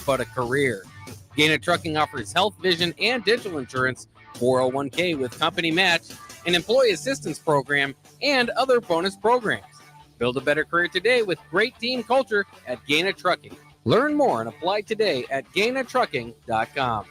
but a career. Gaina Trucking offers health, vision, and dental insurance, 401k with company match, an employee assistance program, and other bonus programs. Build a better career today with great team culture at Gaina Trucking. Learn more and apply today at GainaTrucking.com.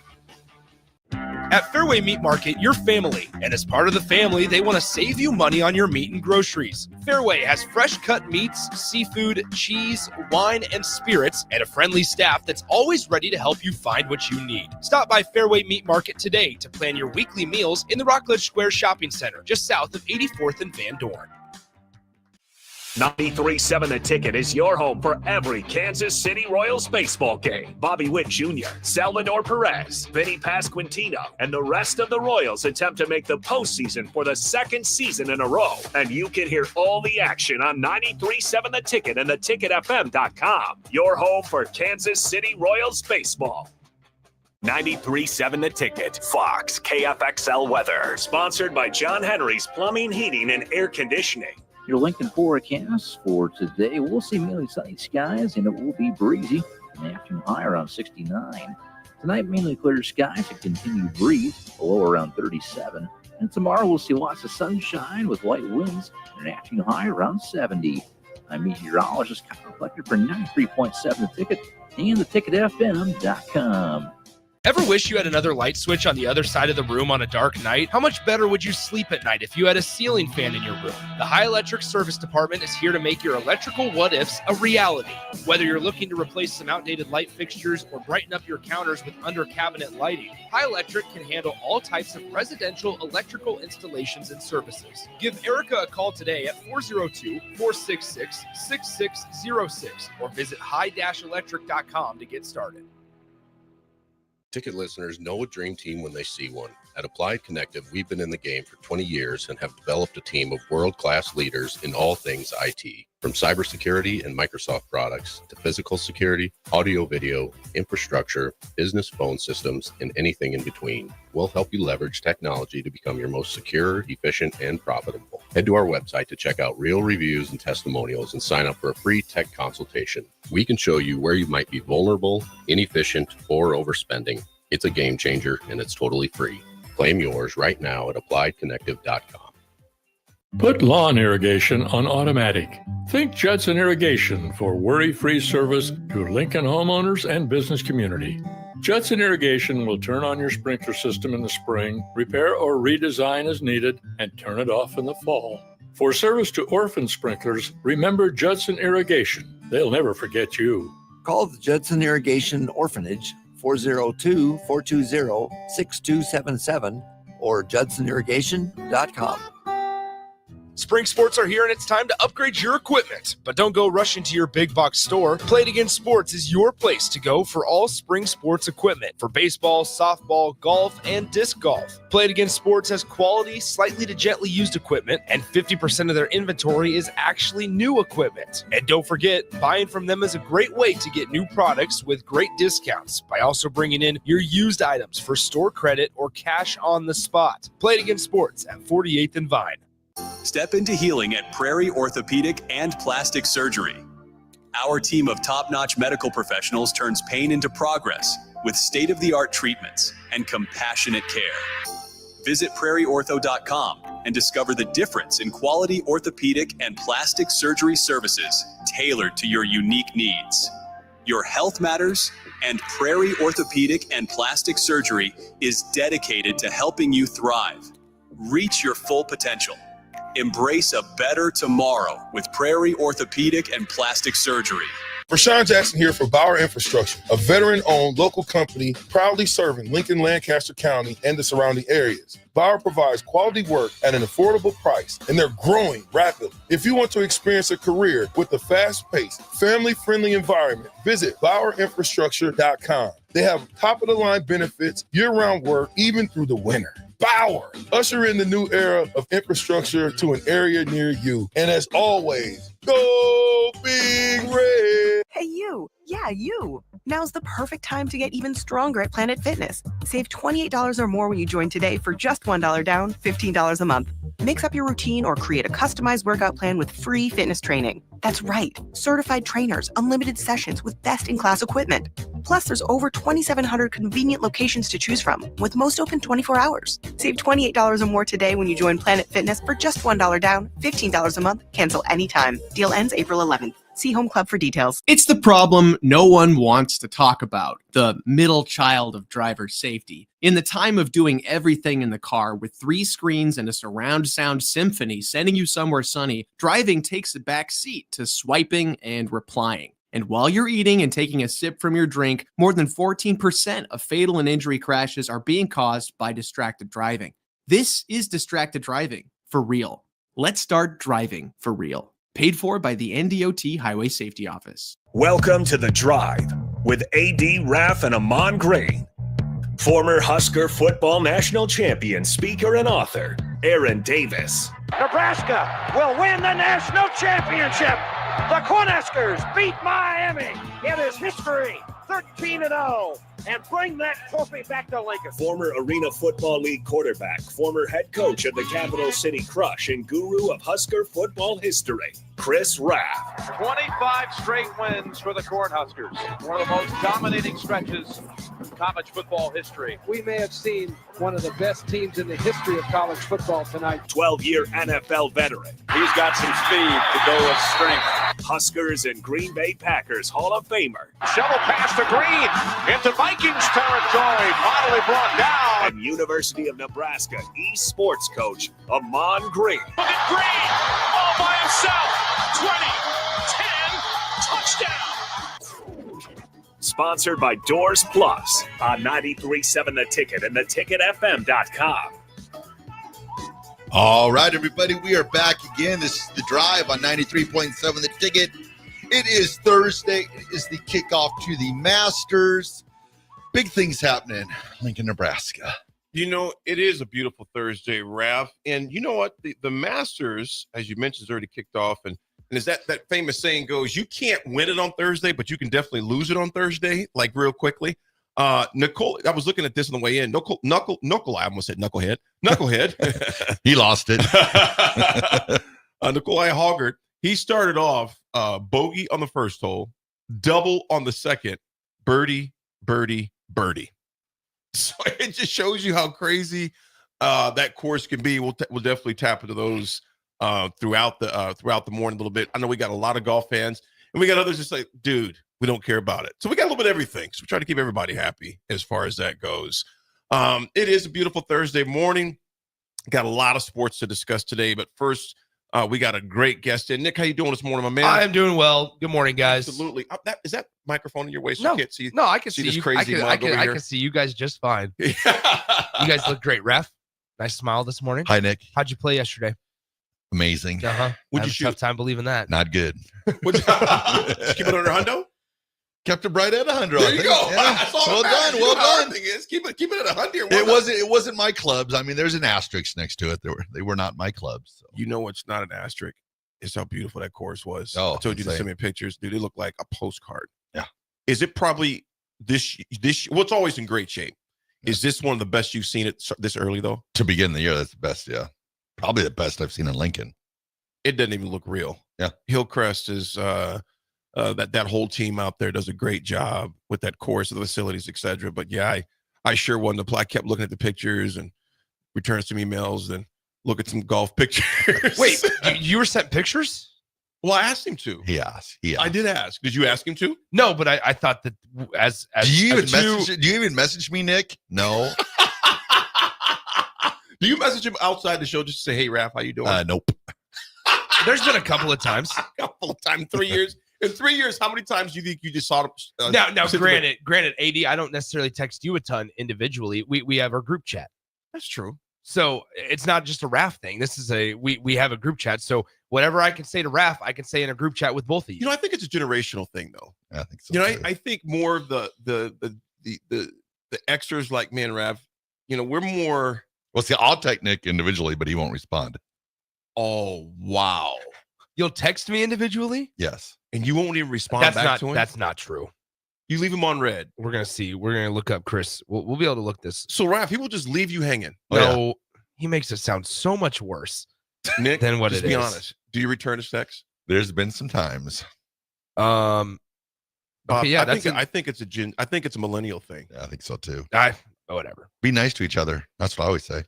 At Fairway Meat Market, you're family, and as part of the family, they want to save you money on your meat and groceries. Fairway has fresh cut meats, seafood, cheese, wine, and spirits, and a friendly staff that's always ready to help you find what you need. Stop by Fairway Meat Market today to plan your weekly meals in the Rockledge Square Shopping Center, just south of 84th and Van Dorn. 93.7 The Ticket is your home for every Kansas City Royals baseball game. Bobby Witt Jr., Salvador Perez, Vinny Pasquantino, and the rest of the Royals attempt to make the postseason for the second season in a row. And you can hear all the action on 93.7 The Ticket and theticketfm.com. Your home for Kansas City Royals baseball. 93.7 The Ticket, Fox, KFXL weather. Sponsored by John Henry's Plumbing, Heating, and Air Conditioning. Your Lincoln forecast for today, we'll see mainly sunny skies and it will be breezy. An afternoon high around 69. Tonight, mainly clear skies and continued breeze, below around 37. And tomorrow, we'll see lots of sunshine with light winds and an afternoon high around 70. I'm meteorologist Kyle Reflector for 93.7 The Ticket and theticketfm.com. Ever wish you had another light switch on the other side of the room on a dark night? How much better would you sleep at night if you had a ceiling fan in your room? The High Electric Service Department is here to make your electrical what-ifs a reality. Whether you're looking to replace some outdated light fixtures or brighten up your counters with under-cabinet lighting, High Electric can handle all types of residential electrical installations and services. Give Erica a call today at 402-466-6606 or visit high-electric.com to get started. Ticket listeners know a dream team when they see one. At Applied Connective, we've been in the game for 20 years and have developed a team of world-class leaders in all things IT. From cybersecurity and Microsoft products to physical security, audio-video, infrastructure, business phone systems, and anything in between. We'll help you leverage technology to become your most secure, efficient, and profitable. Head to our website to check out real reviews and testimonials and sign up for a free tech consultation. We can show you where you might be vulnerable, inefficient, or overspending. It's a game changer, and it's totally free. Claim yours right now at appliedconnective.com. Put lawn irrigation on automatic. Think Judson Irrigation for worry-free service to Lincoln homeowners and business community. Judson Irrigation will turn on your sprinkler system in the spring, repair or redesign as needed, and turn it off in the fall. For service to orphan sprinklers, remember Judson Irrigation. They'll never forget you. Call the Judson Irrigation Orphanage 402-420-6277 or judsonirrigation.com. Spring sports are here and it's time to upgrade your equipment. But don't go rushing to your big box store. Play It Again Sports is your place to go for all spring sports equipment for baseball, softball, golf, and disc golf. Play It Again Sports has quality, slightly to gently used equipment, and 50% of their inventory is actually new equipment. And don't forget, buying from them is a great way to get new products with great discounts by also bringing in your used items for store credit or cash on the spot. Play It Again Sports at 48th and Vine. Step into healing at Prairie Orthopedic and Plastic Surgery. Our team of top-notch medical professionals turns pain into progress with state-of-the-art treatments and compassionate care. Visit prairieortho.com and discover the difference in quality orthopedic and plastic surgery services tailored to your unique needs. Your health matters, and Prairie Orthopedic and Plastic Surgery is dedicated to helping you thrive. Reach your full potential. Embrace a better tomorrow with Prairie Orthopedic and Plastic Surgery. Rashawn Jackson here for Bauer Infrastructure, a veteran-owned local company proudly serving Lincoln, Lancaster County, and the surrounding areas. Bauer provides quality work at an affordable price, and they're growing rapidly. If you want to experience a career with a fast-paced, family-friendly environment, visit BauerInfrastructure.com. They have top-of-the-line benefits, year-round work, even through the winter. Bauer, usher in the new era of infrastructure to an area near you. And as always, go Big Red. Hey, you. Yeah, you. Now's the perfect time to get even stronger at Planet Fitness. Save $28 or more when you join today for just $1 down, $15 a month. Mix up your routine or create a customized workout plan with free fitness training. That's right. Certified trainers, unlimited sessions with best-in-class equipment. Plus, there's over 2,700 convenient locations to choose from, with most open 24 hours. Save $28 or more today when you join Planet Fitness for just $1 down, $15 a month, cancel anytime. Deal ends April 11th. See Home Club for details. It's the problem no one wants to talk about, the middle child of driver safety. In the time of doing everything in the car with 3 screens and a surround sound symphony sending you somewhere sunny, driving takes a back seat to swiping and replying. And while you're eating and taking a sip from your drink, more than 14% of fatal and injury crashes are being caused by distracted driving. This is distracted driving for real. Let's start driving for real. Paid for by the NDOT Highway Safety Office. Welcome to The Drive with AD Raff and Ahman Green. Former Husker football national champion, speaker, and author, Aaron Davis. Nebraska will win the national championship. The Cornhuskers beat Miami. It is history, 13-0, and bring that trophy back to Lincoln. Former Arena Football League quarterback, former head coach of the Capital City Crush, and guru of Husker football history, Chris Raff. 25 straight wins for the Cornhuskers. One of the most dominating stretches in college football history. We may have seen one of the best teams in the history of college football tonight. 12-year NFL veteran. He's got some speed to go with strength. Huskers and Green Bay Packers Hall of Famer. Shovel pass to Green into Vikings territory. Finally brought down. And University of Nebraska East sports coach, Ahman Green. Look at Green all by himself. 20, 10, touchdown. Sponsored by Doors Plus on 93.7 The Ticket and theticketfm.com. All right, everybody, we are back again. This is The Drive on 93.7 The Ticket. It is Thursday. It is the kickoff to the Masters. Big things happening, Lincoln, Nebraska. You know, it is a beautiful Thursday, Raff. And you know what? The Masters, as you mentioned, has already kicked off. And as that famous saying goes, you can't win it on Thursday, but you can definitely lose it on Thursday, like real quickly. Nicole, I was looking at this on the way in. I almost said Knucklehead. He lost it. Nikolai Hoggart, he started off bogey on the first hole, double on the second, birdie, birdie, birdie. So it just shows you how crazy that course can be. We'll definitely tap into those throughout the morning a little bit. I know we got a lot of golf fans, and we got others just like, dude, we don't care about it. So we got a little bit of everything. So we try to keep everybody happy as far as that goes. It is a beautiful Thursday morning. Got a lot of sports to discuss today, but first, we got a great guest in. Nick, how you doing this morning, my man? I am doing well. Good morning, guys. Absolutely. Is that microphone in your way? So No, you can't see. No, I can see this you. crazy I mug over can here? see you guys just fine. You guys look great. Raff, nice smile this morning. Hi, Nick. How'd you play yesterday? Amazing. What'd you you shoot? Tough time believing that. Not good. Did you keep it under hundo? Kept it right at 100. There you go. Yeah. That's all Well that matters. done. Well The done. thing is, keep it at 100. It wasn't my clubs. I mean, there's an asterisk next to it. They were not my clubs. So. You know what's not an asterisk? It's how beautiful that course was. Oh, I told you to insane. send me pictures, dude. It looked like a postcard. Yeah. Is it probably this? Well, it's always in great shape. Is this one of the best you've seen it this early though? To begin the year, that's the best. Yeah, probably the best I've seen in Lincoln. It doesn't even look real. Yeah. Hillcrest is that whole team out there does a great job with that course, the facilities, etc. But yeah, I sure wanted to play. I kept looking at the pictures and returned some emails and look at some golf pictures. Wait, you were sent pictures? Well, I asked him to. He asked. I did ask. Did you ask him to? No, but I thought that as do you as even message me, Nick? No. Do you message him outside the show just to say, "Hey, Raff, how you doing?" Nope. There's been a couple of times. 3 years. In 3 years, how many times do you think you just saw him? Now, granted, AD, I don't necessarily text you a ton individually. We have our group chat. That's true. So it's not just a Raff thing. This is we have a group chat. So whatever I can say to Raff, I can say in a group chat with both of you. You know, I think it's a generational thing, though. I think so. You know, I think more of the extras like me and Raff. You know, we're more. Well, see, I'll text Nick individually, but he won't respond. Oh wow! You'll text me individually? Yes. And you won't even respond back to him? That's not true. You leave him on red. We're going to see. We're going to look up Chris. We'll be able to look this. So, Raff, he will just leave you hanging. No, He makes it sound so much worse Nick, than what just it be is. honest. Do you return his text? There's been some times. Okay. Okay, yeah, I think it's a millennial thing. Yeah, I think so too. Whatever. Be nice to each other. That's what I always say.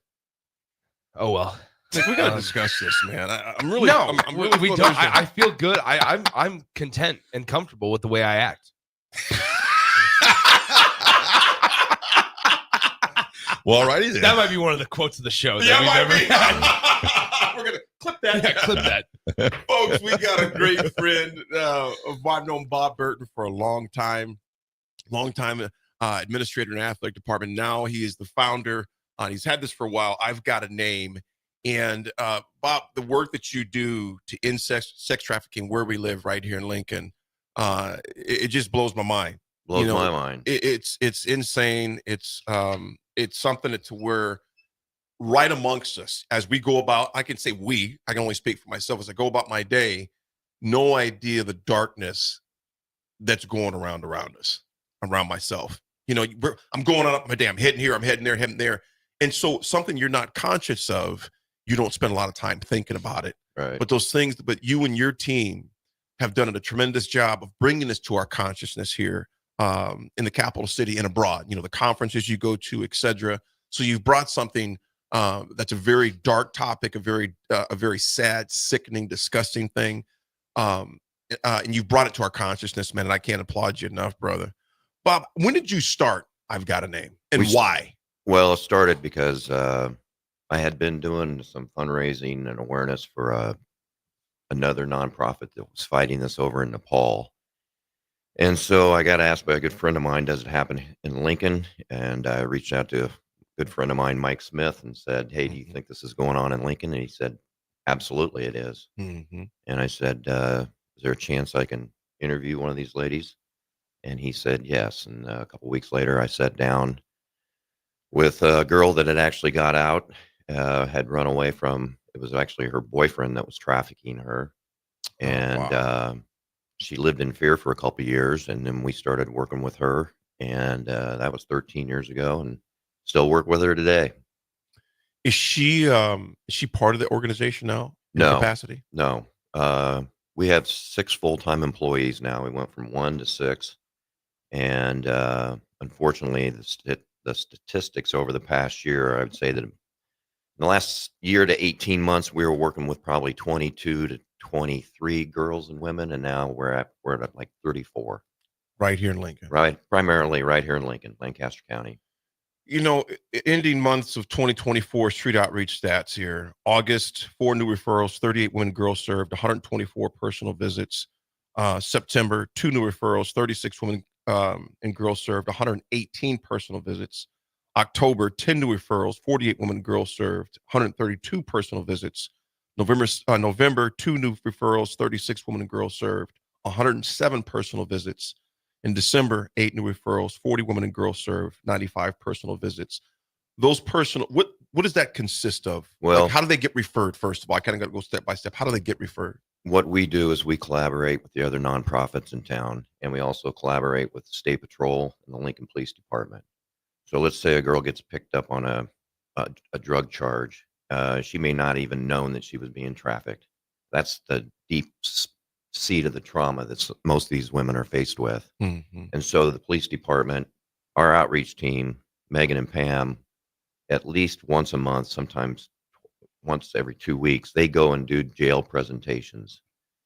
Oh well. Like, we gotta discuss this, man. I'm really No, I'm really we don't. I feel good. I'm content and comfortable with the way I act. Well, alrighty then. That might be one of the quotes of the show that Yeah, we've might ever be. had. We're gonna clip that. Yeah, clip that. Folks, we got a great friend of I've known Bob Burton for a long time administrator in the athletic department. Now he is the founder. He's had this for a while. I've Got a Name. And Bob, the work that you do to end sex trafficking where we live right here in Lincoln, it just blows my mind. Blows my mind. It's insane. It's something that to where right amongst us as we go about, I can say we, I can only speak for myself as I go about my day, no idea the darkness that's going around us, around myself. I'm going on up my day. I'm heading here. I'm heading there. And so something you're not conscious of, you don't spend a lot of time thinking about it. Right. But you and your team have done a tremendous job of bringing this to our consciousness here in the capital city and abroad, the conferences you go to, et cetera. So you've brought something that's a very dark topic, a very sad, sickening, disgusting thing. And you've brought it to our consciousness, man. And I can't applaud you enough, brother. Bob, when did you start I've Got a Name, and why? Well, it started because I had been doing some fundraising and awareness for another nonprofit that was fighting this over in Nepal. And so I got asked by a good friend of mine, does it happen in Lincoln? And I reached out to a good friend of mine, Mike Smith, and said, hey, do you think this is going on in Lincoln? And he said, absolutely it is. Mm-hmm. And I said, is there a chance I can interview one of these ladies? And he said, yes. And a couple weeks later, I sat down with a girl that had actually got out, had run away from, it was actually her boyfriend that was trafficking her. And she lived in fear for a couple of years. And then we started working with her. And that was 13 years ago, and still work with her today. Is she part of the organization now? No. Capacity? No. We have 6 full-time employees now. We went from 1 to 6. And unfortunately, the statistics over the past year, I would say that in the last year to 18 months, we were working with probably 22 to 23 girls and women, and now we're at like 34. Right here in Lincoln. Right, primarily right here in Lincoln, Lancaster County. Ending months of 2024 street outreach stats here. August, 4 new referrals, 38 women and girls served, 124 personal visits. September, 2 new referrals, 36 women and girls served, 118 personal visits. October, 10 new referrals, 48 women and girls served, 132 personal visits. November, 2 new referrals, 36 women and girls served, 107 personal visits. In December, 8 new referrals, 40 women and girls served, 95 personal visits. Those personal, what does that consist of? Well, how do they get referred? First of all, I kind of got to go step by step. How do they get referred? What we do is we collaborate with the other nonprofits in town, and we also collaborate with the State Patrol and the Lincoln Police Department. So let's say a girl gets picked up on a drug charge. She may not even known that she was being trafficked. That's the deep seed of the trauma that most of these women are faced with. Mm-hmm. And so the police department, our outreach team, Megan and Pam, at least once a month, sometimes once every 2 weeks, they go and do jail presentations.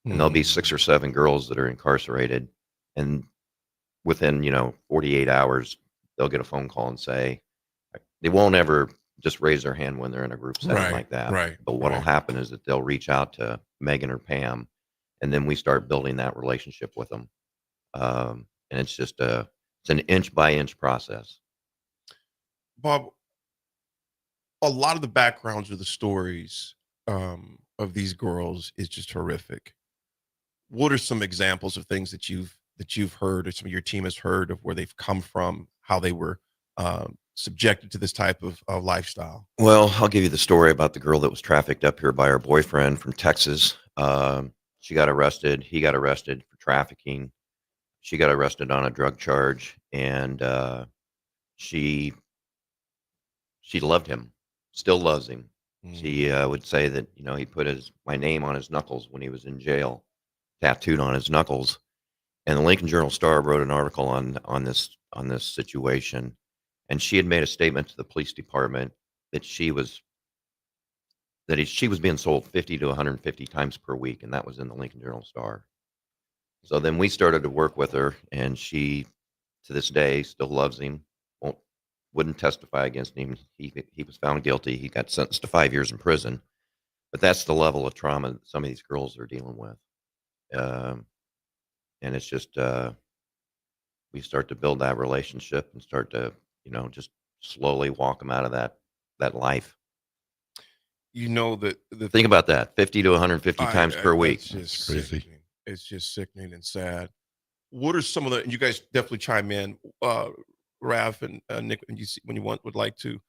And there'll be 6 or 7 girls that are incarcerated. And within, 48 hours, they'll get a phone call and say, they won't ever just raise their hand when they're in a group setting like that. Right. But what'll happen is that they'll reach out to Megan or Pam, and then we start building that relationship with them. And it's just it's an inch by inch process. Bob, a lot of the backgrounds of the stories of these girls is just horrific. What are some examples of things that you've heard, or some of your team has heard, of where they've come from, how they were subjected to this type of lifestyle? Well, I'll give you the story about the girl that was trafficked up here by her boyfriend from Texas. She got arrested. He got arrested for trafficking. She got arrested on a drug charge, and she loved him, still loves him. She would say that, he put my name on his knuckles when he was in jail, tattooed on his knuckles. And the Lincoln Journal-Star wrote an article on this situation, and she had made a statement to the police department that she was being sold 50 to 150 times per week, and that was in the Lincoln Journal-Star. So then we started to work with her, and she, to this day, still loves him. Wouldn't testify against him. He was found guilty. He got sentenced to 5 years in prison. But that's the level of trauma that some of these girls are dealing with. And it's just we start to build that relationship and start to, just slowly walk them out of that life. Think about that, 50 to 150 times per week. It's just crazy. It's just sickening and sad. What are some of the, and you guys definitely chime in, Raff and Nick, when you would like to,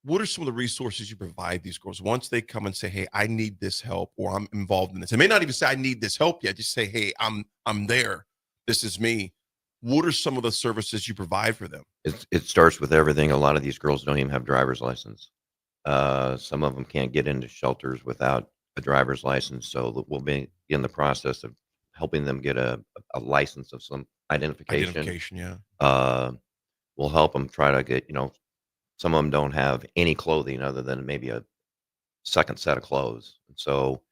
what are some of the resources you provide these girls once they come and say, hey, I need this help, or I'm involved in this? They may not even say I need this help yet. Just say, hey, I'm there. This is me. What are some of the services you provide for them? It starts with everything. A lot of these girls don't even have driver's license. Some of them can't get into shelters without a driver's license. So we'll be in the process of helping them get a license of some identification. Yeah. We'll help them try to get, some of them don't have any clothing other than maybe a second set of clothes. And so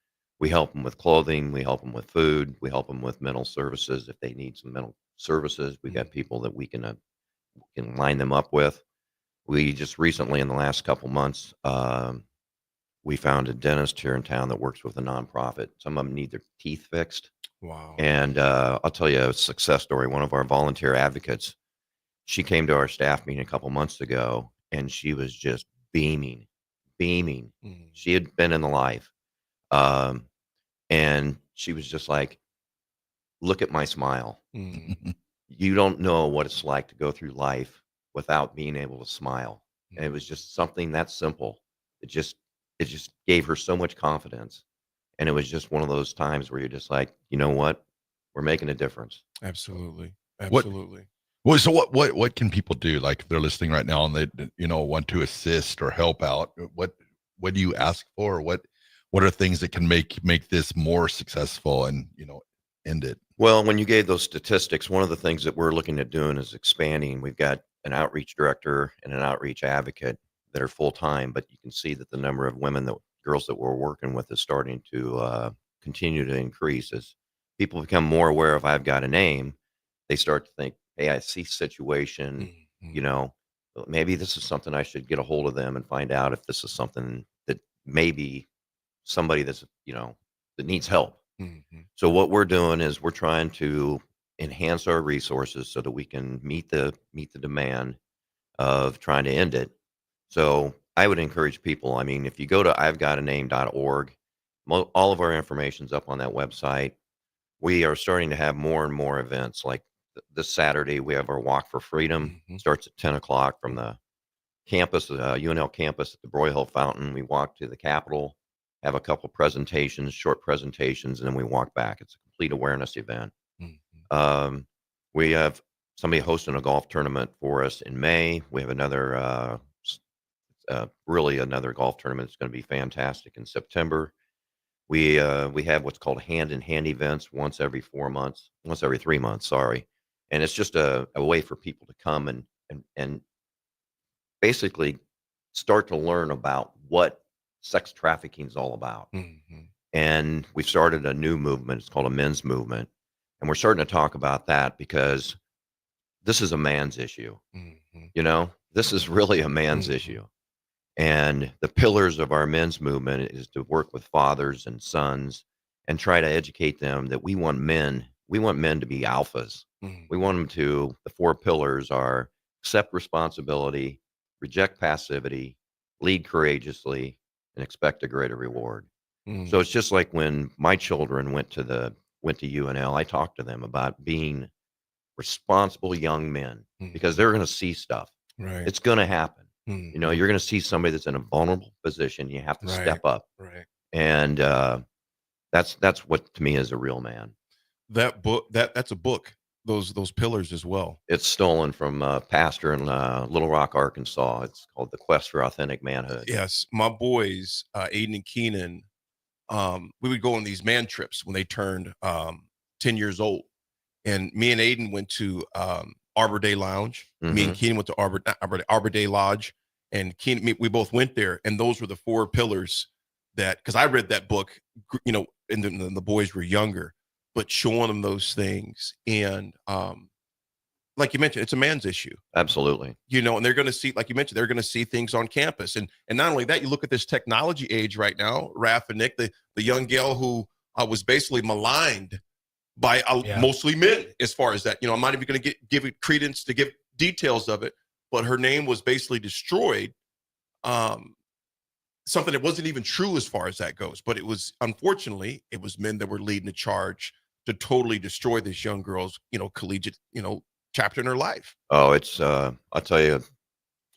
we help them with clothing. We help them with food. We help them with mental services. If they need some mental services, we got people that we can line them up with. We just recently, in the last couple months, we found a dentist here in town that works with a nonprofit. Some of them need their teeth fixed. Wow. And I'll tell you a success story. One of our volunteer advocates, she came to our staff meeting a couple months ago, and she was just beaming. She had been in the life. And she was just like, look at my smile. You don't know what it's like to go through life without being able to smile. And it was just something that simple. It just gave her so much confidence. And it was just one of those times where you're just like, you know what? We're making a difference. Absolutely. So what can people do? Like if they're listening right now and they, want to assist or help out, what do you ask for? What are things that can make this more successful and, end it? Well, when you gave those statistics, one of the things that we're looking at doing is expanding. We've got an outreach director and an outreach advocate that are full-time, but you can see that the number of girls that we're working with is starting to continue to increase. As people become more aware of I've got a name, they start to think, hey, I see situation, maybe this is something I should get a hold of them and find out if this is something that maybe somebody that's, that needs help. So what we're doing is we're trying to enhance our resources so that we can meet the demand of trying to end it. So I would encourage people, if you go to I'veGotAname.org, all of our information's up on that website. We are starting to have more and more events. Like this Saturday, we have our Walk for Freedom. Starts at 10 o'clock from the campus, UNL campus at the Broyhill Fountain. We walk to the Capitol, have a couple presentations, short presentations, and then we walk back. It's a complete awareness event. We have somebody hosting a golf tournament for us in May. We have another golf tournament that's going to be fantastic in September. We have what's called hand-in-hand events once every 3 months, sorry. And it's just a way for people to come and basically start to learn about what sex trafficking is all about. And we've started a new movement. It's called a men's movement. And we're starting to talk about that because this is a man's issue. This is really a man's issue. And the pillars of our men's movement is to work with fathers and sons and try to educate them that we want men to be alphas. We want them to, the 4 pillars are accept responsibility, reject passivity, lead courageously, and expect a greater reward. So it's just like when my children went to UNL, I talked to them about being responsible young men because they're going to see stuff. Right. It's going to happen. You're going to see somebody that's in a vulnerable position. You have to step up. Right. And that's what to me is a real man. That book, that's a book. Those pillars as well. It's stolen from a pastor in Little Rock, Arkansas. It's called The Quest for Authentic Manhood. Yes. My boys, Aiden and Keenan, we would go on these man trips when they turned 10 years old. And me and Aiden went to Arbor Day Lounge. Me and Mhm. Keenan went to Arbor Day Lodge, and Keenan, we both went there. And those were the 4 pillars that, because I read that book, and the boys were younger, but showing them those things. And like you mentioned, it's a man's issue. Absolutely. And they're going to see, like you mentioned, they're going to see things on campus. And not only that, you look at this technology age right now, Raff and Nick, the young gal who was basically maligned by mostly men as far as that. I'm not even going to give it credence to give details of it, but her name was basically destroyed. Something that wasn't even true as far as that goes. But it was, unfortunately, it was men that were leading the charge to totally destroy this young girl's, collegiate, chapter in her life. Oh, it's I'll tell you, and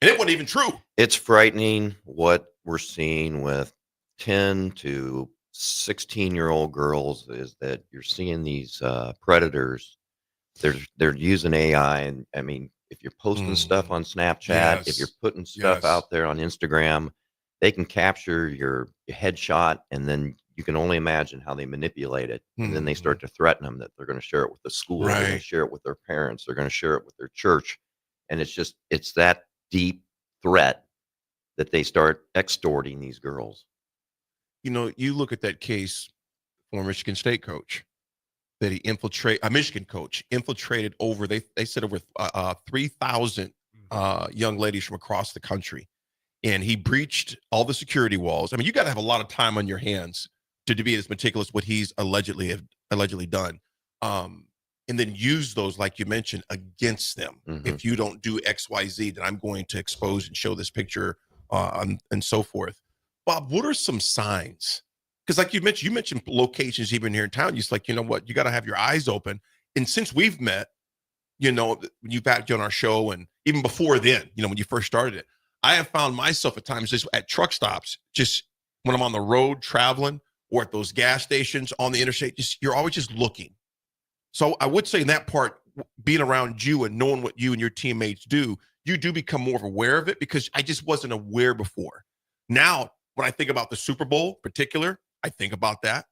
it wasn't even true. It's frightening what we're seeing with 10 to 16-year-old girls, is that you're seeing these predators. They're using AI, and I mean, if you're posting stuff on Snapchat, if you're putting stuff out there on Instagram, they can capture your headshot, and then you can only imagine how they manipulate it. And then they start to threaten them that they're going to share it with the school, they're going to share it with their parents, they're going to share it with their church. And it's that deep threat that they start extorting these girls. You look at that case, former Michigan State coach, that a Michigan coach infiltrated over, they said over 3,000 young ladies from across the country. And he breached all the security walls. I mean, you got to have a lot of time on your hands to be as meticulous what he's allegedly done. And then use those, like you mentioned, against them. If you don't do X, Y, Z, then I'm going to expose and show this picture and so forth. Bob, what are some signs? Because like you mentioned locations even here in town. You're like, you know what, you got to have your eyes open. And since we've met, you've had you on our show, and even before then, when you first started it, I have found myself at times just at truck stops, just when I'm on the road traveling, or at those gas stations on the interstate, you're always just looking. So I would say in that part, being around you and knowing what you and your teammates do, you do become more aware of it, because I just wasn't aware before. Now, when I think about the Super Bowl in particular, I think about that.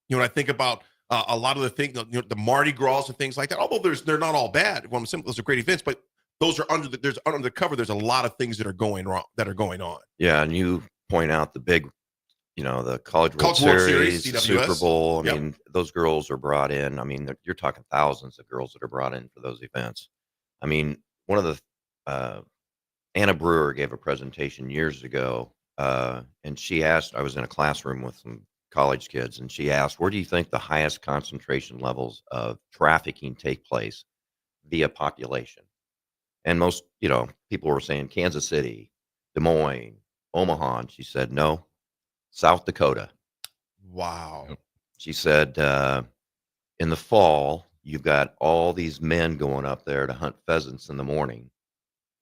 When I think about a lot of the things, the Mardi Gras and things like that, although they're not all bad. Well, I'm saying those are great events, but those are under the cover. There's a lot of things that are going on. Yeah, and you point out the big, the College World Series, the Super Bowl. I mean, those girls are brought in. I mean, you're talking thousands of girls that are brought in for those events. I mean, one of the Anna Brewer gave a presentation years ago, and she asked. I was in a classroom with some college kids, and she asked, "Where do you think the highest concentration levels of trafficking take place via population?" And most, people were saying Kansas City, Des Moines, Omaha. And she said, no, South Dakota. Wow. She said, in the fall, you've got all these men going up there to hunt pheasants in the morning.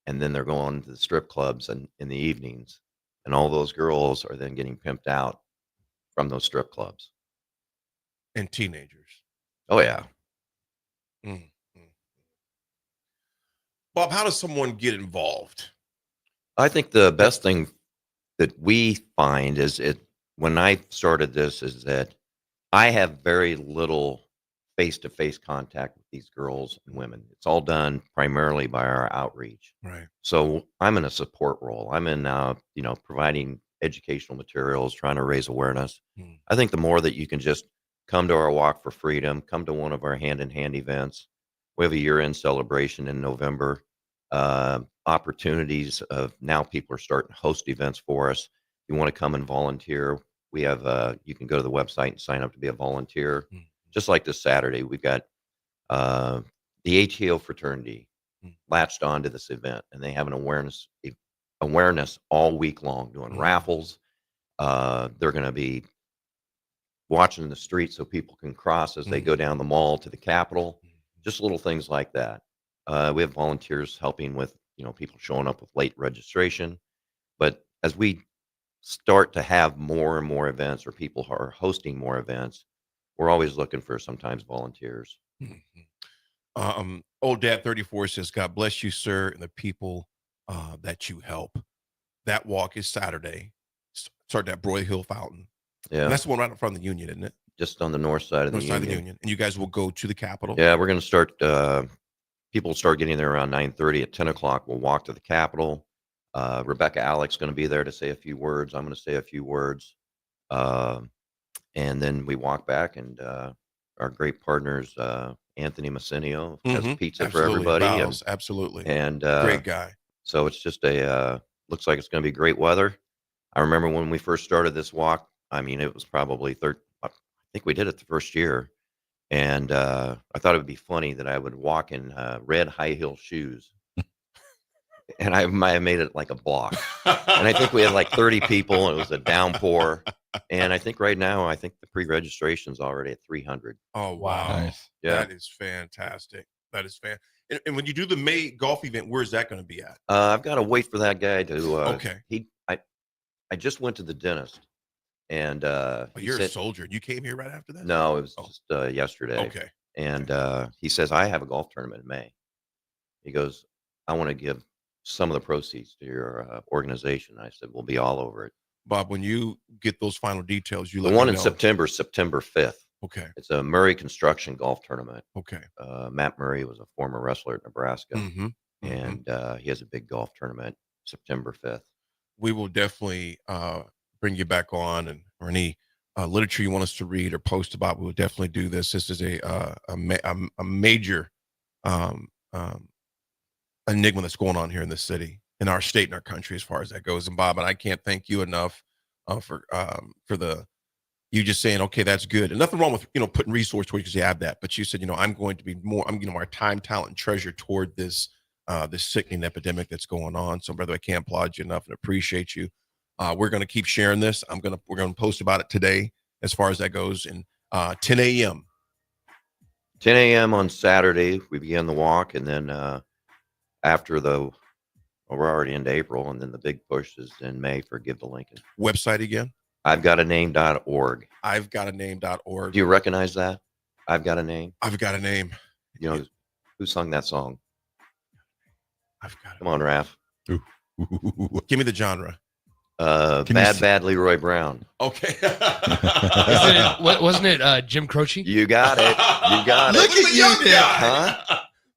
And then they're going to the strip clubs in the evenings. And all those girls are then getting pimped out from those strip clubs. And teenagers. Oh, yeah. Bob, how does someone get involved? I think the best thing that we find is when I started this, is that I have very little face-to-face contact with these girls and women. It's all done primarily by our outreach. Right. So I'm in a support role. I'm in, providing educational materials, trying to raise awareness. I think the more that you can just come to our Walk for Freedom, come to one of our hand-in-hand events. We have a year-end celebration in November. Opportunities of now people are starting to host events for us. You want to come and volunteer, we have you can go to the website and sign up to be a volunteer. Just like this Saturday, we've got the ATO fraternity latched onto this event, and they have an awareness all week long, doing raffles. They're going to be watching the streets so people can cross as they go down the mall to the Capitol. Just little things like that. We have volunteers helping with, people showing up with late registration. But as we start to have more and more events, or people are hosting more events, we're always looking for sometimes volunteers. Old Dad 34 says, God bless you, sir, and the people that you help. That walk is Saturday. Start at Broy Hill Fountain. Yeah. And that's the one right in front of the Union, isn't it? Just on the north side of North the side of the Union. Union. And you guys will go to the Capitol? Yeah, we're going to start. People start getting there around 9:30. At 10 o'clock, we'll walk to the Capitol. Rebecca Alex going to be there to say a few words. I'm going to say a few words. And then we walk back, and our great partners, Anthony Massinio, has pizza Absolutely. for everybody. Vows, absolutely. And great guy. So it's just looks like it's going to be great weather. I remember when we first started this walk, I mean, it was probably I think we did it the first year. And I thought it would be funny that I would walk in red high heel shoes. And I might have made it like a block. And I think we had like 30 people, and it was a downpour. And I think right now, I think the pre-registration is already at 300. Oh, wow. Nice. Yeah. That is fantastic. That is fantastic. And when you do the May golf event, where's that going to be at? I've got to wait for that guy to. Okay. I just went to the dentist, and You're a soldier. You came here right after that? No, it was just yesterday. Okay. And he says, I have a golf tournament in May. He goes, I want to give some of the proceeds to your organization. I said, we'll be all over it. Bob, when you get those final details, you The let one me in know. September, September 5th. Okay. It's a Murray Construction Golf Tournament. Okay. Matt Murray was a former wrestler at Nebraska. Mhm. And he has a big golf tournament September 5th. We will definitely bring you back on, or any literature you want us to read or post about. We will definitely do this. This is a major enigma that's going on here in the city, in our state, in our country, as far as that goes. And Bob, and I can't thank you enough for you just saying, okay, that's good, and nothing wrong with putting resource toward, because you have that. But you said, I'm going to be more. I'm our time, talent, and treasure toward this sickening epidemic that's going on. So, brother, I can't applaud you enough and appreciate you. We're going to keep sharing this. We're going to post about it today, as far as that goes. And 10 a.m. 10 a.m. on Saturday, we begin the walk, and then after we're already into April, and then the big push is in May for Give to Lincoln. Website again? I've got a name.org. I've got a name.org. Do you recognize that? I've got a name. I've got a name. You know who sung that song? I've got it. Come on, Raff. Give me the genre. Bad Leroy Brown. Okay. Wasn't it Jim Croce? You got it. You got it. Look at you, Nick. Huh?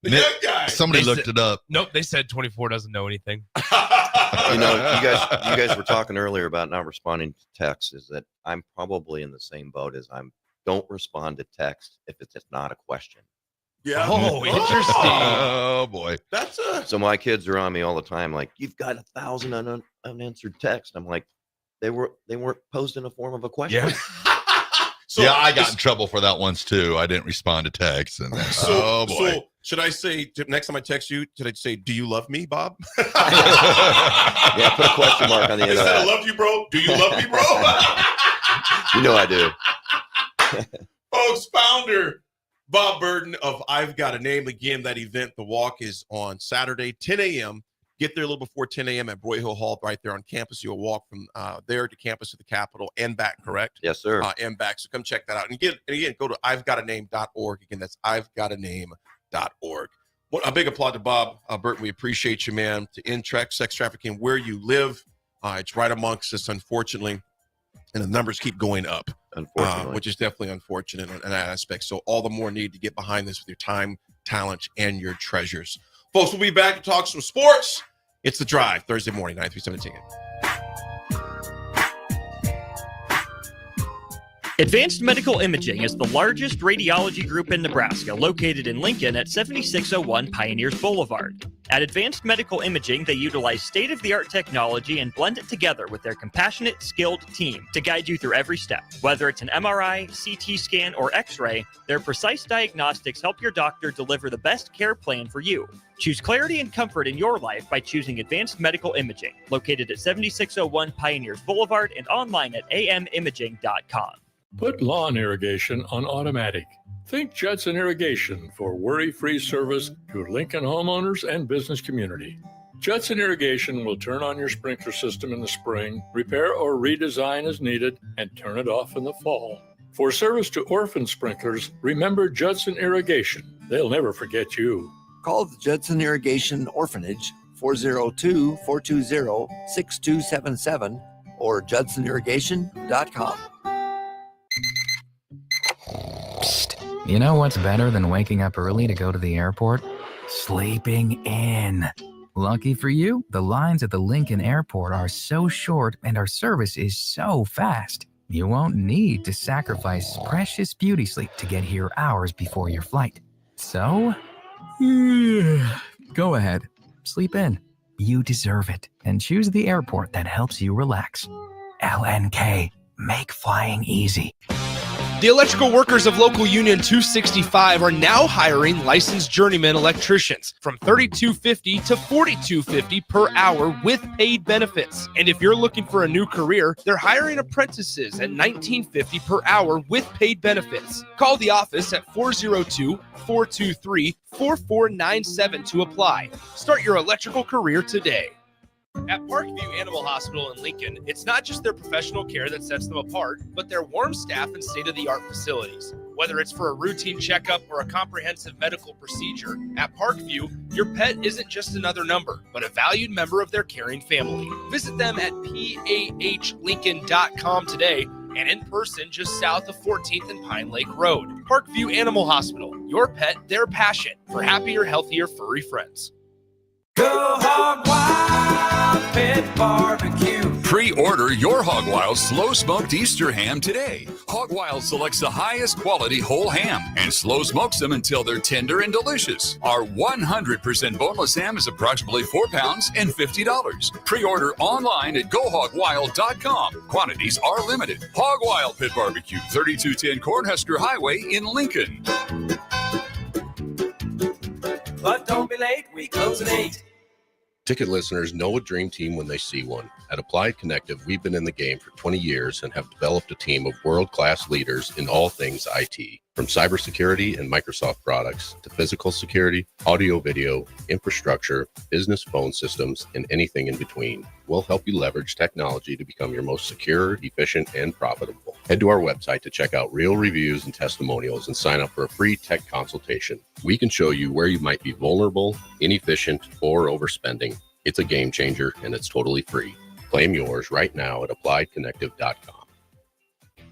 The young guy. Somebody looked it up. Nope, they said 24 doesn't know anything. You guys were talking earlier about not responding to texts. Is that I'm probably in the same boat as don't respond to text if it's not a question. Yeah. Oh, interesting. Oh boy. That's So my kids are on me all the time, like, you've got 1,000 unanswered texts. I'm like, they weren't posed in a form of a question. Yeah. So, yeah, I got in trouble for that once too. I didn't respond to texts, and then, oh boy. So should I say next time I text you? Should I say, "Do you love me, Bob"? Yeah, put a question mark on the end of Instead that. of "Love you, bro," do you love me, bro? You know I do. Folks, founder Bob Burton of I've Got a Name. Again, that event, the walk, is on Saturday, 10 a.m. Get there a little before 10 a.m. at Broyhill Hall, right there on campus. You'll walk from there to campus to the Capitol and back, correct? Yes, sir. And back. So come check that out. And again, go to I'veGotAName.org. Again, that's I'veGotAName.org. A big applaud to Bob Burton. We appreciate you, man. To end sex trafficking where you live, it's right amongst us, unfortunately, and the numbers keep going up. Unfortunately, which is definitely unfortunate in that aspect. So all the more need to get behind this with your time, talent, and your treasures. Folks, we'll be back to talk some sports. It's The Drive, Thursday morning, 937 Ticket. Advanced Medical Imaging is the largest radiology group in Nebraska, located in Lincoln at 7601 Pioneers Boulevard. At Advanced Medical Imaging, they utilize state-of-the-art technology and blend it together with their compassionate, skilled team to guide you through every step. Whether it's an MRI, CT scan, or X-ray, their precise diagnostics help your doctor deliver the best care plan for you. Choose clarity and comfort in your life by choosing Advanced Medical Imaging, located at 7601 Pioneers Boulevard and online at amimaging.com. Put lawn irrigation on automatic. Think Judson Irrigation for worry-free service to Lincoln homeowners and business community. Judson Irrigation will turn on your sprinkler system in the spring, repair or redesign as needed, and turn it off in the fall. For service to orphan sprinklers, remember Judson Irrigation. They'll never forget you. Call the Judson Irrigation Orphanage, 402-420-6277 or judsonirrigation.com. You know what's better than waking up early to go to the airport? Sleeping in. Lucky for you, the lines at the Lincoln Airport are so short and our service is so fast. You won't need to sacrifice precious beauty sleep to get here hours before your flight. So, go ahead, sleep in. You deserve it, and choose the airport that helps you relax. LNK, make flying easy. The electrical workers of Local Union 265 are now hiring licensed journeyman electricians from $32.50 to $42.50 per hour with paid benefits. And if you're looking for a new career, they're hiring apprentices at $19.50 per hour with paid benefits. Call the office at 402-423-4497 to apply. Start your electrical career today. At Parkview Animal Hospital in Lincoln, it's not just their professional care that sets them apart, but their warm staff and state-of-the-art facilities. Whether it's for a routine checkup or a comprehensive medical procedure, at Parkview, your pet isn't just another number, but a valued member of their caring family. Visit them at pahlincoln.com today and in person just south of 14th and Pine Lake Road. Parkview Animal Hospital, your pet, their passion for happier, healthier, furry friends. Go Hog Wild Pit Barbecue. Pre-order your Hog Wild slow smoked Easter ham today. Hog Wild selects the highest quality whole ham and slow smokes them until they're tender and delicious. Our 100% boneless ham is approximately 4 pounds and $50. Pre-order online at GoHogWild.com. Quantities are limited. Hog Wild Pit Barbecue, 3210 Cornhusker Highway in Lincoln. But don't be late, we close at 8. Ticket listeners know a dream team when they see one. At Applied Connective, we've been in the game for 20 years and have developed a team of world-class leaders in all things IT. From cybersecurity and Microsoft products to physical security, audio, video, infrastructure, business phone systems, and anything in between. We'll help you leverage technology to become your most secure, efficient, and profitable. Head to our website to check out real reviews and testimonials and sign up for a free tech consultation. We can show you where you might be vulnerable, inefficient, or overspending. It's a game changer, and it's totally free. Claim yours right now at appliedconnective.com.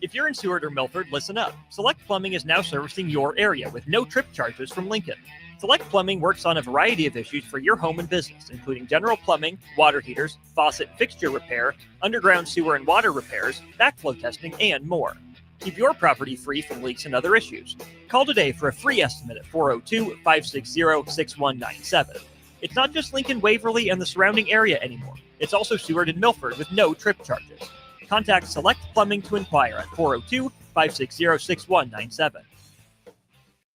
If you're in Seward or Milford, listen up. Select Plumbing is now servicing your area with no trip charges from Lincoln. Select Plumbing works on a variety of issues for your home and business, including general plumbing, water heaters, faucet fixture repair, underground sewer and water repairs, backflow testing, and more. Keep your property free from leaks and other issues. Call today for a free estimate at 402-560-6197. It's not just Lincoln, Waverly, and the surrounding area anymore. It's also Seward and Milford with no trip charges. Contact Select Plumbing to inquire at 402-560-6197.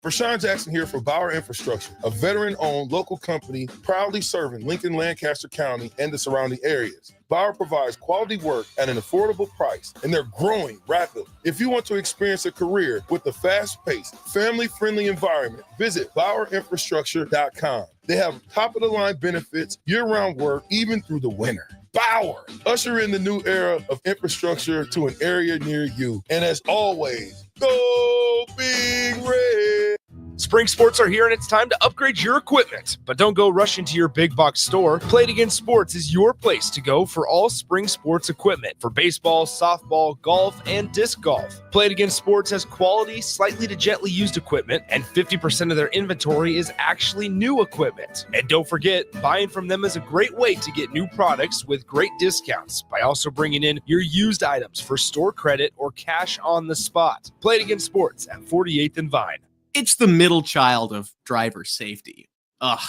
Rashawn Jackson here for Bauer Infrastructure, a veteran-owned local company proudly serving Lincoln, Lancaster County, and the surrounding areas. Bauer provides quality work at an affordable price, and they're growing rapidly. If you want to experience a career with a fast-paced, family-friendly environment, visit BauerInfrastructure.com. They have top-of-the-line benefits, year-round work, even through the winter. Bauer, usher in the new era of infrastructure to an area near you. And as always, go Big Red! Spring sports are here and it's time to upgrade your equipment. But don't go rushing to your big box store. Play It Again Sports is your place to go for all spring sports equipment for baseball, softball, golf, and disc golf. Play It Again Sports has quality, slightly to gently used equipment, and 50% of their inventory is actually new equipment. And don't forget, buying from them is a great way to get new products with great discounts by also bringing in your used items for store credit or cash on the spot. Play It Again Sports at 48th and Vine. It's the middle child of driver safety. Ugh.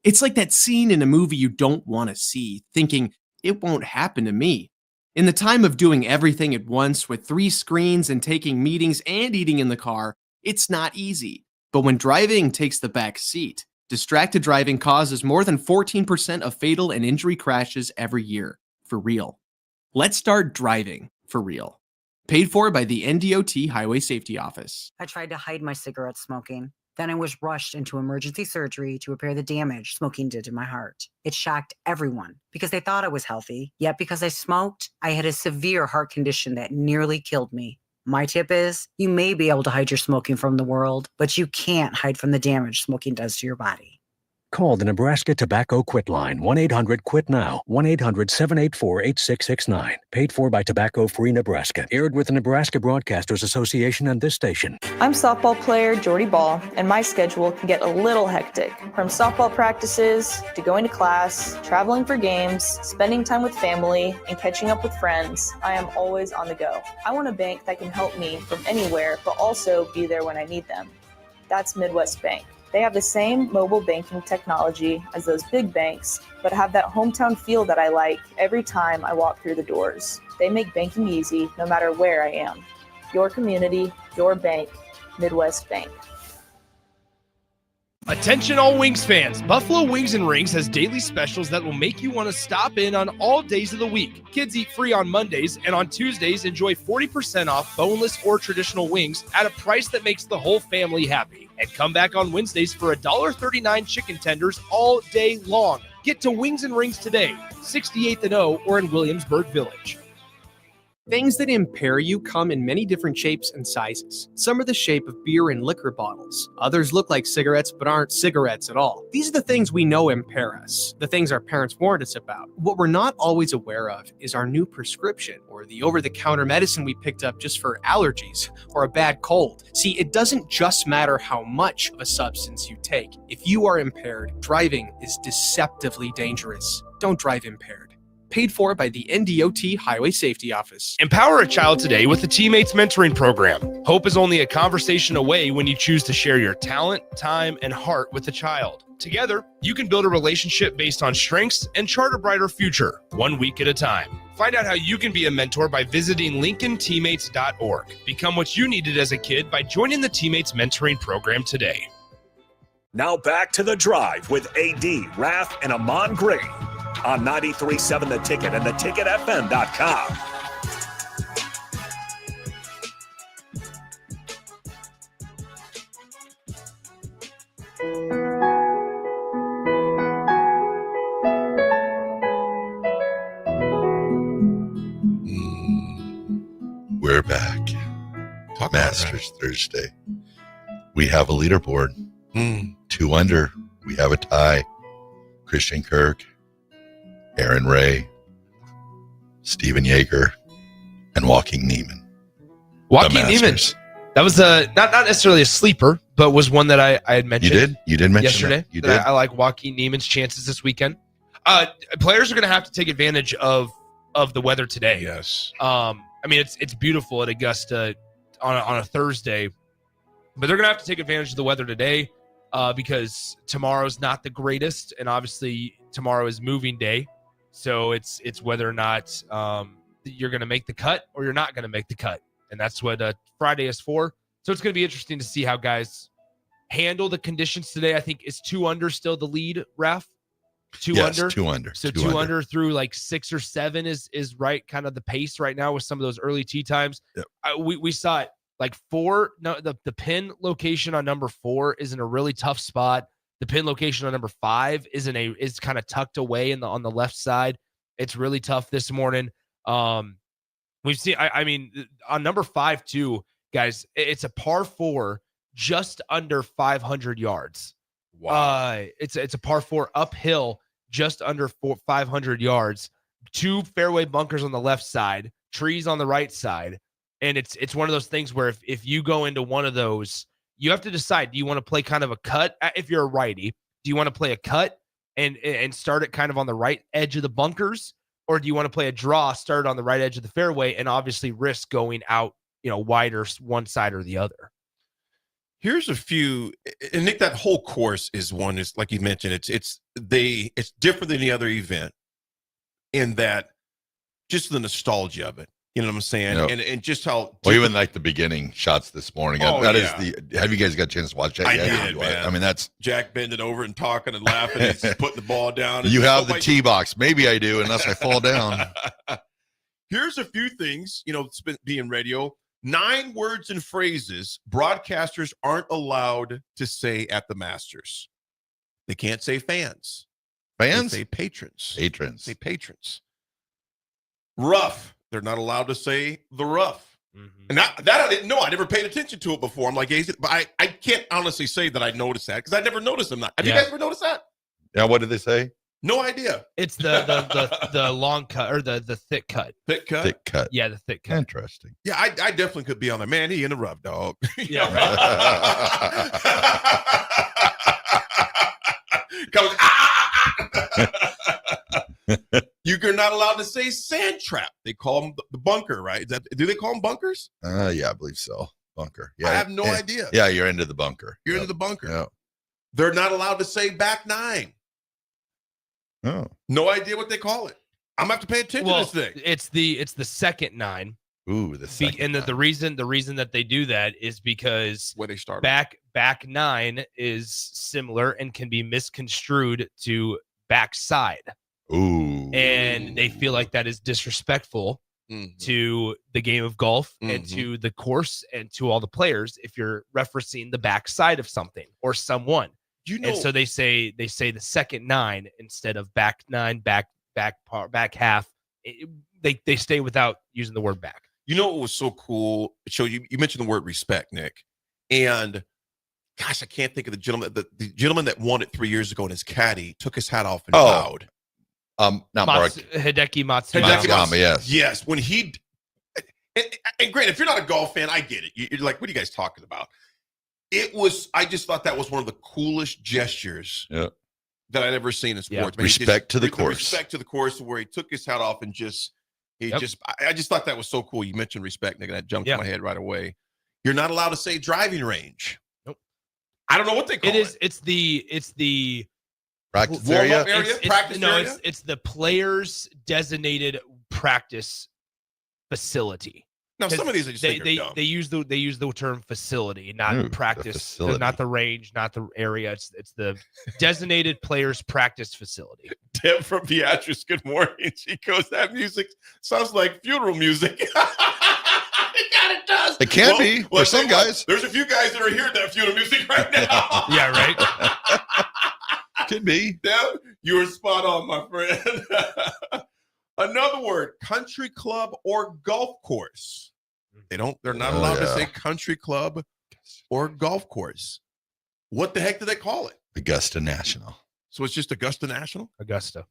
It's like that scene in a movie you don't want to see, thinking, it won't happen to me. In the time of doing everything at once with 3 screens and taking meetings and eating in the car, it's not easy. But when driving takes the back seat, distracted driving causes more than 14% of fatal and injury crashes every year. For real. Let's start driving for real. Paid for by the NDOT Highway Safety Office. I tried to hide my cigarette smoking. Then I was rushed into emergency surgery to repair the damage smoking did to my heart. It shocked everyone because they thought I was healthy. Yet because I smoked, I had a severe heart condition that nearly killed me. My tip is, you may be able to hide your smoking from the world, but you can't hide from the damage smoking does to your body. Call the Nebraska Tobacco Quit Line, 1-800-QUIT-NOW, 1-800-784-8669. Paid for by Tobacco Free Nebraska. Aired with the Nebraska Broadcasters Association and this station. I'm softball player Jordy Ball, and my schedule can get a little hectic. From softball practices to going to class, traveling for games, spending time with family, and catching up with friends, I am always on the go. I want a bank that can help me from anywhere, but also be there when I need them. That's Midwest Bank. They have the same mobile banking technology as those big banks, but have that hometown feel that I like every time I walk through the doors. They make banking easy no matter where I am. Your community, your bank, Midwest Bank. Attention all Wings fans, Buffalo Wings and Rings has daily specials that will make you want to stop in on all days of the week. Kids eat free on Mondays, and on Tuesdays enjoy 40% off boneless or traditional wings at a price that makes the whole family happy. And come back on Wednesdays for $1.39 chicken tenders all day long. Get to Wings and Rings today, 68th and O or in Williamsburg Village. Things that impair you come in many different shapes and sizes. Some are the shape of beer and liquor bottles. Others look like cigarettes but aren't cigarettes at all. These are the things we know impair us, the things our parents warned us about. What we're not always aware of is our new prescription or the over-the-counter medicine we picked up just for allergies or a bad cold. See, it doesn't just matter how much of a substance you take. If you are impaired, driving is deceptively dangerous. Don't drive impaired. Paid for by the NDOT Highway Safety Office. Empower a child today with the Teammates Mentoring Program. Hope is only a conversation away when you choose to share your talent, time, and heart with the child. Together, you can build a relationship based on strengths and chart a brighter future, 1 week at a time. Find out how you can be a mentor by visiting LincolnTeammates.org. Become what you needed as a kid by joining the Teammates Mentoring Program today. Now back to The Drive with AD, Raff, and Ahman Gray on 93.7 The Ticket and theticketfm.com. We're back. Masters Thursday. We have a leaderboard. 2 under. We have a tie. Christian Kirk, Aaron Ray, Steven Yeager, and Joaquin Neiman. Joaquin Neiman. That was not necessarily a sleeper, but was one that I had mentioned. You did mention yesterday. That. You did. I like Joaquin Neiman's chances this weekend. Players are going to have to take advantage of the weather today. Yes. I mean, it's beautiful at Augusta on a Thursday, but they're going to have to take advantage of the weather today because tomorrow's not the greatest, and obviously tomorrow is moving day. So it's whether or not you're going to make the cut or you're not going to make the cut. And that's what Friday is for. So it's going to be interesting to see how guys handle the conditions today. I think is 2 under still the lead, Raff? 2 under? 2 under. So 2 under through like 6 or 7 is right, kind of the pace right now with some of those early tee times. Yep. We saw it like 4. No, the pin location on number 4 is in a really tough spot. The pin location on number 5 is kind of tucked away on the left side. It's really tough this morning. We've seen, I mean, on number 5 too, guys, it's a par 4 just under 500 yards. Wow. It's a par 4 uphill just under 500 yards. 2 fairway bunkers on the left side, trees on the right side. And it's one of those things where if you go into one of those, you have to decide, do you want to play kind of a cut? If you're a righty, do you want to play a cut and start it kind of on the right edge of the bunkers? Or do you want to play a draw, start on the right edge of the fairway, and obviously risk going out, wider one side or the other? Here's a few, and Nick, that whole course is like you mentioned, it's different than the other event in that just the nostalgia of it. You know what I'm saying? Yep. And just how even like the beginning shots this morning. Have you guys got a chance to watch that? I did, man. I mean, that's Jack bending over and talking and laughing and just putting the ball down. You have the tee box. Maybe I do, unless I fall down. Here's a few things, being radio. 9 words and phrases broadcasters aren't allowed to say at the Masters. They can't say fans. Fans? They say patrons. Patrons. They say patrons. Rough. They're not allowed to say the rough. Mm-hmm. And that I didn't know. I never paid attention to it before. I'm like, but I can't honestly say that I noticed that because I never noticed them. Have you guys ever noticed that? Yeah, what did they say? No idea. It's the long cut or the thick cut. Thick cut? Thick cut. Yeah, the thick cut. Interesting. Yeah, I definitely could be on there. Man, he in the rough, dog. Yeah. Comes, You're not allowed to say sand trap. They call them the bunker, right? Do they call them bunkers? Yeah, I believe so. Bunker. Yeah, I have no idea. Yeah, you're into the bunker. You're into the bunker. Yeah. They're not allowed to say back nine. Oh. No idea what they call it. I'm gonna have to pay attention to this thing. It's the second nine. Ooh, the second nine. The reason that they do that is because where they started. Back nine is similar and can be misconstrued to backside. Ooh. And they feel like that is disrespectful to the game of golf and to the course and to all the players if you're referencing the backside of something or someone. And so they say the second nine instead of back nine, back half. They stay without using the word back. You know what was so cool? So you mentioned the word respect, Nick, and gosh, I can't think of the gentleman. The gentleman that won it 3 years ago, and his caddy took his hat off and bowed. Not Mark. Hideki Matsuyama. Matsuyama, yes. Yes, when he and great. If you're not a golf fan, I get it. You're like, what are you guys talking about? I just thought that was one of the coolest gestures that I'd ever seen in sports. Yeah. Respect to the course. Respect to the course, where he took his hat off and I just thought that was so cool. You mentioned respect, Nick, and that jumped in my head right away. You're not allowed to say driving range. Nope. I don't know what they call it. It's the practice area. Practice area. It's the players' designated practice facility. Now, some of these I just think are dumb. They use the term facility, not practice, not the range, not the area. It's the designated players' practice facility. Deb from Beatrice, good morning. She goes, that music sounds like funeral music. It does. It can be for some guys. There's a few guys that are hearing that funeral music right now. Yeah, right. Could be. Deb, you were spot on, my friend. Another word, country club or golf course. They're not allowed to say country club or golf course. What the heck do they call it? Augusta National. So it's just Augusta National? Augusta.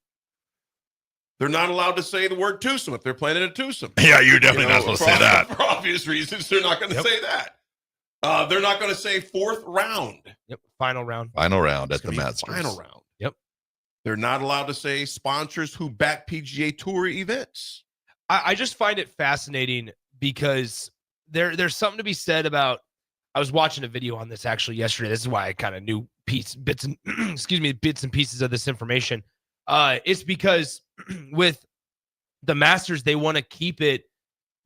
They're not allowed to say the word twosome if they're playing in a twosome. Yeah, you're definitely not supposed to say that. For obvious reasons, they're not going to say that. They're not going to say fourth round. Yep, final round. Final round at the Masters. Final round. Yep. They're not allowed to say sponsors who back PGA Tour events. I just find it fascinating because there's something to be said about. I was watching a video on this actually yesterday. This is why I kind of knew bits and pieces of this information. It's because with the Masters, they want to keep it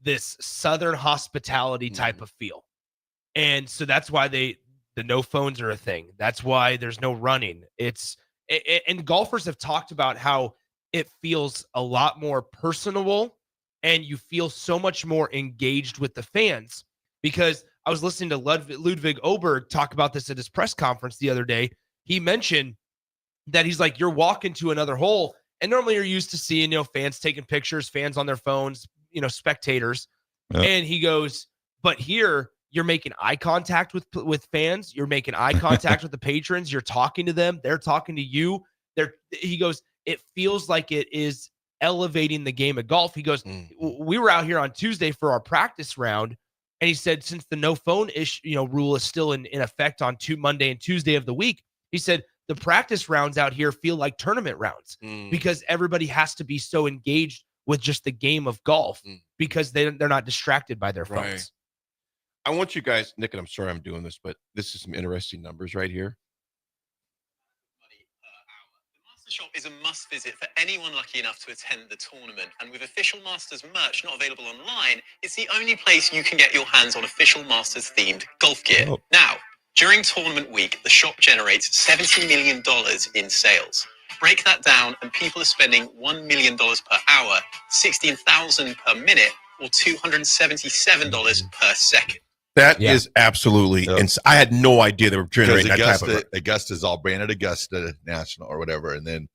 this Southern hospitality type of feel, and so that's why the no phones are a thing. That's why there's no running. And golfers have talked about how it feels a lot more personable and you feel so much more engaged with the fans, because I was listening to Ludwig Oberg talk about this at his press conference the other day. He mentioned that he's like, you're walking to another hole and normally you're used to seeing, fans taking pictures, fans on their phones, spectators. Yep. And he goes, but here you're making eye contact with fans. You're making eye contact with the patrons. You're talking to them. They're talking to you. He goes, it feels like it is elevating the game of golf. He goes, we were out here on Tuesday for our practice round. And he said, since the no phone rule is still in effect on Monday and Tuesday of the week, he said, the practice rounds out here feel like tournament rounds because everybody has to be so engaged with just the game of golf because they're not distracted by their phones. Right. I want you guys, Nick, and I'm sorry I'm doing this, but this is some interesting numbers right here. The shop is a must visit for anyone lucky enough to attend the tournament, and with official Masters merch not available online, it's the only place you can get your hands on official Masters themed golf gear. Now, during tournament week, the shop generates $70 million in sales. Break that down, and people are spending $1 million per hour, $16,000 per minute, or $277 per second. That is absolutely insane. I had no idea they were generating that type of. Augusta's all branded Augusta National or whatever, and then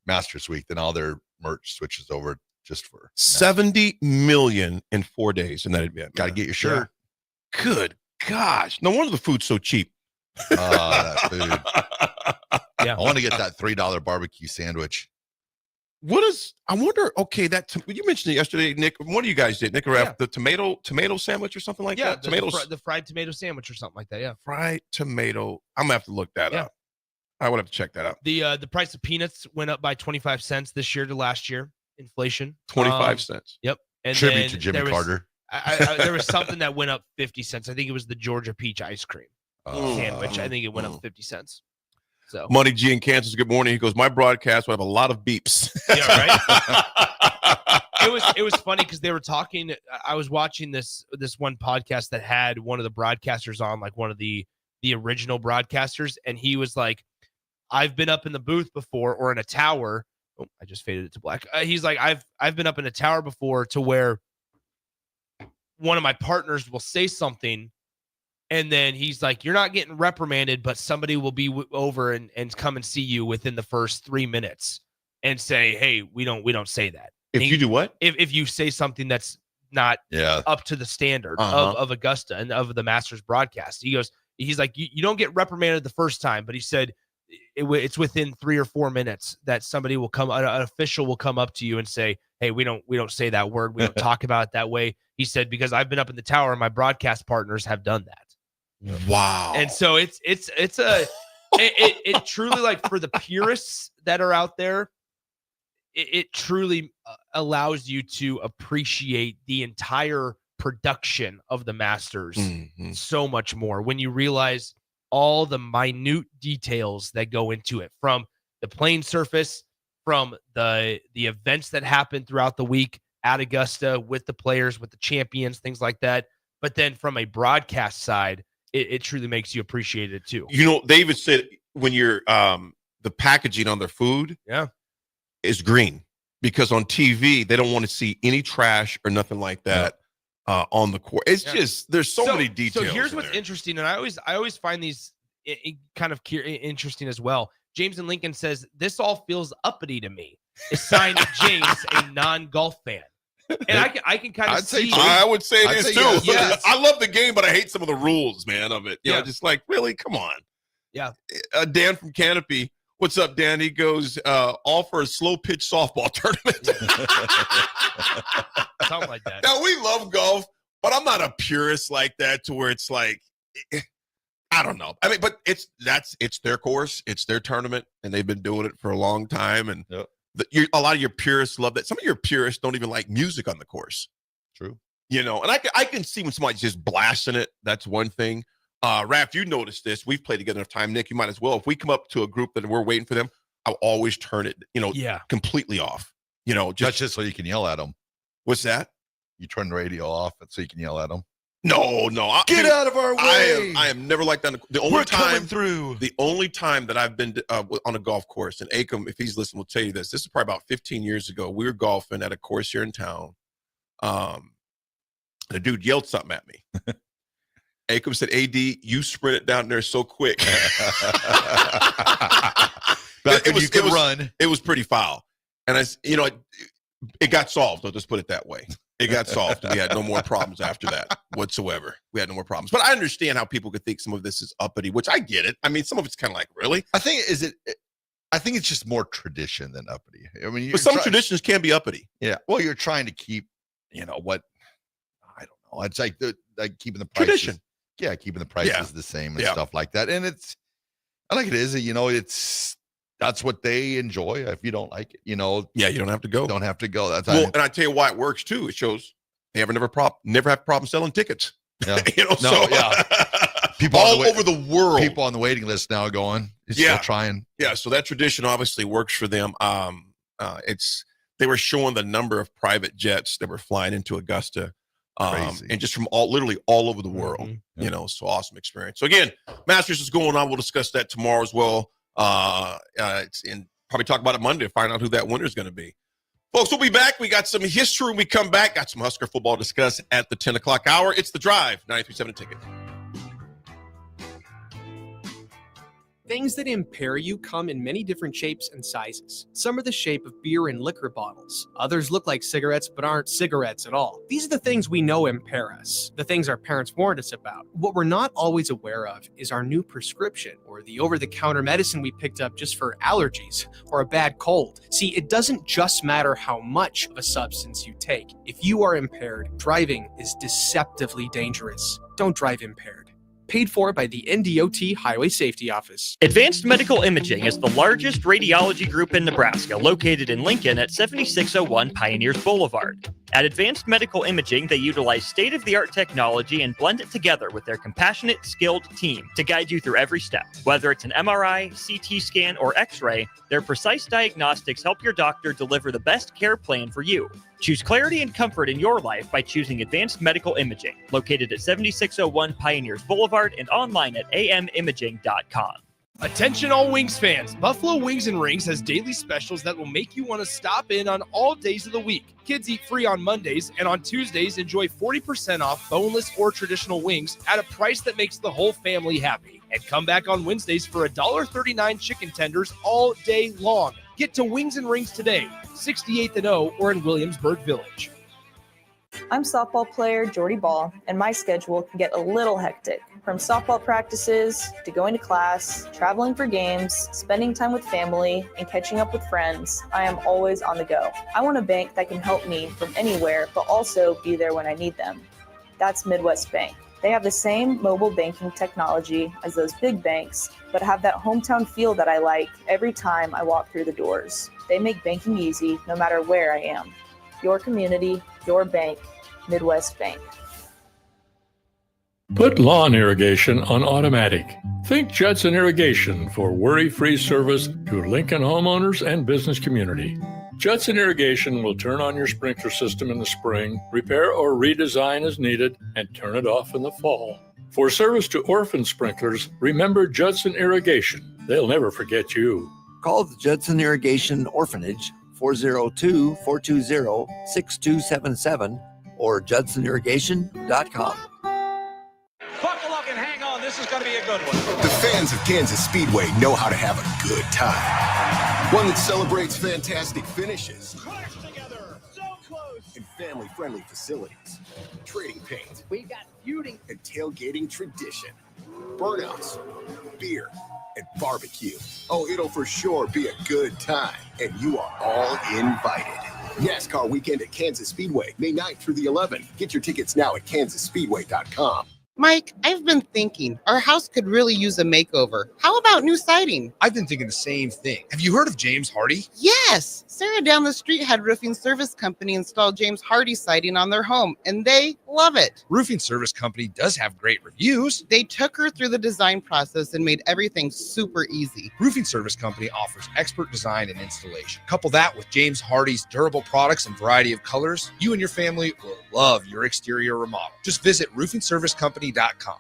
Masters Week, then all their merch switches over just for $70 million in 4 days in that event. Got to get your shirt. Yeah. Good gosh! No wonder the food's so cheap. That food. Yeah. I want to get that $3 barbecue sandwich. I wonder, okay, you mentioned it yesterday, Nick. One of you guys did, Nick or Raff, the tomato sandwich or something like that? The fried tomato sandwich or something like that, yeah. Fried tomato. I'm going to have to look that up. I would have to check that out. The price of peanuts went up by 25 cents this year to last year. Inflation. 25 cents. Yep. And Tribute to Jimmy Carter. There was something that went up 50 cents. I think it was the Georgia peach ice cream sandwich. I think it went up 50 cents. So Money G in Kansas, good morning. He goes, my broadcast will have a lot of beeps. Yeah, right. It was funny because they were talking. I was watching this one podcast that had one of the broadcasters on, like one of the original broadcasters, and he was like, I've been up in the booth before or in a tower. Oh, I just faded it to black. He's like, I've been up in a tower before to where one of my partners will say something, and then he's like, you're not getting reprimanded, but somebody will be over and come and see you within the first 3 minutes and say, hey, we don't say that. If you do what? If you say something that's not up to the standard of Augusta and of the Masters broadcast. He's like, you don't get reprimanded the first time, but he said it's within 3 or 4 minutes that somebody will come, an official will come up to you and say, hey, we don't say that word. We don't talk about it that way. He said, because I've been up in the tower and my broadcast partners have done that. Wow. And so it truly, like, for the purists that are out there, it truly allows you to appreciate the entire production of the Masters so much more when you realize all the minute details that go into it, from the playing surface, from the events that happen throughout the week at Augusta with the players, with the champions, things like that. But then from a broadcast side, it truly makes you appreciate it too. You know, they even said when you're the packaging on their food is green, because on TV they don't want to see any trash or nothing like that on the court. It's just there's so many details. So here's what's interesting, and I always find these kind of interesting as well. James in Lincoln says, this all feels uppity to me. It's signed James, a non-golf fan. And I can kind of see. I would say it is too. Yes. I love the game, but I hate some of the rules, man, of it. You know, just like, really, come on. Yeah. Dan from Canopy. What's up, Dan? He goes, all for a slow pitch softball tournament. Something like that. Now, we love golf, but I'm not a purist like that to where it's like, I don't know. I mean, but it's their course, it's their tournament, and they've been doing it for a long time. And a lot of your purists love that. Some of your purists don't even like music on the course. True. You know, and I can see when somebody's just blasting it. That's one thing. Raff, you noticed this. We've played together enough time. Nick, you might as well. If we come up to a group that we're waiting for them, I'll always turn it, completely off. You know, that's just so you can yell at them. What's that? You turn the radio off so you can yell at them. No. Get out of our way. I am never like that. We're coming through. The only time that I've been on a golf course, and Akam, if he's listening, will tell you this. This is probably about 15 years ago. We were golfing at a course here in town. The dude yelled something at me. Akam said, AD, you sprinted down there so quick. It was pretty foul. And it got solved. I'll just put it that way. It got solved. We had no more problems after that whatsoever. We had no more problems. But I understand how people could think some of this is uppity, which I get it. I mean, some of it's kind of like, really? I think it's just more tradition than uppity. I mean, but some traditions can be uppity. Yeah. Well, you're trying to keep, what, I don't know. It's like keeping the prices. Tradition. Yeah, keeping the prices the same and stuff like that. And I like it is, that's what they enjoy. If you don't like it, you don't have to go. Don't have to go. That's and I tell you why it works too. It shows they never have a problem selling tickets. Yeah. People all over the world. People on the waiting list now going. Still trying. Yeah. So that tradition obviously works for them. They were showing the number of private jets that were flying into Augusta. And just from literally all over the world, so awesome experience. So again, Masters is going on. We'll discuss that tomorrow as well. And probably talk about it Monday to find out who that winner is going to be. Folks, we'll be back. We got some history when we come back. Got some Husker football to discuss at the 10 o'clock hour. It's The Drive, 93.7 Ticket. Things that impair you come in many different shapes and sizes. Some are the shape of beer and liquor bottles. Others look like cigarettes but aren't cigarettes at all. These are the things we know impair us, the things our parents warned us about. What we're not always aware of is our new prescription or the over-the-counter medicine we picked up just for allergies or a bad cold. See, it doesn't just matter how much of a substance you take. If you are impaired, driving is deceptively dangerous. Don't drive impaired. Paid for by the NDOT Highway Safety Office. Advanced Medical Imaging is the largest radiology group in Nebraska, located in Lincoln at 7601 Pioneers Boulevard. At Advanced Medical Imaging, they utilize state-of-the-art technology and blend it together with their compassionate, skilled team to guide you through every step. Whether it's an MRI, CT scan, or X-ray, their precise diagnostics help your doctor deliver the best care plan for you. Choose clarity and comfort in your life by choosing Advanced Medical Imaging, located at 7601 Pioneers Boulevard and online at amimaging.com. Attention all Wings fans, Buffalo Wings and Rings has daily specials that will make you want to stop in on all days of the week. Kids eat free on Mondays, and on Tuesdays enjoy 40% off boneless or traditional wings at a price that makes the whole family happy. And come back on Wednesdays for $1.39 chicken tenders all day long. Get to Wings and Rings today, 68th and O, or in Williamsburg Village. I'm softball player Jordy Ball, and my schedule can get a little hectic. From softball practices to going to class, traveling for games, spending time with family, and catching up with friends, I am always on the go. I want a bank that can help me from anywhere, but also be there when I need them. That's Midwest Bank. They have the same mobile banking technology as those big banks, but have that hometown feel that I like every time I walk through the doors. They make banking easy no matter where I am. Your community, your bank, Midwest Bank. Put lawn irrigation on automatic. Think Judson Irrigation for worry-free service to Lincoln homeowners and business community. Judson Irrigation will turn on your sprinkler system in the spring, repair or redesign as needed, and turn it off in the fall. For service to orphan sprinklers, remember Judson Irrigation. They'll never forget you. Call the Judson Irrigation Orphanage 402-420-6277 or judsonirrigation.com. Buckle up and hang on. This is going to be a good one. The fans of Kansas Speedway know how to have a good time. One that celebrates fantastic finishes. Crash together. So close. And family-friendly facilities. Trading paint. We got feuding. And tailgating tradition. Burnouts. Beer. And barbecue. Oh, it'll for sure be a good time. And you are all invited. NASCAR weekend at Kansas Speedway, May 9th through the 11th. Get your tickets now at kansasspeedway.com. Mike, I've been thinking our house could really use a makeover. How about new siding? I've been thinking the same thing. Have you heard of James Hardy? Yes. Sarah down the street had Roofing Service Company install James Hardy siding on their home, and they love it. Roofing Service Company does have great reviews. They took her through the design process and made everything super easy. Roofing Service Company offers expert design and installation. Couple that with James Hardy's durable products and variety of colors, you and your family will love your exterior remodel. Just visit roofingservicecompany.com.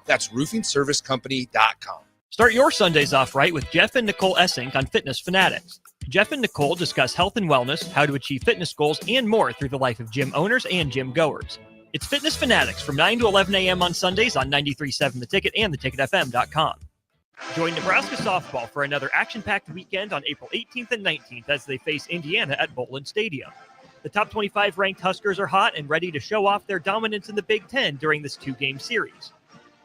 That's roofingservicecompany.com. Start your Sundays off right with Jeff and Nicole Essink on Fitness Fanatics. Jeff and Nicole discuss health and wellness, how to achieve fitness goals, and more through the life of gym owners and gym goers. It's Fitness Fanatics from 9 to 11 a.m. on Sundays on 93.7 The Ticket and theticketfm.com. Join Nebraska softball for another action-packed weekend on April 18th and 19th as they face Indiana at Bowlin Stadium. The top 25 ranked Huskers are hot and ready to show off their dominance in the Big Ten during this two-game series.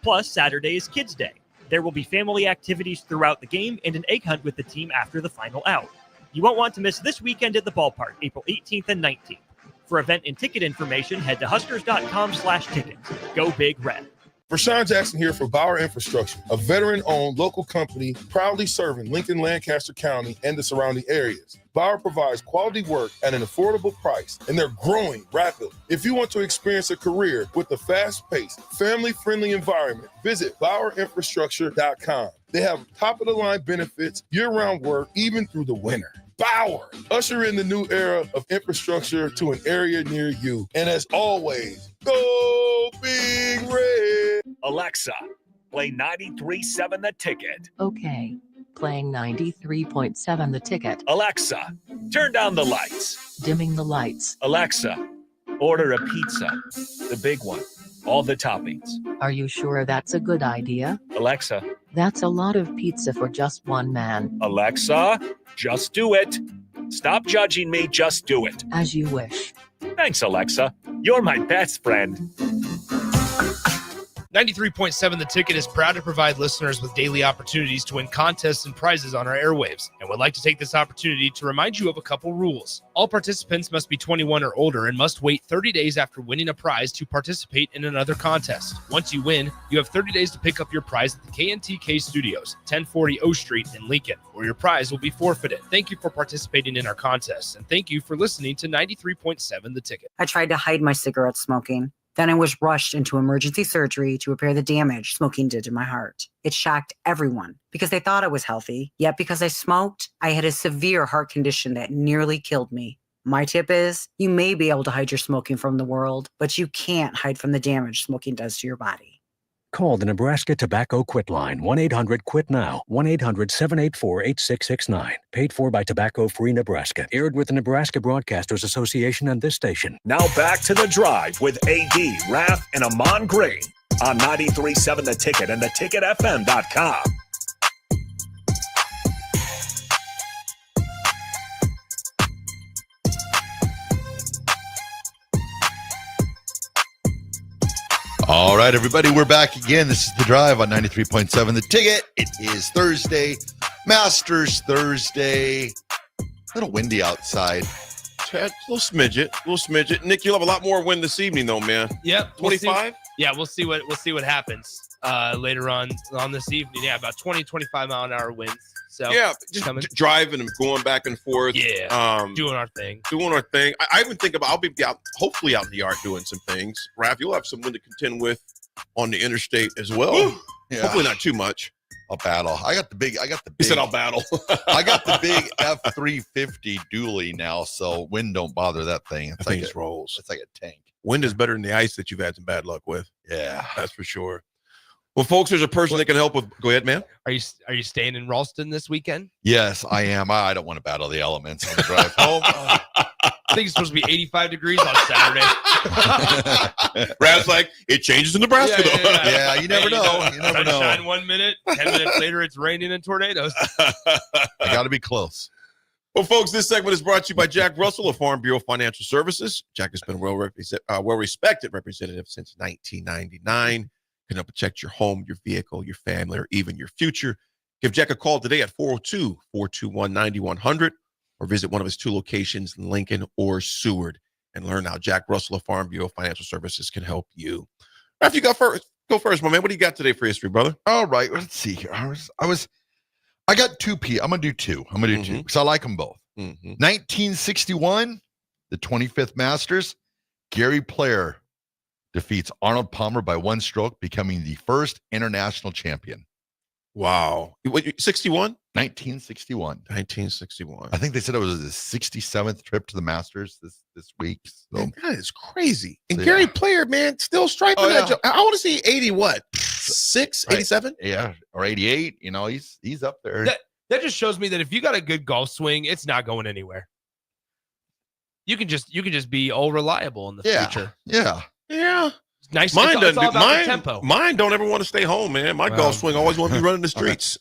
Plus, Saturday is Kids Day. There will be family activities throughout the game and an egg hunt with the team after the final out. You won't want to miss this weekend at the ballpark, April 18th and 19th. For event and ticket information, head to huskers.com/tickets. Go Big Red. Rashawn Jackson here for Bauer Infrastructure, a veteran-owned local company proudly serving Lincoln, Lancaster County, and the surrounding areas. Bauer provides quality work at an affordable price, and they're growing rapidly. If you want to experience a career with a fast-paced, family-friendly environment, visit BauerInfrastructure.com. They have top-of-the-line benefits, year-round work, even through the winter. Bauer, usher in the new era of infrastructure to an area near you. And as always, go Big Red! Alexa, play 93.7 The Ticket. Okay, playing 93.7 The Ticket. Alexa, turn down the lights. Dimming the lights. Alexa, order a pizza, the big one, all the toppings. Are you sure that's a good idea? Alexa, That's a lot of pizza for just one man. Alexa, just do it. Stop judging me, just do it. As you wish. Thanks, Alexa. You're my best friend. 93.7 The Ticket is proud to provide listeners with daily opportunities to win contests and prizes on our airwaves, and would like to take this opportunity to remind you of a couple rules. All participants must be 21 or older and must wait 30 days after winning a prize to participate in another contest. Once you win, you have 30 days to pick up your prize at the KNTK Studios, 1040 O Street in Lincoln, or your prize will be forfeited. Thank you for participating in our contests, and thank you for listening to 93.7 The Ticket. I tried to hide my cigarette smoking. Then I was rushed into emergency surgery to repair the damage smoking did to my heart. It shocked everyone because they thought I was healthy, yet because I smoked, I had a severe heart condition that nearly killed me. My tip is, you may be able to hide your smoking from the world, but you can't hide from the damage smoking does to your body. Call the Nebraska Tobacco Quit Line, 1-800-QUIT-NOW, 1-800-784-8669. Paid for by Tobacco Free Nebraska. Aired with the Nebraska Broadcasters Association and this station. Now back to The Drive with AD, Raff, and Ahman Green on 93.7 The Ticket and theticketfm.com. All right, everybody, we're back again. This is The Drive on 93.7 The Ticket. It is Thursday, Masters Thursday. A little windy outside. A little smidget. Nick, you'll have a lot more wind this evening, though, man. Yep. 25? We'll see what happens later on this evening. Yeah, about 20-25 mile an hour winds. So yeah, just driving and going back and forth. Yeah, doing our thing. I even think about I'll be hopefully out in the yard doing some things. Raff, you'll have some wind to contend with on the interstate as well. Yeah. Hopefully not too much. I'll battle. I got the big. He said I'll battle. I got the big F-350 dually now, so wind don't bother that thing. That thing rolls. It's like a tank. Wind is better than the ice that you've had some bad luck with. Yeah, that's for sure. Well, folks, there's a person that can help with. Go ahead, man. Are you staying in Ralston this weekend? Yes, I am. I don't want to battle the elements on the drive home. I think it's supposed to be 85 degrees on Saturday. Raff's like, it changes in Nebraska, though. Yeah, you never know. You never know. Sunshine 1 minute, 10 minutes later, it's raining and tornadoes. I got to be close. Well, folks, this segment is brought to you by Jack Russell of Farm Bureau Financial Services. Jack has been a well-respected representative since 1999. Can help protect your home, your vehicle, your family, or even your future. Give Jack a call today at 402-421-9100 or visit one of his 2 locations in Lincoln or Seward and learn how Jack Russell of Farm Bureau Financial Services can help you. Raff, you go first, my man. What do you got today for history, brother? All right, let's see here. I got 2 I'm going to do 2. I'm going to do 2 because I like them both. 1961, the 25th Masters, Gary Player defeats Arnold Palmer by 1 stroke, becoming the first international champion. Wow. 61? 1961. 1961. I think they said it was his 67th trip to the Masters this week. So. Man, that is crazy. And Gary Player, man, still striping that joke. I want to see 80 what? 6, 87? Yeah, or 88. You know, he's up there. That just shows me that if you got a good golf swing, it's not going anywhere. You can just be all reliable in the future. Yeah. Yeah. Nice. Mine it's all about mine, the tempo. Mine don't ever want to stay home, man. My golf swing always want to be running the streets.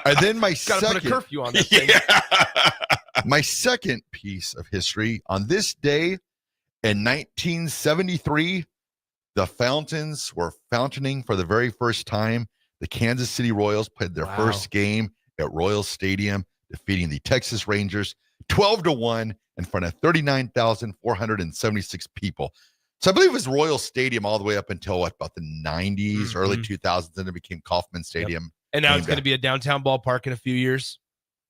And then my Got to put a curfew on this thing. My second piece of history, on this day in 1973, the Fountains were fountaining for the very first time. The Kansas City Royals played their first game at Royal Stadium, defeating the Texas Rangers 12-1 in front of 39,476 people. So I believe it was Royal Stadium all the way up until about the 90s, early 2000s, and it became Kauffman Stadium. Yep. And now it's going to be a downtown ballpark in a few years.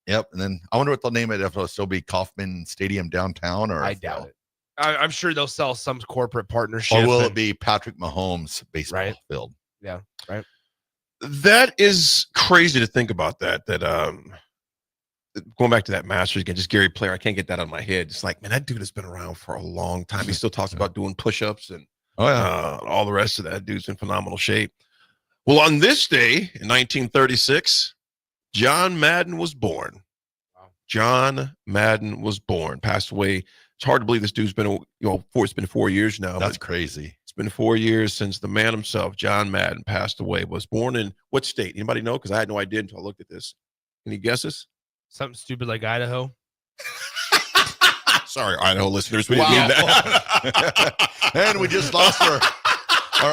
Yep. And then I wonder what they'll name it, if it'll still be Kauffman Stadium downtown, or I doubt it. I'm sure they'll sell some corporate partnership. Or will it be Patrick Mahomes baseball field? Yeah, right. That is crazy to think about that going back to that Masters again, just Gary Player, I can't get that out of my head. It's like, man, that dude has been around for a long time. He still talks about doing push-ups and all the rest of that. Dude's in phenomenal shape. Well, on this day in 1936, John Madden was born. Wow. John Madden was born, passed away. It's hard to believe this dude's been, it's been 4 years now. That's crazy. It's been 4 years since the man himself, John Madden, passed away. Was born in what state? Anybody know? Because I had no idea until I looked at this. Any guesses? Something stupid like Idaho. Sorry, Idaho listeners. We didn't mean that. And we just lost our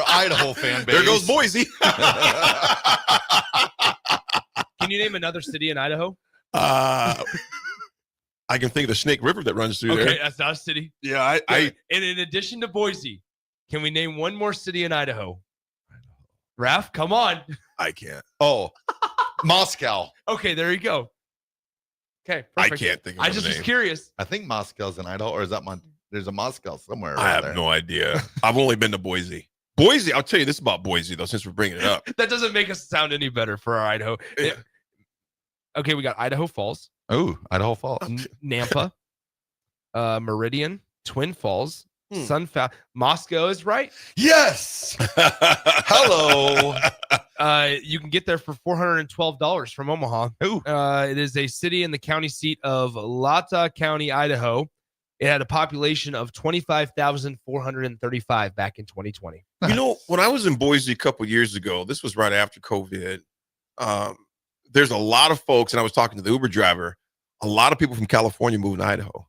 Idaho fan base. There goes Boise. Can you name another city in Idaho? I can think of the Snake River that runs through there. Okay, that's not a city. Yeah, And in addition to Boise, can we name one more city in Idaho? Raff, come on. I can't. Oh, Moscow. Okay, there you go. Okay, perfect. I can't think of I the just was name. curious. I think Moscow's in Idaho, or is that there's a Moscow somewhere. I have there. no idea. I've only been to Boise. Boise, I'll tell you this about Boise, though, since we're bringing it up. That doesn't make us sound any better for our Idaho. Yeah. Okay, we got Idaho Falls. Oh, Idaho Falls. Nampa, Meridian, Twin Falls, Moscow is right. Yes. Hello. You can get there for $412 from Omaha. It is a city in the county seat of Latah County, Idaho. It had a population of 25,435 back in 2020. You know, when I was in Boise a couple years ago, this was right after COVID. There's a lot of folks, and I was talking to the Uber driver, a lot of people from California moved to Idaho.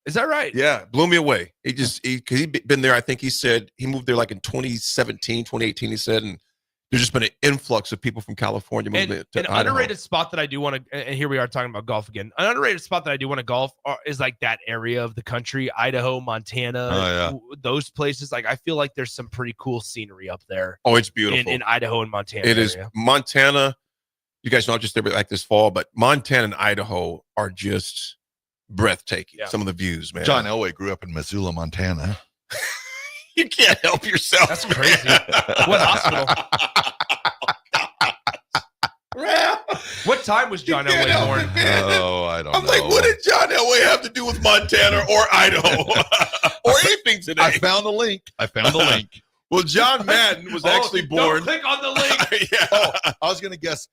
Is that right? Yeah, blew me away. Because he'd been there, I think he said he moved there like in 2017, 2018, he said, and there's just been an influx of people from California moving to An Idaho. underrated spot that I do want to, and here we are talking about golf again. An underrated spot that I do want to golf is like that area of the country, Idaho, Montana, those places. Like I feel like there's some pretty cool scenery up there. Oh, it's beautiful. In Idaho and Montana. It is area. Montana. You guys know I'm just there like this fall, but Montana and Idaho are just breathtaking. Yeah. Some of the views, man. John Elway grew up in Missoula, Montana. You can't help yourself. That's crazy. What hospital? What time was John Elway born? Oh, I don't know. I'm like, what did John Elway have to do with Montana or Idaho or anything today? I found the link. Well, John Madden was actually born. Don't click on the link. Yeah. Oh, I was going to guess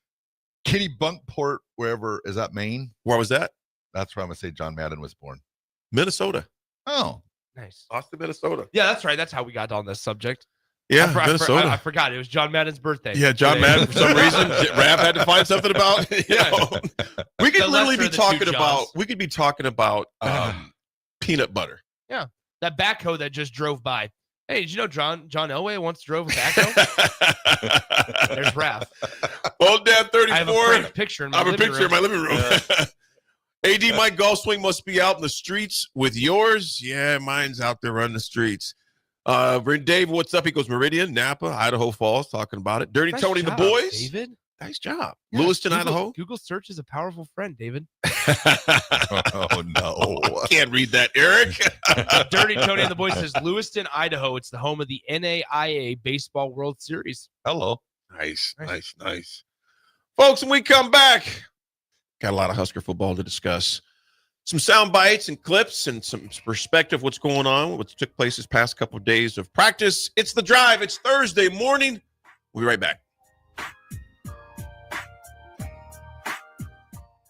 Kennebunkport, wherever. Is that Maine? Where was that? That's where I'm going to say John Madden was born. Minnesota. Oh. Nice. Austin, Minnesota. Yeah, that's right. That's how we got on this subject. Yeah, Minnesota. I forgot. It was John Madden's birthday. Yeah, John Madden, for some reason, Raff had to find something about. We could literally be talking about. We could be talking about peanut butter. Yeah, that backhoe that just drove by. Hey, did you know John Elway once drove a backhoe? There's Raff. Old Dad 34. I have a framed picture in my living room. In my living room. AD, my golf swing must be out in the streets with yours. Yeah, mine's out there running the streets. Dave, what's up? He goes Meridian, Napa, Idaho Falls, talking about it. Dirty Nice Tony job, and the boys. David. Nice job. Yeah, Lewiston, Google, Idaho. Google search is a powerful friend, David. Oh, no. I can't read that, Eric. Dirty Tony and the boys says Lewiston, Idaho. It's the home of the NAIA Baseball World Series. Hello. Nice. Folks, when we come back, got a lot of Husker football to discuss. Some sound bites and clips and some perspective what's going on, what took place this past couple of days of practice. It's The Drive. It's Thursday morning. We'll be right back.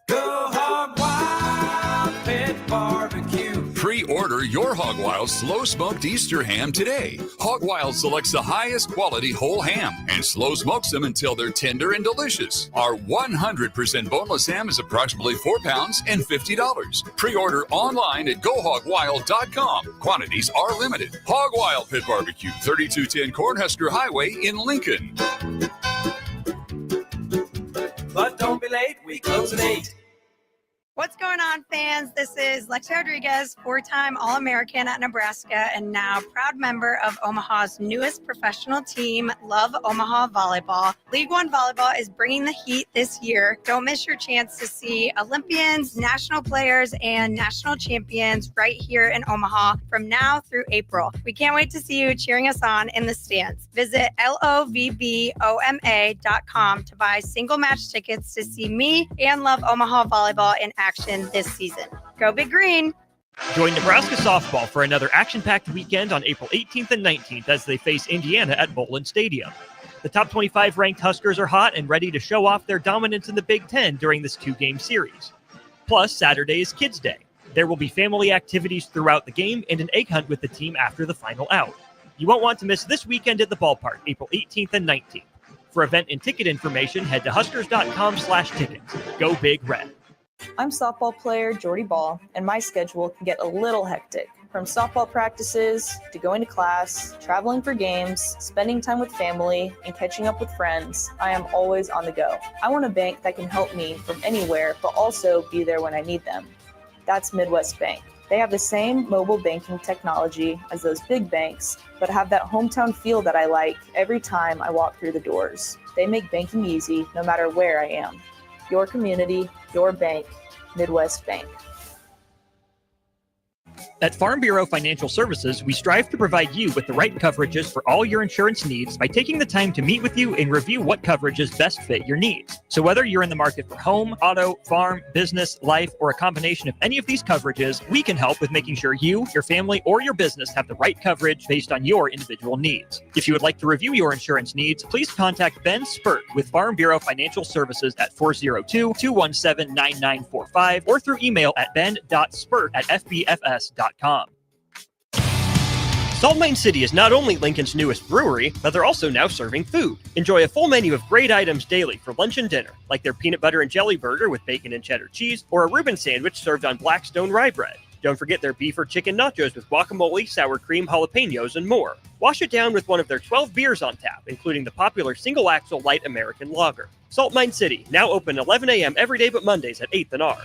Go Hog Wild Pit Barbecue. Pre-order your Hog Wild slow-smoked Easter ham today. Hog Wild selects the highest quality whole ham and slow smokes them until they're tender and delicious. Our 100% boneless ham is approximately 4 pounds and $50. Pre-order online at GoHogWild.com. Quantities are limited. Hog Wild Pit Barbecue, 3210 Cornhusker Highway in Lincoln. But don't be late, we close at 8. What's going on, fans? This is Lexi Rodriguez, 4-time All-American at Nebraska and now proud member of Omaha's newest professional team, Love Omaha Volleyball. League One Volleyball is bringing the heat this year. Don't miss your chance to see Olympians, national players, and national champions right here in Omaha from now through April. We can't wait to see you cheering us on in the stands. Visit lovboma.com to buy single match tickets to see me and Love Omaha Volleyball in action this season. Go Big Green! Join Nebraska softball for another action-packed weekend on April 18th and 19th as they face Indiana at Bowlin Stadium. The top 25 ranked Huskers are hot and ready to show off their dominance in the Big Ten during this 2-game series. Plus, Saturday is Kids Day. There will be family activities throughout the game and an egg hunt with the team after the final out. You won't want to miss this weekend at the ballpark, April 18th and 19th. For event and ticket information, head to huskers.com/tickets. Go Big Red. I'm softball player Jordy Ball, and my schedule can get a little hectic. From softball practices to going to class, traveling for games, spending time with family, and catching up with friends, I am always on the go. I want a bank that can help me from anywhere, but also be there when I need them. That's Midwest Bank. They have the same mobile banking technology as those big banks, but have that hometown feel that I like every time I walk through the doors. They make banking easy no matter where I am. Your community, your bank, Midwest Bank. At Farm Bureau Financial Services, we strive to provide you with the right coverages for all your insurance needs by taking the time to meet with you and review what coverages best fit your needs. So whether you're in the market for home, auto, farm, business, life, or a combination of any of these coverages, we can help with making sure you, your family, or your business have the right coverage based on your individual needs. If you would like to review your insurance needs, please contact Ben Spurt with Farm Bureau Financial Services at 402-217-9945 or through email at ben.spurt@fbfs.com. Salt Mine City is not only Lincoln's newest brewery, but they're also now serving food. Enjoy a full menu of great items daily for lunch and dinner, like their peanut butter and jelly burger with bacon and cheddar cheese, or a Reuben sandwich served on Blackstone rye bread. Don't forget their beef or chicken nachos with guacamole, sour cream, jalapenos, and more. Wash it down with one of their 12 beers on tap, including the popular Single Axle Light American Lager. Salt Mine City, now open 11 a.m. every day but Mondays at 8th and R.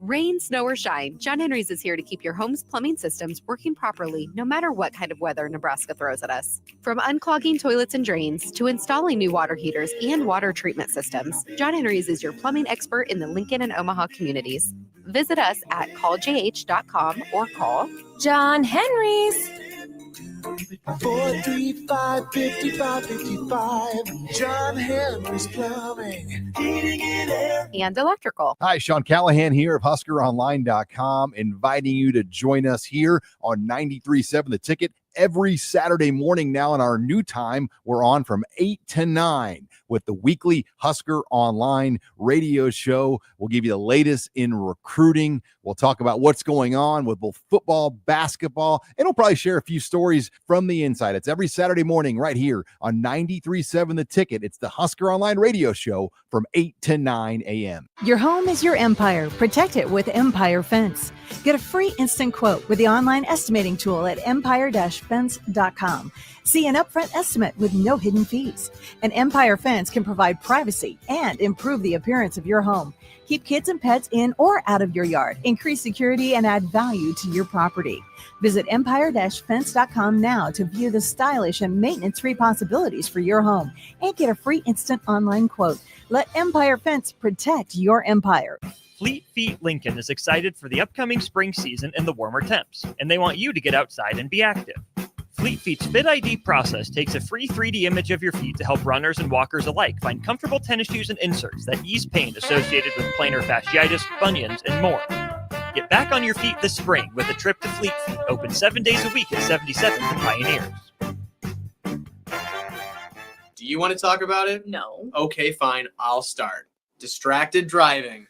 Rain, snow, or shine, John Henry's is here to keep your home's plumbing systems working properly no matter what kind of weather Nebraska throws at us. From unclogging toilets and drains to installing new water heaters and water treatment systems, John Henry's is your plumbing expert in the Lincoln and Omaha communities. Visit us at calljh.com or call John Henry's. 435-5555. John Henry's Plumbing, Heating and Air. And electrical. Hi, Sean Callahan here of HuskerOnline.com, inviting you to join us here on 93.7 The Ticket every Saturday morning now in our new time. We're on from 8 to 9 with the weekly Husker Online radio show. We'll give you the latest in recruiting. We'll talk about what's going on with both football, basketball, and we'll probably share a few stories from the inside. It's every Saturday morning right here on 93.7 The Ticket. It's the Husker Online radio show from 8 to 9 a.m. Your home is your empire. Protect it with Empire Fence. Get a free instant quote with the online estimating tool at empire-fence.com. See an upfront estimate with no hidden fees. An Empire Fence can provide privacy and improve the appearance of your home. Keep kids and pets in or out of your yard. Increase security and add value to your property. Visit empire-fence.com now to view the stylish and maintenance-free possibilities for your home and get a free instant online quote. Let Empire Fence protect your empire. Fleet Feet Lincoln is excited for the upcoming spring season and the warmer temps, and they want you to get outside and be active. Fleet Feet's Fit ID process takes a free 3D image of your feet to help runners and walkers alike find comfortable tennis shoes and inserts that ease pain associated with plantar fasciitis, bunions, and more. Get back on your feet this spring with a trip to Fleet Feet, open 7 days a week at 77th and Pioneers. Do you want to talk about it? No. Okay, fine. I'll start. Distracted driving.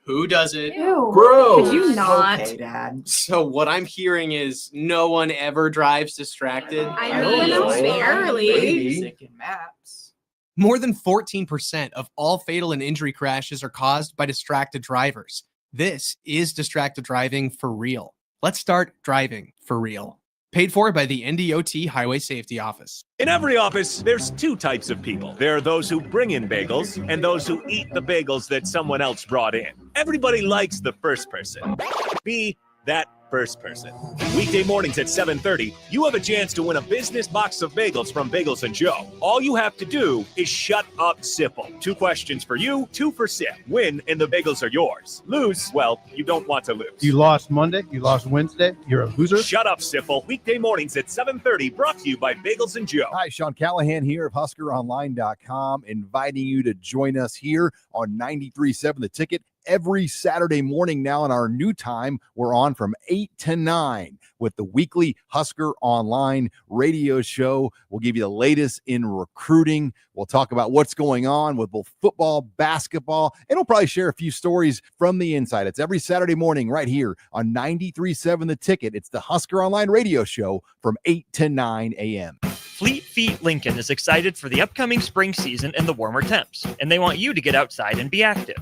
Who does it? Ew. Gross. Could you not? Okay, Dad. So what I'm hearing is no one ever drives distracted. I mean, barely. Basic in maps. More than 14% of all fatal and injury crashes are caused by distracted drivers. This is distracted driving for real. Let's start driving for real. Paid for by the NDOT Highway Safety Office. In every office, there's two types of people. There are those who bring in bagels and those who eat the bagels that someone else brought in. Everybody likes the first person. Be that first person. Weekday mornings at 7:30, you have a chance to win a business box of bagels from Bagels & Joe. All you have to do is shut up, Sipple. 2 questions for you, 2 for Sip. Win, and the bagels are yours. Lose, well, you don't want to lose. You lost Monday, you lost Wednesday, you're a loser. Shut up, Sipple. Weekday mornings at 7:30, brought to you by Bagels & Joe. Hi, Sean Callahan here of HuskerOnline.com, inviting you to join us here on 93.7 The Ticket every Saturday morning now in our new time. We're on from 8 to 9 with the weekly Husker Online radio show. We'll give you the latest in recruiting. We'll talk about what's going on with both football, basketball, and we'll probably share a few stories from the inside. It's every Saturday morning right here on 93.7 The Ticket. It's the Husker Online radio show from 8 to 9 a.m. Fleet Feet Lincoln is excited for the upcoming spring season and the warmer temps, and they want you to get outside and be active.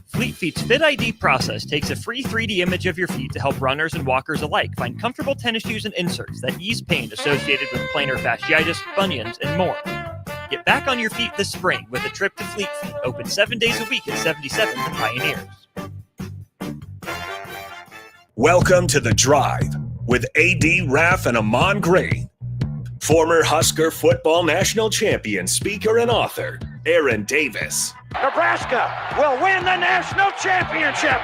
Fleet Feet's Fit ID process takes a free 3D image of your feet to help runners and walkers alike find comfortable tennis shoes and inserts that ease pain associated with plantar fasciitis, bunions, and more. Get back on your feet this spring with a trip to Fleet Feet, open 7 days a week at 77th and Pioneers. Welcome to The Drive with AD Raff and Ahman Green. Former Husker football national champion, speaker, and author, Aaron Davis. Nebraska will win the national championship.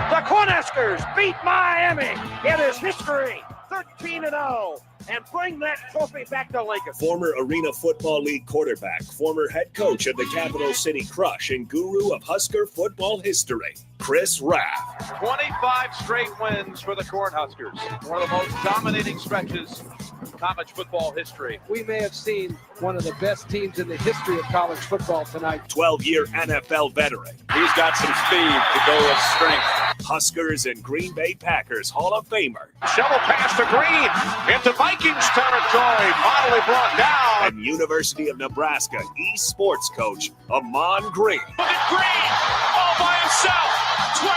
The Cornhuskers beat Miami. It is history, 13-0, and bring that trophy back to Lincoln. Former Arena Football League quarterback, former head coach of the Capital City Crush, and guru of Husker football history, Chris Raff. 25 straight wins for the Cornhuskers. One of the most dominating stretches in college football history. We may have seen one of the best teams in the history of college football tonight. 12-year NFL veteran. He's got some speed to go with strength. Huskers and Green Bay Packers Hall of Famer. Shovel pass to Green into Vikings territory. Finally brought down. And University of Nebraska eSports coach, Ahman Green. Look at Green all by himself. 20,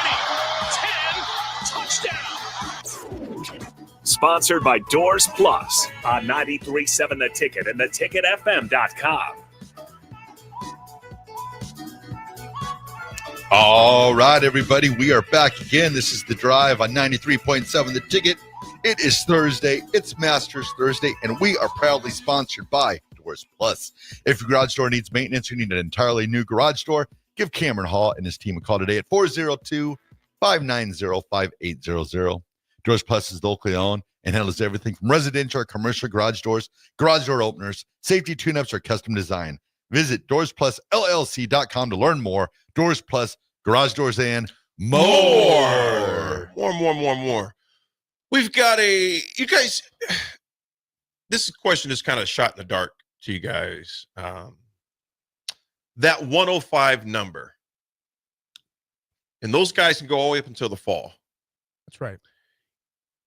10, touchdown. Sponsored by Doors Plus on 93.7 The Ticket and theticketfm.com. All right, everybody, we are back again. This is The Drive on 93.7 The Ticket. It is Thursday. It's Masters Thursday, and we are proudly sponsored by Doors Plus. If your garage door needs maintenance, you need an entirely new garage door, give Cameron Hall and his team a call today at 402-590-5800. Doors Plus is locally owned and handles everything from residential or commercial garage doors, garage door openers, safety tune-ups, or custom design. Visit DoorsPlusLLC.com to learn more. Doors Plus, garage doors, and more. More. We've got you guys, this question is kind of shot in the dark to you guys. That 105 number. And those guys can go all the way up until the fall. That's right.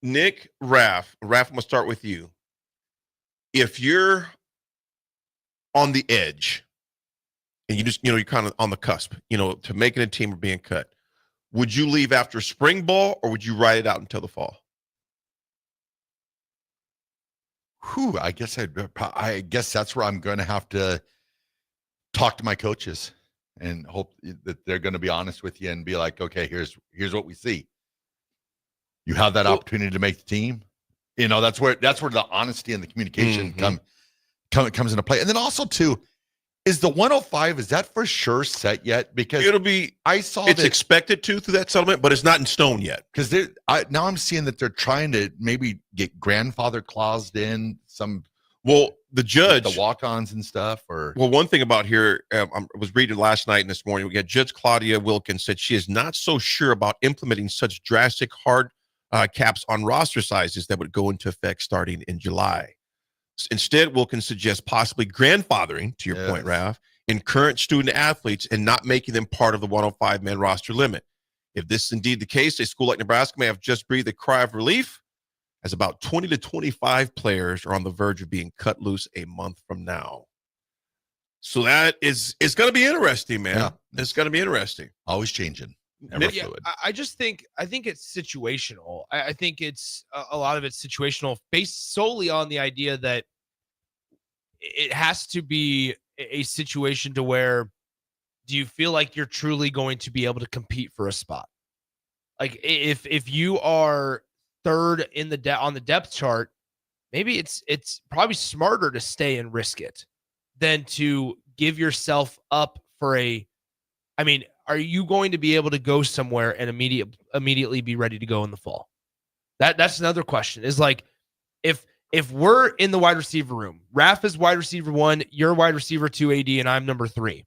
Nick, Raff, I'm going to start with you. If you're on the edge and you're kind of on the cusp, to making a team or being cut, would you leave after spring ball or would you ride it out until the fall? I guess that's where I'm going to have to talk to my coaches and hope that they're going to be honest with you and be like, okay, here's what we see. You have that opportunity to make the team. That's where the honesty and the communication comes into play. And then also too, is the 105, is that for sure set yet? Because it's expected to through that settlement, but it's not in stone yet. Because now I'm seeing that they're trying to maybe get grandfather claused in some. Well, the judge, the walk-ons and stuff. One thing about here, I was reading last night and this morning. We got Judge Claudia Wilkins said she is not so sure about implementing such drastic hard caps on roster sizes that would go into effect starting in July. Instead, Wilkins suggests possibly grandfathering, to your point, Raff, in current student athletes and not making them part of the 105-man roster limit. If this is indeed the case, a school like Nebraska may have just breathed a cry of relief, as about 20 to 25 players are on the verge of being cut loose a month from now. So it's going to be interesting, man. Yeah. It's going to be interesting. Always changing. Yeah, I think it's situational. I think it's a lot of it's situational based solely on the idea that it has to be a situation to where do you feel like you're truly going to be able to compete for a spot? Like if you are third in on the depth chart, maybe it's probably smarter to stay and risk it than to give yourself up for are you going to be able to go somewhere and immediately be ready to go in the fall? That's another question. Is like if we're in the wide receiver room, Raff is wide receiver 1, you're wide receiver 2 AD, and I'm number 3.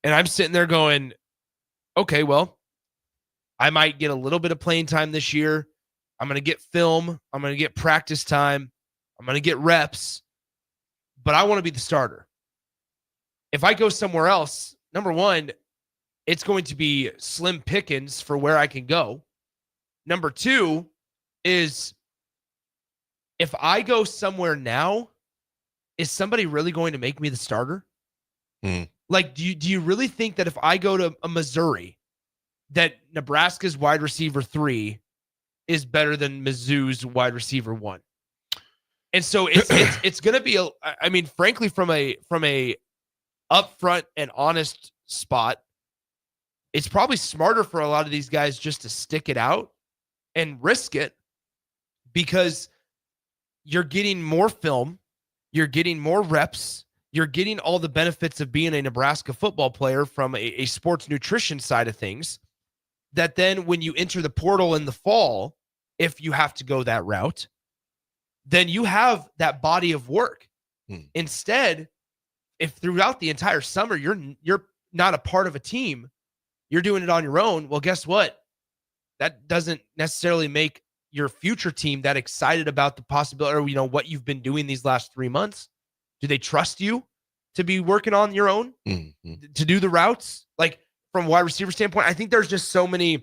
And I'm sitting there going, okay, well, I might get a little bit of playing time this year. I'm going to get film. I'm going to get practice time. I'm going to get reps. But I want to be the starter. If I go somewhere else, number one, it's going to be slim pickings for where I can go. Number two is if I go somewhere now, is somebody really going to make me the starter? Like, do you really think that if I go to a Missouri, that Nebraska's wide receiver 3 is better than Mizzou's wide receiver 1? And so it's going to be I mean, frankly, from a upfront and honest spot, it's probably smarter for a lot of these guys just to stick it out and risk it, because you're getting more film, you're getting more reps, you're getting all the benefits of being a Nebraska football player from a sports nutrition side of things, that then when you enter the portal in the fall, if you have to go that route, then you have that body of work. Instead, if throughout the entire summer you're not a part of a team, you're doing it on your own, well, guess what? That doesn't necessarily make your future team that excited about the possibility, or, you know, what you've been doing these last 3 months. Do they trust you to be working on your own, to do the routes? Like, from a wide receiver standpoint, I think there's just so many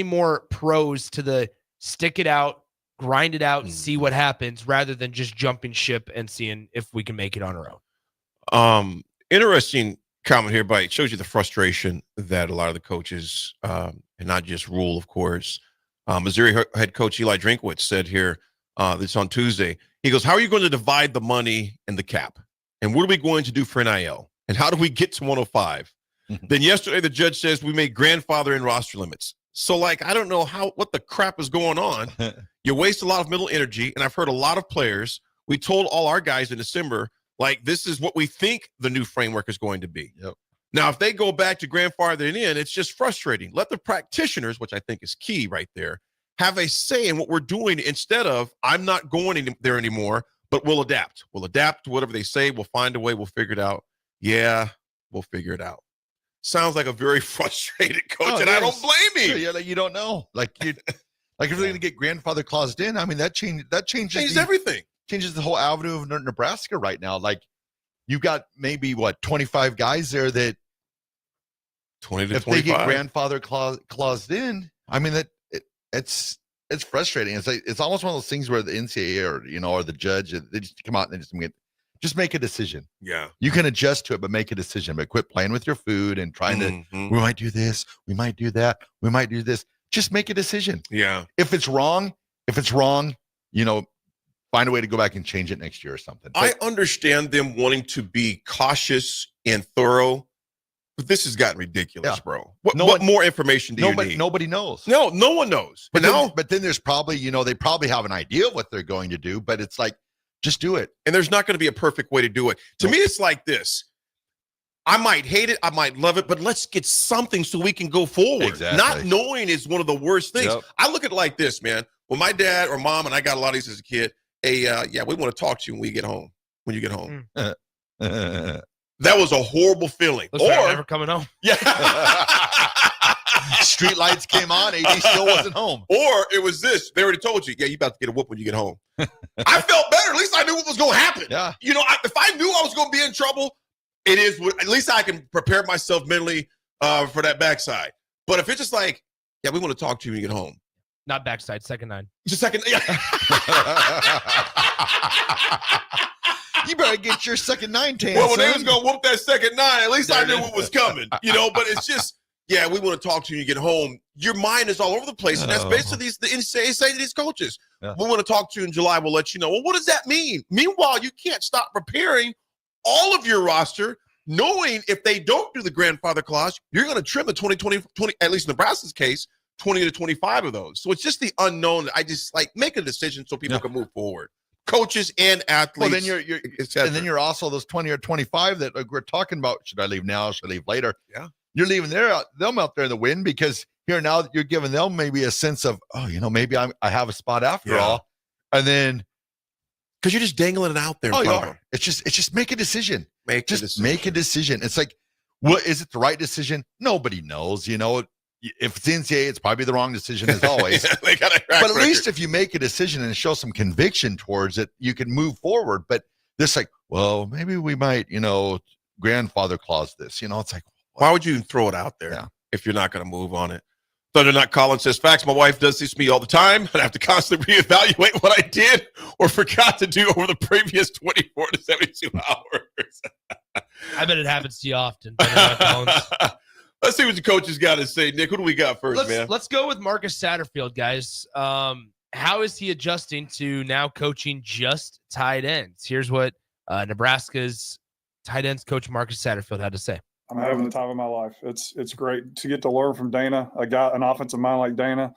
more pros to the stick it out, grind it out, and see what happens, rather than just jumping ship and seeing if we can make it on our own. Interesting comment here, but it shows you the frustration that a lot of the coaches, and not just Rule, of course. Missouri head coach Eli Drinkwitz said here this on Tuesday. He goes, how are you going to divide the money and the cap? And what are we going to do for NIL? And how do we get to 105? Then yesterday, the judge says we made grandfather in roster limits. So, like, I don't know what the crap is going on. You waste a lot of mental energy. And I've heard a lot of players, we told all our guys in December, like, this is what we think the new framework is going to be. Now, if they go back to grandfathering in, it's just frustrating. Let the practitioners, which I think is key right there, have a say in what we're doing, instead of, I'm not going there anymore, but we'll adapt. We'll adapt to whatever they say. We'll find a way. We'll figure it out. Yeah, we'll figure it out. Sounds like a very frustrated coach, and I don't blame him. Yeah, like, you don't know. Like, if they're going to get grandfather claused in, I mean, that changes everything. Changes the whole avenue of Nebraska right now. Like, you've got maybe 25 guys there that 20 to if 25. they get grandfather claused in, I mean, it's frustrating. It's like, it's almost one of those things where the NCAA or the judge, they just come out and they just make a decision. Yeah. You can adjust to it, but make a decision. But quit playing with your food and trying to, we might do this, we might do that, we might do this. Just make a decision. Yeah. If it's wrong, find a way to go back and change it next year or something. I understand them wanting to be cautious and thorough, but this has gotten ridiculous, bro. What more information do you need? Nobody knows. No one knows. But then there's probably, they probably have an idea of what they're going to do, but it's like, just do it. And there's not going to be a perfect way to do it. To me, it's like this. I might hate it, I might love it, but let's get something so we can go forward. Exactly. Not knowing is one of the worst things. Yep. I look at it like this, man. When my dad or mom, and I got a lot of these as a kid, we want to talk to you when you get home. That was a horrible feeling. Looks like I'm never coming home. Yeah. Street lights came on, AD still wasn't home. Or it was this. They already told you, you about to get a whoop when you get home. I felt better. At least I knew what was going to happen. Yeah. If I knew I was going to be in trouble, it is at least I can prepare myself mentally for that backside. But if it's just like, we want to talk to you when you get home. Not backside, second 9. Just second. Yeah. You better get your second 9 tan. Well, when they was going to whoop that second 9, at least I knew what was coming. But it's just, we want to talk to you when you get home. Your mind is all over the place. And that's basically the NCAA saying to these coaches. Yeah. We want to talk to you in July. We'll let you know. Well, what does that mean? Meanwhile, you can't stop preparing all of your roster, knowing if they don't do the grandfather clause, you're going to trim the 20, at least in Nebraska's case, 20 to 25 of those. So it's just the unknown. I just make a decision so people can move forward. Coaches and athletes. Well, then you're also those 20 or 25 that we're talking about. Should I leave now? Should I leave later? Yeah. You're leaving them out there in the wind, because here now you're giving them maybe a sense of, maybe I have a spot after all. And then, because you're just dangling it out there. It's just make a decision. Make a decision. It's like, what is it the right decision? Nobody knows. if it's NCAA, it's probably the wrong decision as always. They got a track but at record. least if you make a decision and show some conviction towards it, you can move forward. But this, like, well, maybe we might, grandfather clause this. It's like, why would you even throw it out there if you're not going to move on it? Thunder Collins says, facts, my wife does this to me all the time, and I have to constantly reevaluate what I did or forgot to do over the previous 24 to 72 hours. I bet it happens to you often. Thunder Collins. Let's see what the coaches got to say. Nick, who do we got first, man? Let's go with Marcus Satterfield, guys. How is he adjusting to now coaching just tight ends? Here's what Nebraska's tight ends coach Marcus Satterfield had to say. I'm having the time of my life. It's great to get to learn from Dana, an offensive mind like Dana.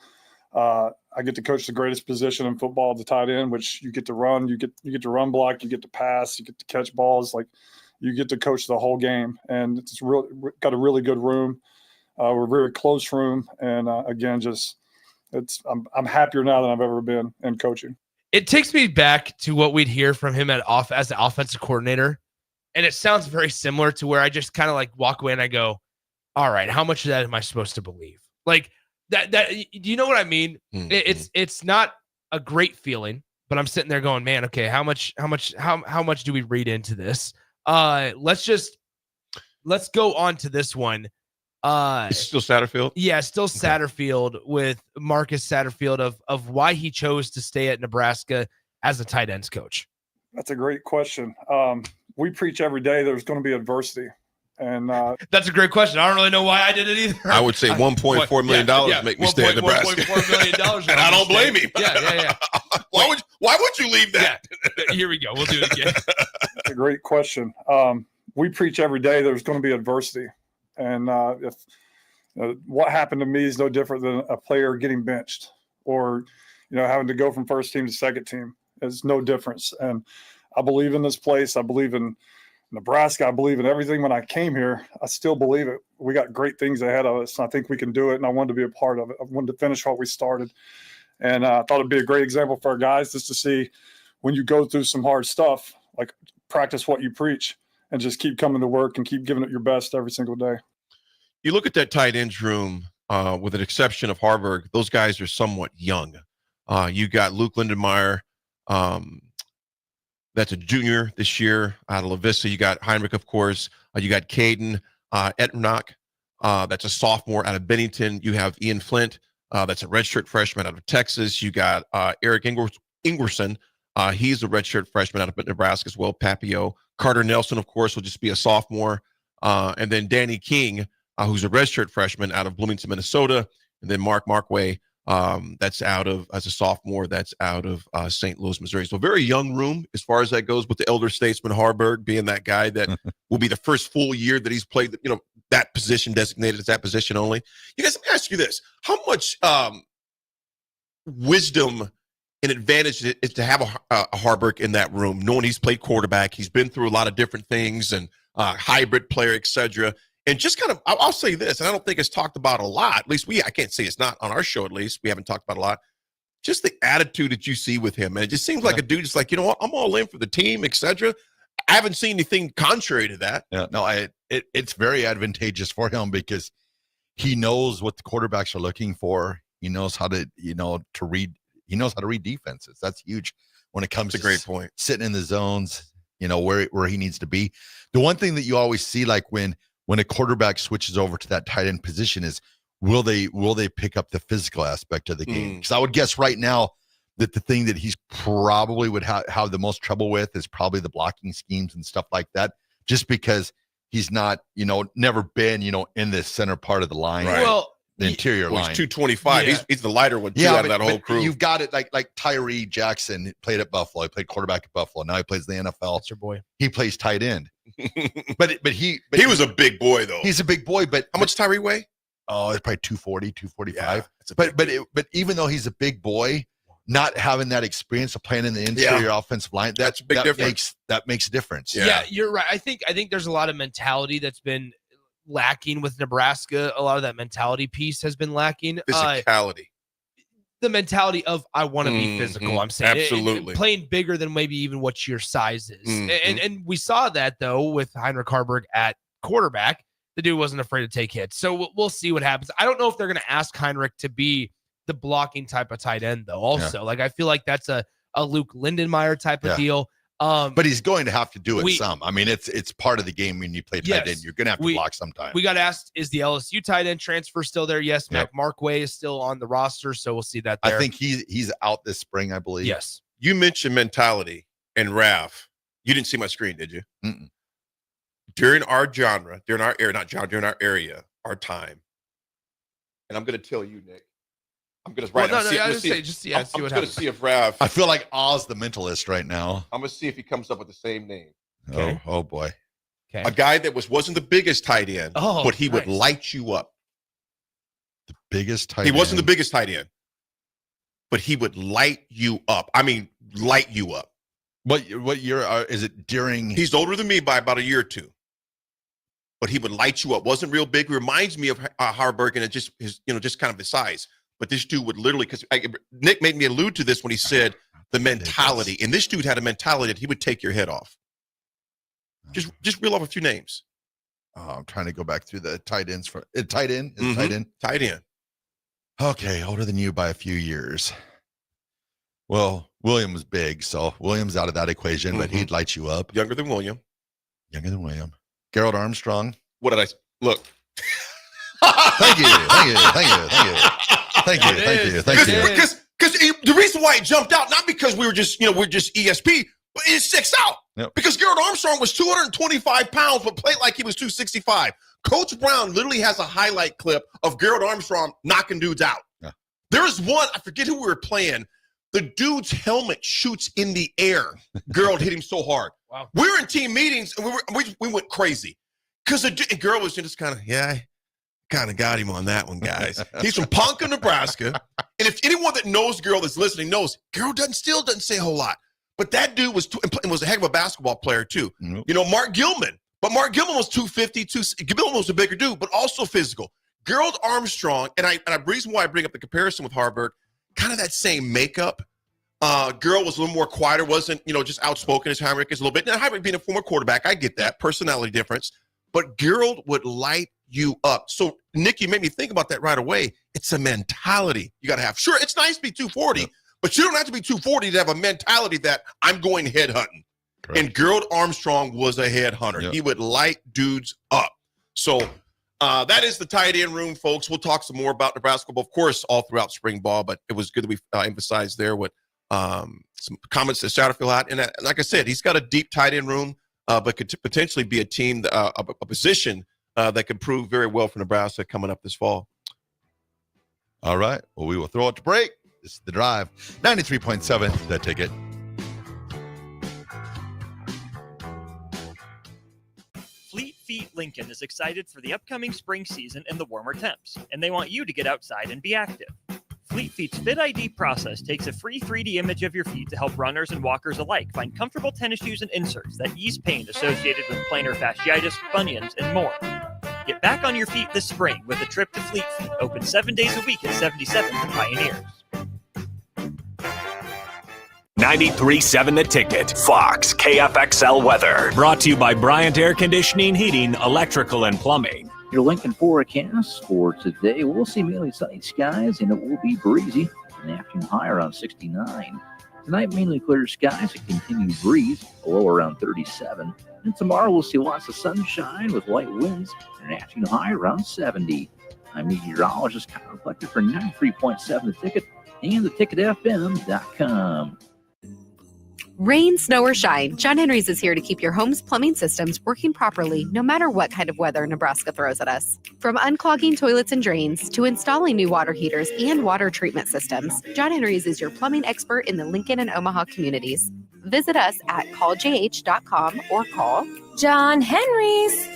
I get to coach the greatest position in football, the tight end, which you get to run, you get to run block, you get to pass, you get to catch balls. Like, you get to coach the whole game, and it's got a really good room. We're a very close room, and again, I'm happier now than I've ever been in coaching. It takes me back to what we'd hear from him as the offensive coordinator, and it sounds very similar to where I just kind of like walk away and I go, "All right, how much of that am I supposed to believe?" Like that. Do you know what I mean? Mm-hmm. It's not a great feeling, but I'm sitting there going, "Man, okay, how much do we read into this?" Let's go on to this one. It's still Satterfield? Yeah, still okay. Satterfield with Marcus Satterfield of why he chose to stay at Nebraska as a tight ends coach. That's a great question. We preach every day there's going to be adversity. And that's a great question. I don't really know why I did it either. I would say $1.4 million make me stay at Nebraska. $1.4 million. And I don't blame him. Yeah. Why would you leave that? Yeah. Here we go. We'll do it again. That's a great question. We preach every day there's going to be adversity. And if what happened to me is no different than a player getting benched or, having to go from first team to second team. There's no difference. And I believe in this place. I believe in Nebraska. I believe in everything. When I came here, I still believe it. We got great things ahead of us. And I think we can do it. And I wanted to be a part of it. I wanted to finish what we started. And I thought it'd be a great example for our guys just to see when you go through some hard stuff, like practice what you preach and just keep coming to work and keep giving it your best every single day. You look at that tight ends room, with an exception of Harburg, those guys are somewhat young. You got Luke Lindenmeyer. That's a junior this year out of La Vista. You got Heinrich, of course. You got Caden Ettenach. That's a sophomore out of Bennington. You have Ian Flint. That's a redshirt freshman out of Texas. You got Eric Ingerson. He's a redshirt freshman out of Nebraska as well. Papio. Carter Nelson, of course, will just be a sophomore. And then Danny King, who's a redshirt freshman out of Bloomington, Minnesota. And then Mark Markway, that's as a sophomore, that's out of St. Louis, Missouri. So a very young room as far as that goes, with the elder statesman Harburg being that guy that will be the first full year that he's played, that position designated as that position only. You guys, let me ask you this. How much wisdom and advantage is to have a Harburg in that room, knowing he's played quarterback, he's been through a lot of different things and hybrid player, etc. And just kind of, I'll say this, and I don't think it's talked about a lot. At least I can't say it's not on our show. At least we haven't talked about a lot. Just the attitude that you see with him, man. It just seems like a dude just like, you know what, I'm all in for the team, etc. I haven't seen anything contrary to that. Yeah, no, it's very advantageous for him because he knows what the quarterbacks are looking for. He knows how to, to read. He knows how to read defenses. That's huge when it comes to a great point. Sitting in the zones, where he needs to be. The one thing that you always see, like when a quarterback switches over to that tight end position, is will they pick up the physical aspect of the game? Because I would guess right now that the thing that he's probably would have the most trouble with is probably the blocking schemes and stuff like that, just because he's not, never been, in the center part of the line. Right. Well, the interior line. He's 225. Yeah. He's the lighter one too, out of that whole crew. You've got it like Tyree Jackson played at Buffalo. He played quarterback at Buffalo. Now he plays in the NFL. That's your boy. He plays tight end. But he was a big boy though. He's a big boy, but how much Tyree weigh? Oh, it's probably 240, 245. Yeah, but even though he's a big boy, not having that experience of playing in the interior offensive line, that's a big difference. That makes a difference. Yeah, you're right. I think there's a lot of mentality that's been lacking with Nebraska. A lot of that mentality piece has been lacking. Physicality. The mentality of I want to be physical. I'm saying absolutely playing bigger than maybe even what your size is. And we saw that though with Heinrich Harburg at quarterback. the dude wasn't afraid to take hits. So we'll see what happens. I don't know if they're going to ask Heinrich to be the blocking type of tight end, though. Also, like I feel like that's a Luke Lindenmeyer type of deal. But he's going to have to do it some. I mean, it's part of the game when you play tight end. You're going to have to block sometime. We got asked, is the LSU tight end transfer still there? Yes. Mac Markway is still on the roster, so we'll see that there. I think he's out this spring, I believe. Yes. You mentioned mentality and Raff. You didn't see my screen, did you? Mm-mm. During our genre, during our area, our time. And I'm going to tell you, Nick. I'm going to write. I'm going to see if Raff. I feel like Oz the mentalist right now. I'm going to see if he comes up with the same name. Okay. Oh boy. Okay. A guy that wasn't the biggest tight end, but he would light you up. The biggest tight He end. wasn't the biggest tight end, but he would light you up. I mean, light you up. What year is it during? He's older than me by about a year or two. But he would light you up. Wasn't real big. Reminds me of Harburg, and it just his, just kind of his size. But this dude would literally, because Nick made me allude to this when he said the mentality, and this dude had a mentality that he would take your head off. Just reel off a few names. Oh, I'm trying to go back through the tight ends for tight end. Is tight end? Tight end. Okay, older than you by a few years. Well, William was big, so William's out of that equation, but he'd light you up. Younger than William. Gerald Armstrong. What did I look? Thank you. Because the reason why it jumped out, not because we're just ESP, but it sticks out. Yep. Because Gerald Armstrong was 225 pounds, but played like he was 265. Coach Brown literally has a highlight clip of Gerald Armstrong knocking dudes out. Yeah. There is one, I forget who we were playing. The dude's helmet shoots in the air. Gerald hit him so hard. Wow. We were in team meetings, and we went crazy. Because the girl was just kind of, I kind of got him on that one, guys. He's from Ponca, Nebraska. And if anyone that knows Gerald that's listening knows, Gerald doesn't say a whole lot. But that dude was a heck of a basketball player, too. Mm-hmm. Mark Gilman. But Mark Gilman was 250. Gilman was a bigger dude, but also physical. Gerald Armstrong, and the reason why I bring up the comparison with Harburg, kind of that same makeup. Gerald was a little more quieter, wasn't, just outspoken as Heinrich is a little bit. Now, Heinrich being a former quarterback, I get that, personality difference. But Gerald would light you up. So, Nick, you made me think about that right away. It's a mentality you got to have. Sure, it's nice to be 240, but you don't have to be 240 to have a mentality that I'm going head hunting. Correct. And Gerald Armstrong was a head hunter. Yep. He would light dudes up. So that is the tight end room, folks. We'll talk some more about Nebraska, of course, all throughout spring ball, but it was good that we emphasized there what some comments that Satterfield had. And like I said, he's got a deep tight end room, but could potentially be a team, a position that could prove very well for Nebraska coming up this fall. All right. Well, we will throw it to break. This is The Drive. 93.7, The Ticket. Fleet Feet Lincoln is excited for the upcoming spring season and the warmer temps, and they want you to get outside and be active. Fleet Feet's Fit ID process takes a free 3D image of your feet to help runners and walkers alike find comfortable tennis shoes and inserts that ease pain associated with plantar fasciitis, bunions, and more. Get back on your feet this spring with a trip to Fleet Feet, open 7 days a week at 77th and Pioneers. 93.7 The Ticket, Fox, KFXL weather. Brought to you by Bryant Air Conditioning, Heating, Electrical, and Plumbing. Your Lincoln forecast for today, we'll see mainly sunny skies and it will be breezy. An afternoon high around 69. Tonight, mainly clear skies, a continued breeze, a low around 37. And tomorrow, we'll see lots of sunshine with light winds and an afternoon high around 70. I'm meteorologist Kyle Reflected for 93.7 The Ticket and theticketfm.com. Rain, snow, or shine, John Henry's is here to keep your home's plumbing systems working properly no matter what kind of weather Nebraska throws at us. From unclogging toilets and drains to installing new water heaters and water treatment systems, John Henry's is your plumbing expert in the Lincoln and Omaha communities. Visit us at calljh.com or call John Henry's.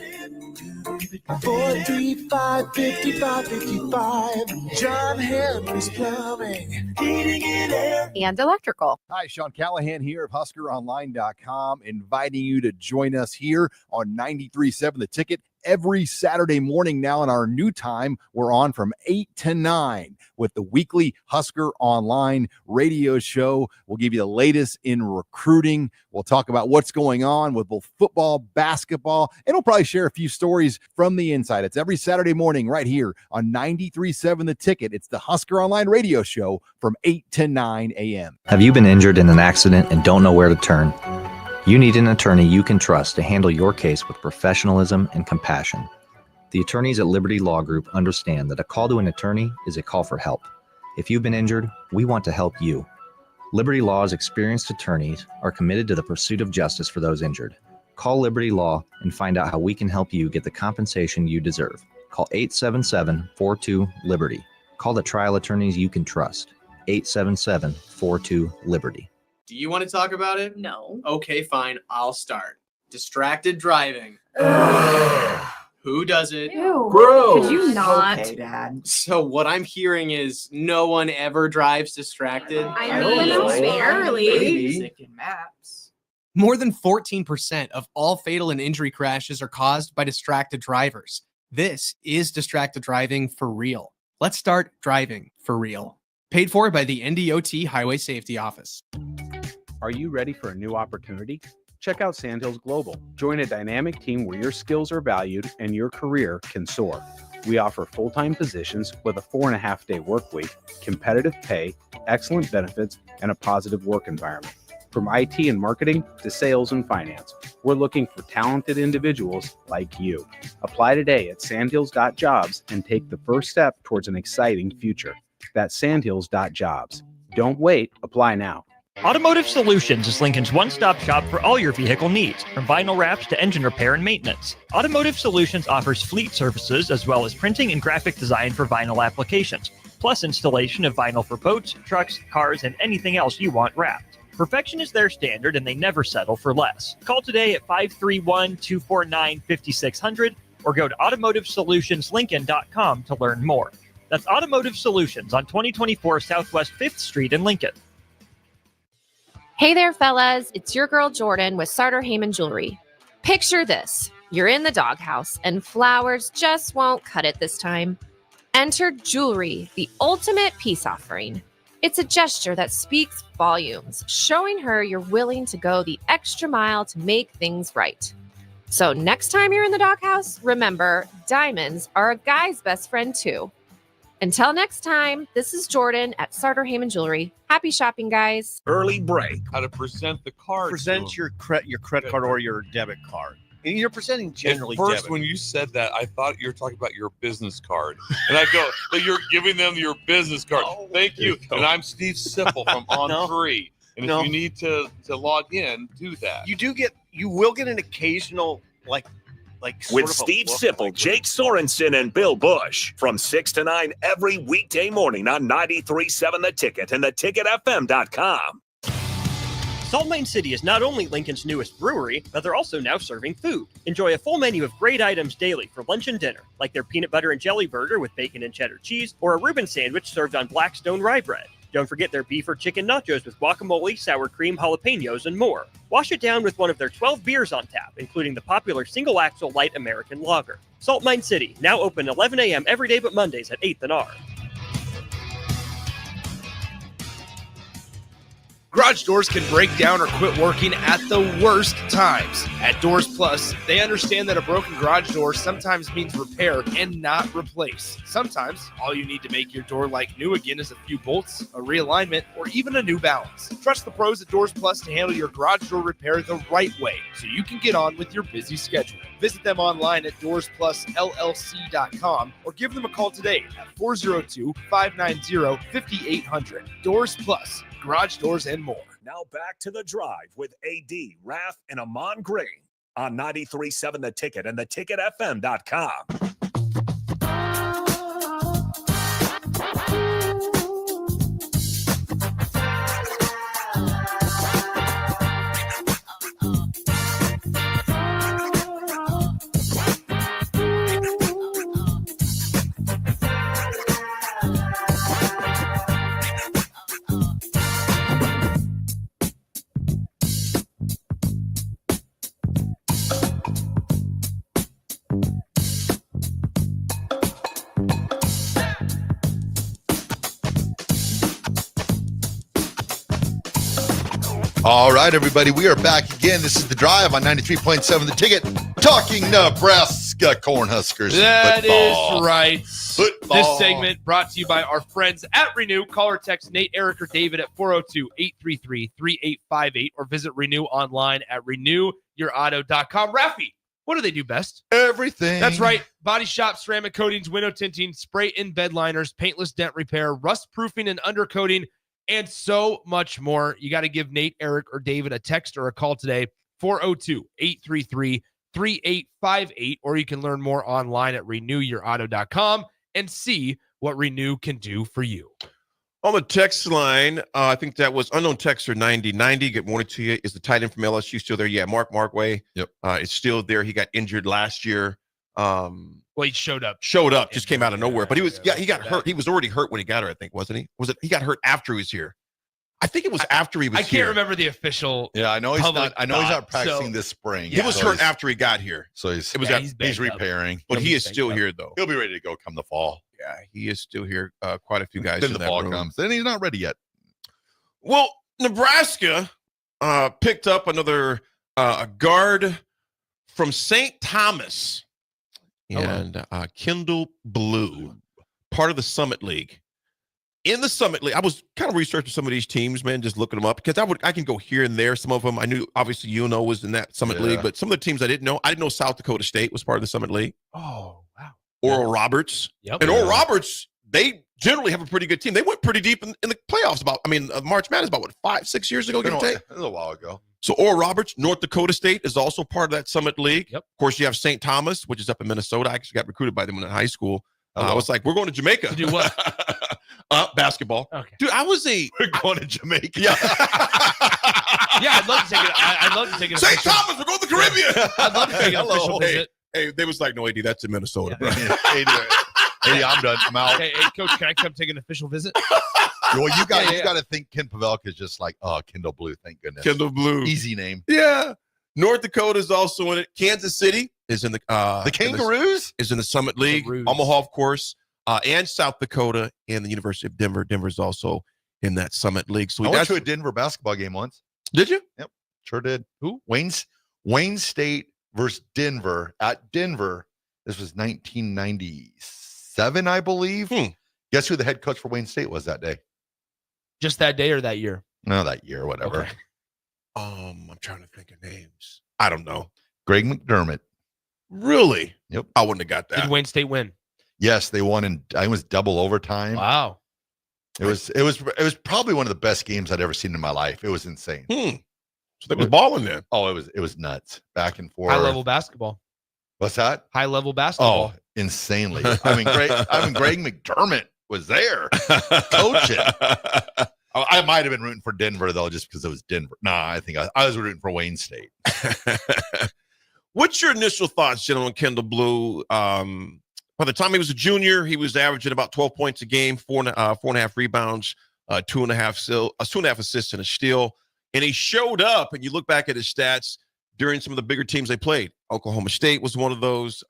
435-5555. John Henry's Plumbing, Heating and Air. And Electrical. Hi, Sean Callahan here of HuskerOnline.com, inviting you to join us here on 93.7 The Ticket every Saturday morning now in our new time. We're on from 8 to 9 with the weekly Husker Online radio show. We'll give you the latest in recruiting. We'll talk about what's going on with both football, basketball, and we'll probably share a few stories from the inside. It's every Saturday morning right here on 93.7 The Ticket. It's the Husker Online radio show from 8 to 9 a.m. Have you been injured in an accident and don't know where to turn? You need an attorney you can trust to handle your case with professionalism and compassion. The attorneys at Liberty Law Group understand that a call to an attorney is a call for help. If you've been injured, we want to help you. Liberty Law's experienced attorneys are committed to the pursuit of justice for those injured. Call Liberty Law and find out how we can help you get the compensation you deserve. Call 877-42-LIBERTY. Call the trial attorneys you can trust. 877-42-LIBERTY. Do you want to talk about it? No. Okay, fine. I'll start. Distracted driving. Who does it? Ew. Gross. Could you not? Okay, Dad. So what I'm hearing is no one ever drives distracted. I mean, barely. Maps. More than 14% of all fatal and injury crashes are caused by distracted drivers. This is distracted driving for real. Let's start driving for real. Paid for by the NDOT Highway Safety Office. Are you ready for a new opportunity? Check out Sandhills Global. Join a dynamic team where your skills are valued and your career can soar. We offer full-time positions with a 4.5-day work week, competitive pay, excellent benefits, and a positive work environment. From IT and marketing to sales and finance, we're looking for talented individuals like you. Apply today at sandhills.jobs and take the first step towards an exciting future. That's sandhills.jobs. Don't wait, apply now. Automotive Solutions is Lincoln's one-stop shop for all your vehicle needs, from vinyl wraps to engine repair and maintenance. Automotive Solutions offers fleet services as well as printing and graphic design for vinyl applications, plus installation of vinyl for boats, trucks, cars, and anything else you want wrapped. Perfection is their standard and they never settle for less. Call today at 531-249-5600 or go to automotivesolutionslincoln.com to learn more. That's Automotive Solutions on 2024 Southwest 5th Street in Lincoln. Hey there, fellas. It's your girl Jordan with Sartor Heyman Jewelry. Picture this. You're in the doghouse and flowers just won't cut it this time. Enter jewelry, the ultimate peace offering. It's a gesture that speaks volumes, showing her you're willing to go the extra mile to make things right. So next time you're in the doghouse, remember, diamonds are a guy's best friend too. Until next time, this is Jordan at Sartor Heyman Jewelry. Happy shopping, guys. Early break. How to present the card. Present your credit card or your debit card. And you're presenting generally At first, debit. when you said that, I thought you were talking about your business card. And I go, but you're giving them your business card. Thank you. And I'm Steve Sipple from On3. And if you need to log in, do that. You will get an occasional With Steve Sipple, Jake Sorensen, and Bill Bush from 6 to 9 every weekday morning on 93.7 The Ticket and theticketfm.com. Salt Mine City is not only Lincoln's newest brewery, but they're also now serving food. Enjoy a full menu of great items daily for lunch and dinner, like their peanut butter and jelly burger with bacon and cheddar cheese, or a Reuben sandwich served on Blackstone rye bread. Don't forget their beef or chicken nachos with guacamole, sour cream, jalapenos, and more. Wash it down with one of their 12 beers on tap, including the popular Single Axle Light American Lager. Salt Mine City, now open 11 a.m. every day but Mondays at 8th and R. Garage doors can break down or quit working at the worst times. At Doors Plus, they understand that a broken garage door sometimes means repair and not replace. Sometimes, all you need to make your door like new again is a few bolts, a realignment, or even a new balance. Trust the pros at Doors Plus to handle your garage door repair the right way so you can get on with your busy schedule. Visit them online at DoorsPlusLLC.com or give them a call today at 402-590-5800. Doors Plus. Garage doors and more. Now back to The Drive with AD, Raff, and Ahman Green on 93.7 The Ticket and theticketfm.com. All right, everybody, we are back again. This is The Drive on 93.7 The Ticket, talking Nebraska Cornhuskers That football. is right. Football. This segment brought to you by our friends at Renew. Call or text Nate, Eric, or David at 402-833-3858 or visit Renew online at renewyourauto.com. Raffi, what do they do best? Everything. That's right. Body shop, ceramic coatings, window tinting, spray-in bed liners, paintless dent repair, rust proofing and undercoating, and so much more. You got to give Nate, Eric, or David a text or a call today, 402-833-3858, or you can learn more online at renewyourauto.com and see what Renew can do for you. On the text line, I think that was unknown texter 9090. Good morning to you. Is the tight end from LSU still there? Yeah, Mark Markway. Yep. It's still there. He got injured last year. Well, he showed up. Just came out of nowhere. But he got hurt. He was already hurt when he got her, I think, wasn't he? He got hurt after he was here? I think it was after he was here. I can't remember the official. Yeah, I know he's not. I know he's not practicing so, this spring. He was hurt after he got here. So he's he's repairing. But he is still here, though. He'll be ready to go come the fall. Yeah, he is still here. Quite a few guys. Then the fall comes. Then he's not ready yet. Well, Nebraska picked up another guard from St. Thomas and Kendall Blue, part of the Summit League. In the Summit League, I was kind of researching some of these teams, man, just looking them up because I can go here and there. Some of them I knew, obviously, was in that Summit League, but some of the teams I didn't know South Dakota State was part of the Summit League. Oh, wow. Oral Roberts. Yep. And Oral Roberts, they generally have a pretty good team. They went pretty deep in the playoffs March Madness about 5-6 years ago, give or take? A little while ago. So Oral Roberts, North Dakota State is also part of that Summit League. Yep. Of course, you have St. Thomas, which is up in Minnesota. I actually got recruited by them in high school. I was like, we're going to Jamaica. To do what? Basketball. Okay. Dude, We're going to Jamaica. Yeah. Yeah, I'd love to take it. I'd love to take it. St. Thomas, we're going to the Caribbean. I'd love to take an official visit. Hey, they was like, no, AD, that's in Minnesota, bro. Hey, I'm done. I'm out. Hey, Coach, can I come take an official visit? Well, you got to think Ken Pavelka is just like, Kendall Blue. Thank goodness. Kendall Blue. Easy name. Yeah. North Dakota is also in it. Kansas City is in the Kangaroos is in the Summit League. Omaha, of course, and South Dakota and the University of Denver. Denver's also in that Summit League. So I went to a Denver basketball game once. Did you? Yep, sure did. Who? Wayne State versus Denver at Denver. This was 1997, I believe. Guess who the head coach for Wayne State was that day? Just that day or that year? No, that year, whatever. Okay. I'm trying to think of names. I don't know. Greg McDermott. Really? Yep. I wouldn't have got that. Did Wayne State win? Yes, they won, and I was double overtime. Wow. It was probably one of the best games I'd ever seen in my life. It was insane. So they was balling then. Oh, it was nuts. Back and forth. High level basketball. What's that? High level basketball. Oh, insanely. Greg McDermott was there coaching. I might have been rooting for Denver though, just because it was Denver. Nah, I think I was rooting for Wayne State. What's your initial thoughts, gentlemen? Kendall Blue. By the time he was a junior, he was averaging about 12 points a game, 4.5 rebounds, 2.5 assists, and a steal. And he showed up, and you look back at his stats during some of the bigger teams they played. Oklahoma State was one of those.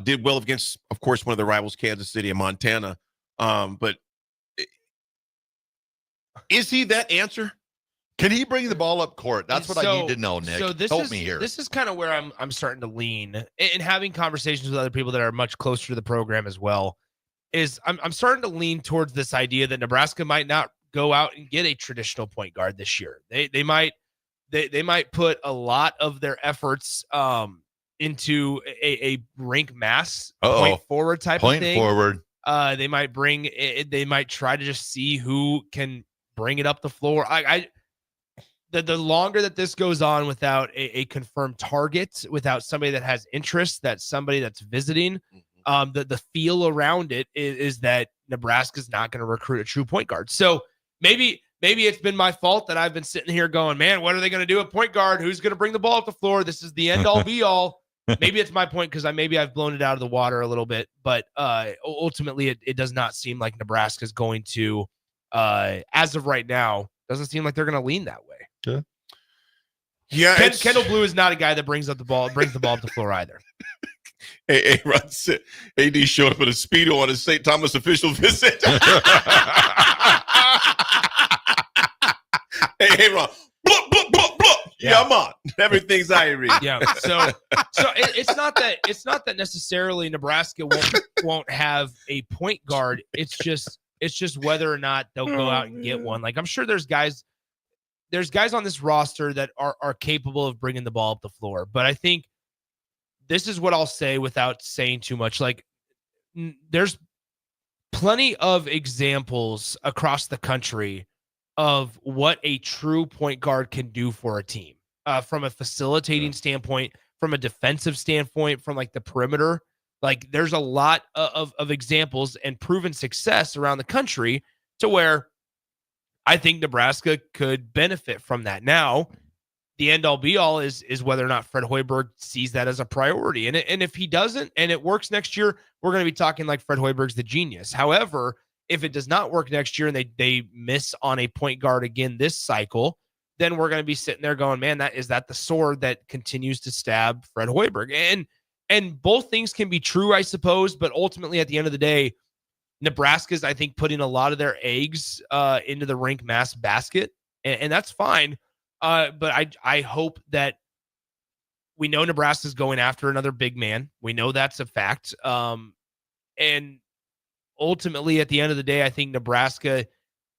Did well against, of course, one of the rivals, Kansas City and Montana. But is he that answer? Can he bring the ball up court? That's what I need to know, Nick. So Help me here. This is kind of where I'm starting to lean in having conversations with other people that are much closer to the program as well. Is I'm starting to lean towards this idea that Nebraska might not go out and get a traditional point guard this year. They might put a lot of their efforts into a rink mass point forward type of thing. Point forward. They might they might try to just see who can bring it up the floor. The longer that this goes on without a confirmed target, without somebody that has interest, that somebody that's visiting, the feel around it is that Nebraska's not going to recruit a true point guard. So maybe it's been my fault that I've been sitting here going, man, what are they going to do at point guard? Who's going to bring the ball up the floor? This is the end all be all. Maybe it's my point because I've blown it out of the water a little bit, but ultimately it does not seem like Nebraska's going to, as of right now, doesn't seem like they're going to lean that way. Yeah. Kendall Blue is not a guy that brings the ball up the floor either. Hey, Ron said AD showed up in a Speedo on his St. Thomas official visit. Hey, Ron. Bloop. Yeah, I'm on. Everything's Irie. Yeah. So it's not that necessarily Nebraska won't have a point guard. It's just whether or not they'll go out and get one. Like I'm sure there's guys on this roster that are capable of bringing the ball up the floor. But I think this is what I'll say without saying too much. Like there's plenty of examples across the country of what a true point guard can do for a team, from a facilitating standpoint, from a defensive standpoint, from like the perimeter. Like there's a lot of examples and proven success around the country to where I think Nebraska could benefit from that. Now, the end all be all is whether or not Fred Hoiberg sees that as a priority. And if he doesn't and it works next year, we're going to be talking like Fred Hoiberg's the genius. However, if it does not work next year and they miss on a point guard again this cycle, then we're going to be sitting there going, man, is that the sword that continues to stab Fred Hoiberg? And both things can be true, I suppose, but ultimately at the end of the day, Nebraska's, I think, putting a lot of their eggs into the Rink Mass basket, and that's fine. But I hope that we know Nebraska's going after another big man. We know that's a fact. And ultimately, at the end of the day, I think Nebraska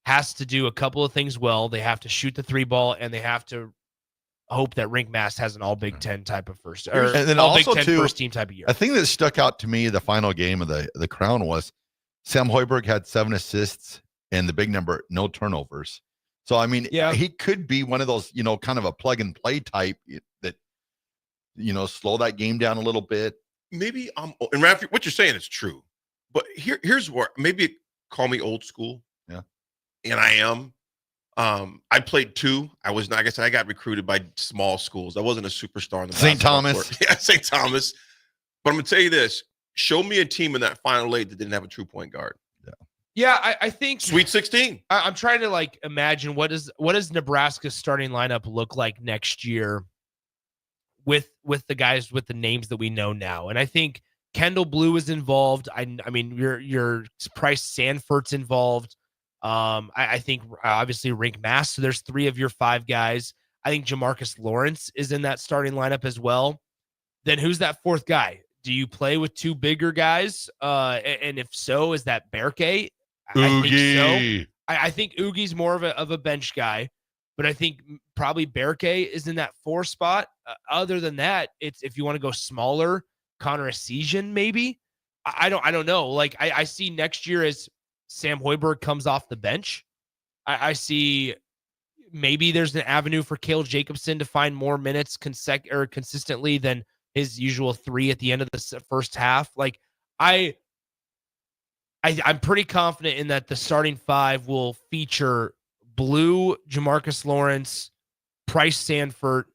has to do a couple of things well. They have to shoot the three ball, and they have to hope that Rink Mass has an all Big Ten type of first, or and then all also Big Ten too, first team type of year. A thing that stuck out to me the final game of the Crown was Sam Hoiberg had 7 assists and the big number, no turnovers. So I mean, he could be one of those, kind of a plug and play type that, slow that game down a little bit. Maybe and Raff, what you're saying is true, but here's where maybe call me old school. Yeah, and I am. I played 2. I was not. I guess I got recruited by small schools. I wasn't a superstar in the St. Thomas. Court. Yeah, St. Thomas. But I'm gonna tell you this: show me a team in that final 8 that didn't have a true point guard. Yeah, I think Sweet 16. I'm trying to like imagine what does Nebraska's starting lineup look like next year with the guys with the names that we know now. And I think Kendall Blue is involved. I mean your Price Sanford's involved. I think obviously Rink Mass. So there's 3 of your 5 guys. I think Jamarcus Lawrence is in that starting lineup as well. Then who's that 4th guy? Do you play with 2 bigger guys? And if so, is that Berke? I think so. I think Oogie's more of a bench guy, but I think probably Berke is in that 4 spot. Other than that, it's if you want to go smaller, Connor Essegian maybe. I don't know. Like I see next year as Sam Hoiberg comes off the bench. I see maybe there's an avenue for Cale Jacobson to find more minutes consistently than his usual 3 at the end of the first half. Like I'm pretty confident in that the starting 5 will feature Blue, Jamarcus Lawrence, Price Sanford,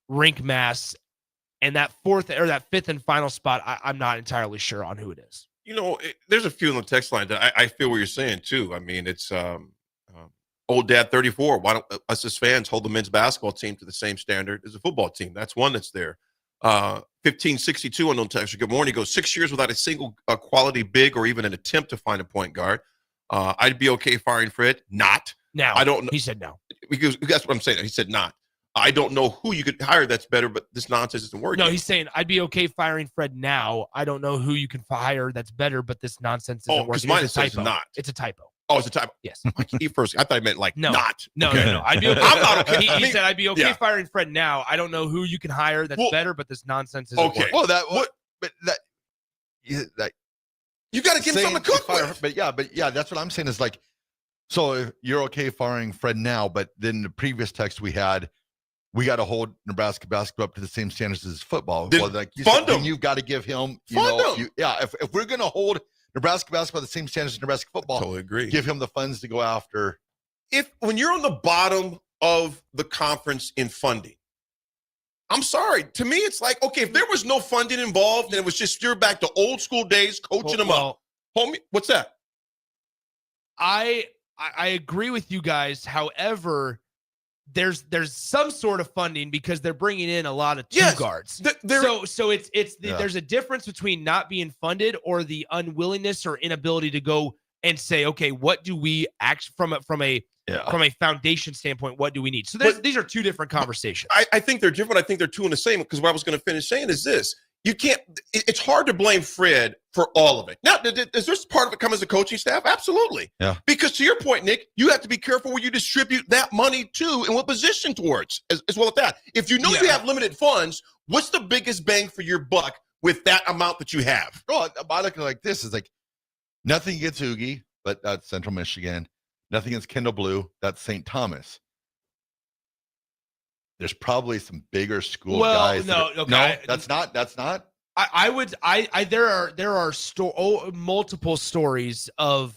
Rink Mass, and that 5th and final spot. I'm not entirely sure on who it is. There's a few in the text line that I feel what you're saying too. I mean, it's old dad 34. Why don't us as fans hold the men's basketball team to the same standard as a football team? That's one that's there. 1562 on the text. Good morning. He goes 6 years without a single quality big or even an attempt to find a point guard. I'd be okay firing Fred. Not now. I don't know. He said no. Because that's what I'm saying. He said not. I don't know who you could hire that's better, but this nonsense isn't working. No, he's saying I'd be okay firing Fred now. I don't know who you can hire that's better, but this nonsense isn't working. Because mine says not. It's a typo. Oh, it's a typo. Yes. First, I thought I meant like not. No. I'd be okay. I'm not okay. He said I'd be okay firing Fred now. I don't know who you can hire that's better, but this nonsense isn't working. Well, that you got to give him something to cook with. But yeah, that's what I'm saying is like, so you're okay firing Fred now, but then the previous text we had, we got to hold Nebraska basketball up to the same standards as football. Then well, like you fund said, him. You've got to give him, him. If we're going to hold Nebraska basketball the same standards as Nebraska football, totally agree. Give him the funds to go after. When you're on the bottom of the conference in funding, I'm sorry. To me, it's like, okay, if there was no funding involved and it was just steered back to old school days, coaching them up. Homie, what's that? I agree with you guys. However, there's some sort of funding because they're bringing in a lot of two guards. So there's a difference between not being funded or the unwillingness or inability to go and say, okay, what do we act from a from a foundation standpoint, what do we need? So these are two different conversations. I think they're different. I think they're two in the same, because what I was going to finish saying is this. You can't, it's hard to blame Fred for all of it. Now, does this part of it come as a coaching staff? Absolutely. Yeah. Because to your point, Nick, you have to be careful where you distribute that money to and what position towards as well as that. If you know you have limited funds, what's the biggest bang for your buck with that amount that you have? Well, I look at it like this. Is like nothing against Oogie, but that's Central Michigan. Nothing against Kendall Blue. That's St. Thomas. There's probably some bigger school guys. No, that's not. There are multiple stories of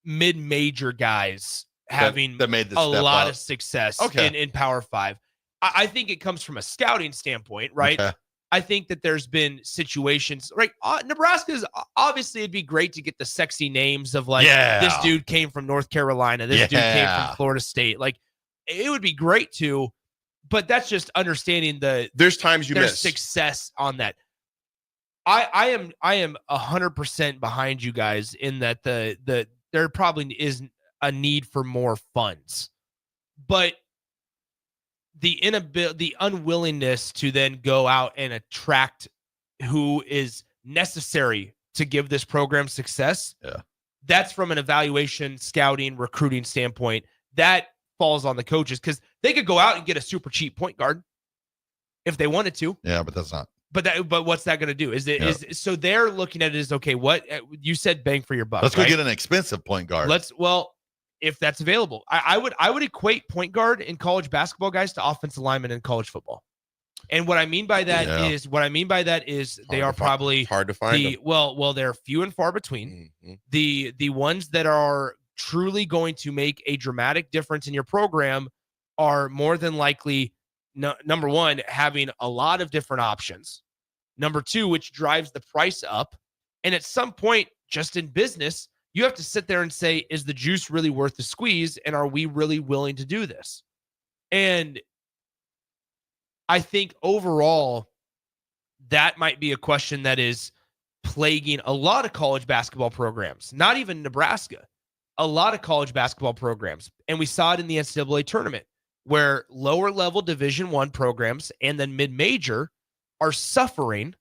mid-major guys having that made a lot up. of success in Power 5. I think it comes from a scouting standpoint, right? Okay. I think that there's been situations, right? Nebraska's obviously, it'd be great to get the sexy names of like, this dude came from North Carolina, this dude came from Florida State. Like, it would be great to, but that's just understanding there's times you miss success on that. I am 100% behind you guys in that there probably is a need for more funds, but the unwillingness to then go out and attract who is necessary to give this program success. Yeah. That's from an evaluation, scouting, recruiting standpoint. That falls on the coaches, because they could go out and get a super cheap point guard if they wanted to. Yeah, but that's not. But what's that going to do? So they're looking at it as, okay, what you said, bang for your buck. Let's go get an expensive point guard. If that's available, I would equate point guard in college basketball guys to offensive linemen in college football. And what I mean by that is they are probably hard to find. Well, they're few and far between. Mm-hmm. The ones that are truly going to make a dramatic difference in your program are more than likely, number one, having a lot of different options. Number two, which drives the price up. And at some point, just in business, you have to sit there and say, is the juice really worth the squeeze? And are we really willing to do this? And I think overall, that might be a question that is plaguing a lot of college basketball programs, not even Nebraska, a lot of college basketball programs. And we saw it in the NCAA tournament, where lower level Division I programs and then mid-major are suffering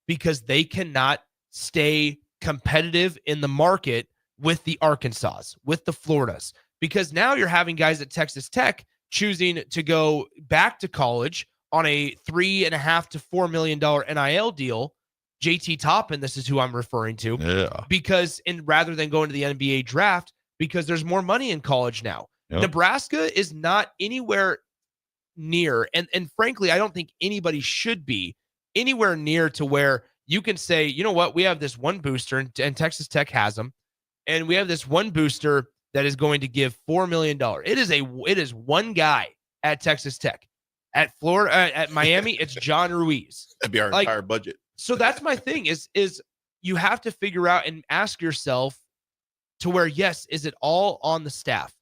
because they cannot stay competitive in the market with the Arkansas, with the Floridas, because now you're having guys at Texas Tech choosing to go back to college on a $3.5 to $4 million NIL deal. JT Toppin, this is who I'm referring to, because rather than going to the NBA draft, because there's more money in college now. Yep. Nebraska is not anywhere near, and frankly, I don't think anybody should be anywhere near to where you can say, you know what, we have this one booster, and Texas Tech has them, and we have this one booster that is going to give $4 million. It is one guy at Texas Tech. At Florida, at Miami, it's John Ruiz. That'd be our entire budget. So that's my thing is you have to figure out and ask yourself to where, yes, is it all on the staff?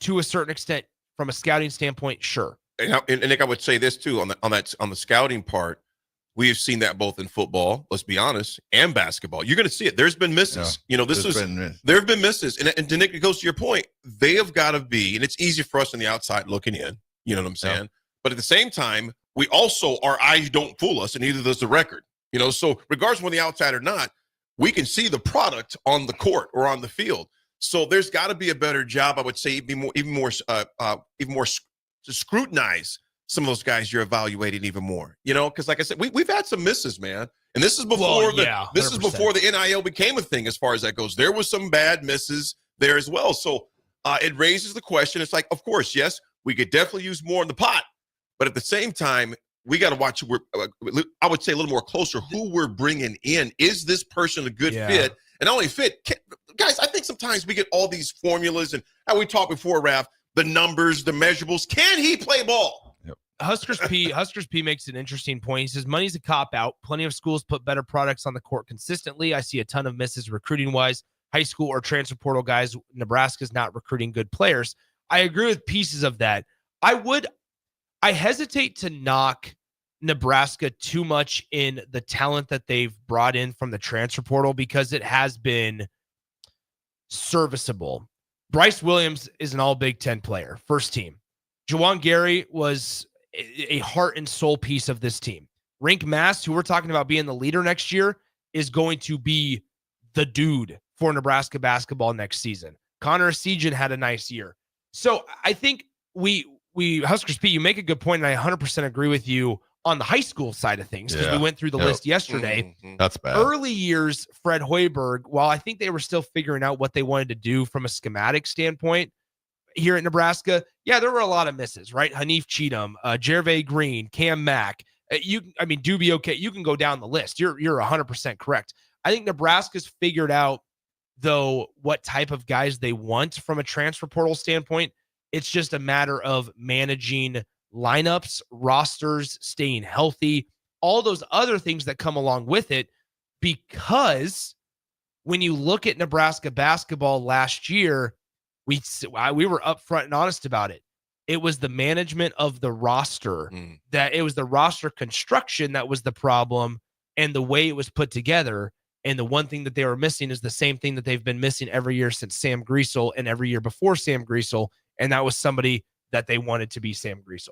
To a certain extent, from a scouting standpoint, sure. And Nick, I would say this too on the scouting part. We have seen that both in football, let's be honest, and basketball. You're going to see it. There's been misses. Yeah, there have been misses. And to Nick, it goes to your point. They have got to be, and it's easy for us on the outside looking in. You know what I'm saying? Yeah. But at the same time, we also, our eyes don't fool us, and neither does the record. You know, so regardless of whether the outside or not, we can see the product on the court or on the field. So there's got to be a better job, I would say, even more to scrutinize some of those guys you're evaluating even more. You know, because like I said, we've had some misses, man. And this is before this is before the NIL became a thing as far as that goes. There was some bad misses there as well. So it raises the question. It's like, of course, yes, we could definitely use more in the pot, but at the same time, we got to watch. I would say a little more closer who we're bringing in. Is this person a good fit? And not only fit, guys, I think sometimes we get all these formulas and how we talked before, Raff, the numbers, the measurables. Can he play ball? Yep. Huskers P makes an interesting point. He says money's a cop-out. Plenty of schools put better products on the court consistently. I see a ton of misses recruiting-wise. High school or transfer portal guys, Nebraska's not recruiting good players. I agree with pieces of that. I hesitate to knock Nebraska too much in the talent that they've brought in from the transfer portal because it has been serviceable. Bryce Williams is an all Big Ten player, first team. Juwan Gary was a heart and soul piece of this team. Rink Mast, who we're talking about being the leader next year, is going to be the dude for Nebraska basketball next season. Connor Esigian had a nice year. So I think we Huskers Pete, you make a good point, and I 100% agree with you on the high school side of things, because we went through the list yesterday. That's bad. Early years, Fred Hoiberg, while I think they were still figuring out what they wanted to do from a schematic standpoint here at Nebraska, there were a lot of misses, right? Hanif Cheatham, Jervay Green, Cam Mack, Doobie, okay, you can go down the list. You're 100% correct. I think Nebraska's figured out, though, what type of guys they want from a transfer portal standpoint. It's just a matter of managing lineups, rosters, staying healthy, all those other things that come along with it. Because when you look at Nebraska basketball last year, we were upfront and honest about it. It was the management of the roster, that it was the roster construction that was the problem, and the way it was put together. And the one thing that they were missing is the same thing that they've been missing every year since Sam Griesel and every year before Sam Griesel. And that was somebody that they wanted to be Sam Griesel,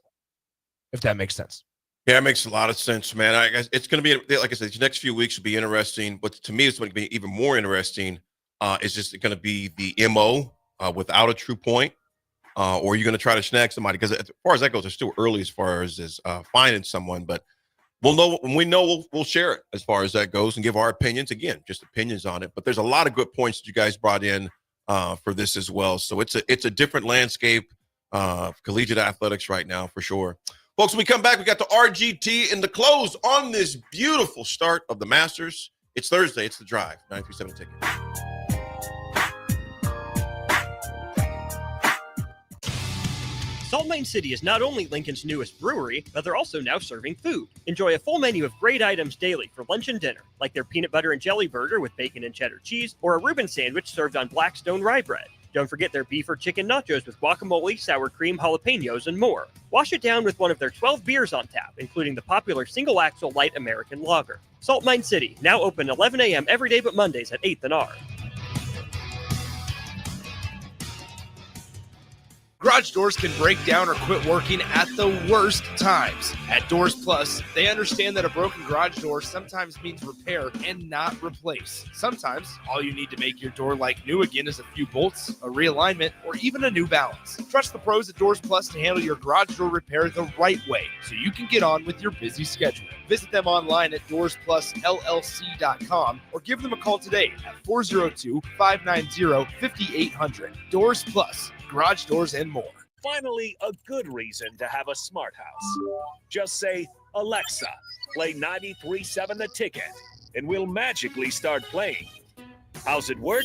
if that makes sense. Yeah, it makes a lot of sense, man. I guess it's going to be, like I said, these next few weeks will be interesting. But to me, it's going to be even more interesting. Is just going to be the MO without a true point, or you're going to try to snag somebody. Because as far as that goes, it's still early as far as finding someone. But we'll know when we know. We'll share it as far as that goes and give our opinions. Again, just opinions on it. But there's a lot of good points that you guys brought in for this as well. So it's a different landscape of collegiate athletics right now for sure. Folks, when we come back, we got the RGT in the close on this beautiful start of the Masters. It's Thursday. It's The Drive. 937 Ticket. Salt Mine City is not only Lincoln's newest brewery, but they're also now serving food. Enjoy a full menu of great items daily for lunch and dinner, like their peanut butter and jelly burger with bacon and cheddar cheese, or a Reuben sandwich served on Blackstone rye bread. Don't forget their beef or chicken nachos with guacamole, sour cream, jalapenos, and more. Wash it down with one of their 12 beers on tap, including the popular Single Axle Light American Lager. Salt Mine City, now open 11 a.m. every day but Mondays at 8th and R. Garage doors can break down or quit working at the worst times. At Doors Plus, they understand that a broken garage door sometimes means repair and not replace. Sometimes, all you need to make your door like new again is a few bolts, a realignment, or even a new balance. Trust the pros at Doors Plus to handle your garage door repair the right way, so you can get on with your busy schedule. Visit them online at DoorsPlusLLC.com or give them a call today at 402-590-5800. Doors Plus. Garage doors and more. Finally, a good reason to have a smart house. Just say, Alexa, play 93.7 The Ticket, and we'll magically start playing. How's it work?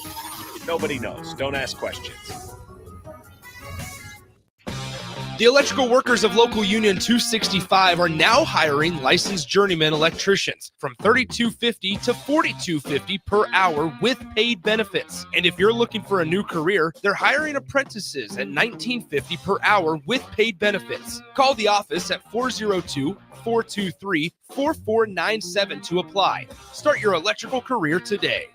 Nobody knows. Don't ask questions. The electrical workers of Local Union 265 are now hiring licensed journeyman electricians from $32.50 to $42.50 per hour with paid benefits. And if you're looking for a new career, they're hiring apprentices at $19.50 per hour with paid benefits. Call the office at 402-423-4497 to apply. Start your electrical career today.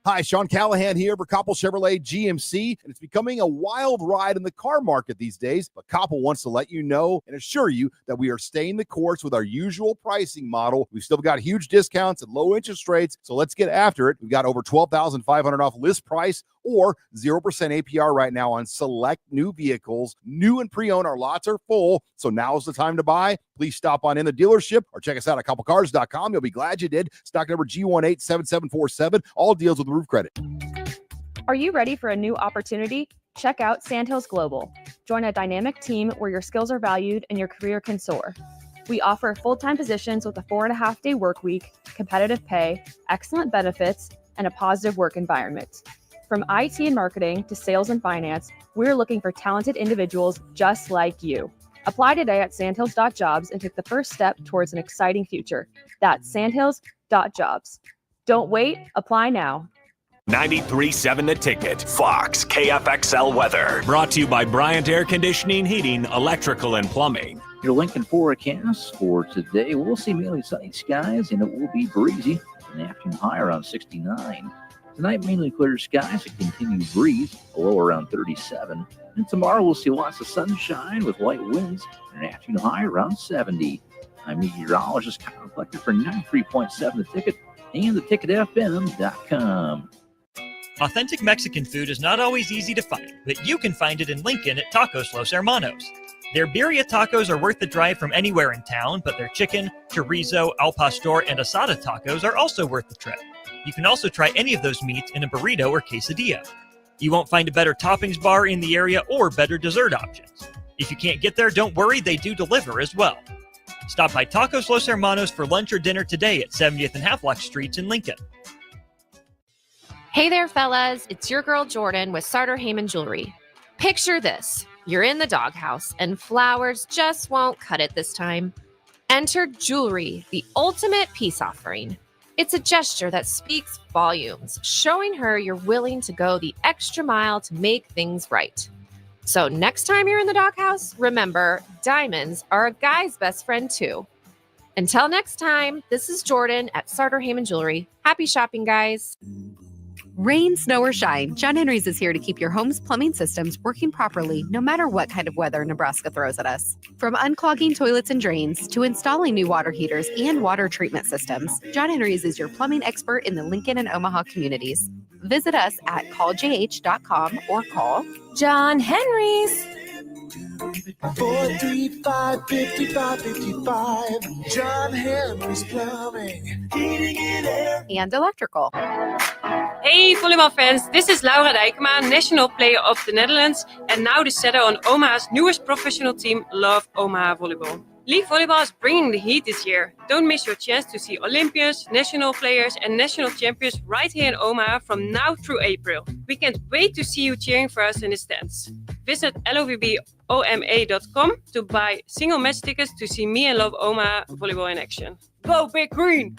Hi, Sean Callahan here for Koppel Chevrolet GMC, and it's becoming a wild ride in the car market these days, but Koppel wants to let you know and assure you that we are staying the course with our usual pricing model. We've still got huge discounts and low interest rates, so let's get after it. We've got over $12,500 off list price or 0% APR right now on select new vehicles. New and pre-owned, our lots are full, so now's the time to buy. Please stop on in the dealership or check us out at koppelcars.com. You'll be glad you did. Stock number G187747. All deals with roof credit. Are you ready for a new opportunity? Check out Sandhills Global. Join a dynamic team where your skills are valued and your career can soar. We offer full-time positions with a 4.5-day work week, competitive pay, excellent benefits, and a positive work environment. From IT and marketing to sales and finance, we're looking for talented individuals just like you. Apply today at sandhills.jobs and take the first step towards an exciting future. That's sandhills.jobs. Don't wait, apply now. 93.7 The Ticket, Fox, KFXL weather. Brought to you by Bryant Air Conditioning, Heating, Electrical, and Plumbing. Your Lincoln forecast for today, we'll see mainly sunny skies, and it will be breezy. An afternoon high around 69. Tonight, mainly clear skies, a continued breeze, a low around 37. And tomorrow, we'll see lots of sunshine with light winds and an afternoon high around 70. I'm meteorologist Kyle Reflector for 93.7 The Ticket and theticketfm.com. Authentic Mexican food is not always easy to find, but you can find it in Lincoln at Tacos Los Hermanos. Their birria tacos are worth the drive from anywhere in town, but their chicken, chorizo, al pastor, and asada tacos are also worth the trip. You can also try any of those meats in a burrito or quesadilla. You won't find a better toppings bar in the area or better dessert options. If you can't get there, don't worry, they do deliver as well. Stop by Tacos Los Hermanos for lunch or dinner today at 70th and Havelock Streets in Lincoln. Hey there, fellas. It's your girl Jordan with Sartor Heyman Jewelry. Picture this. You're in the doghouse and flowers just won't cut it this time. Enter jewelry, the ultimate peace offering. It's a gesture that speaks volumes, showing her you're willing to go the extra mile to make things right. So next time you're in the doghouse, remember, diamonds are a guy's best friend too. Until next time, this is Jordan at Sartor Heyman Jewelry. Happy shopping, guys. Rain, snow, or shine, John Henry's is here to keep your home's plumbing systems working properly no matter what kind of weather Nebraska throws at us. From unclogging toilets and drains to installing new water heaters and water treatment systems, John Henry's is your plumbing expert in the Lincoln and Omaha communities. Visit us at calljh.com or call John Henry's. 435-5555. John Henry's Plumbing, Heating and Air. And electrical. Hey volleyball fans, this is Laura Dijkema, national player of the Netherlands and now the setter on Omaha's newest professional team, Love Omaha Volleyball. League volleyball is bringing the heat this year. Don't miss your chance to see Olympians, national players and national champions right here in Omaha from now through April. We can't wait to see you cheering for us in the stands. Visit lovboma.com to buy single match tickets to see me and Love Omaha Volleyball in action. Go Big Green!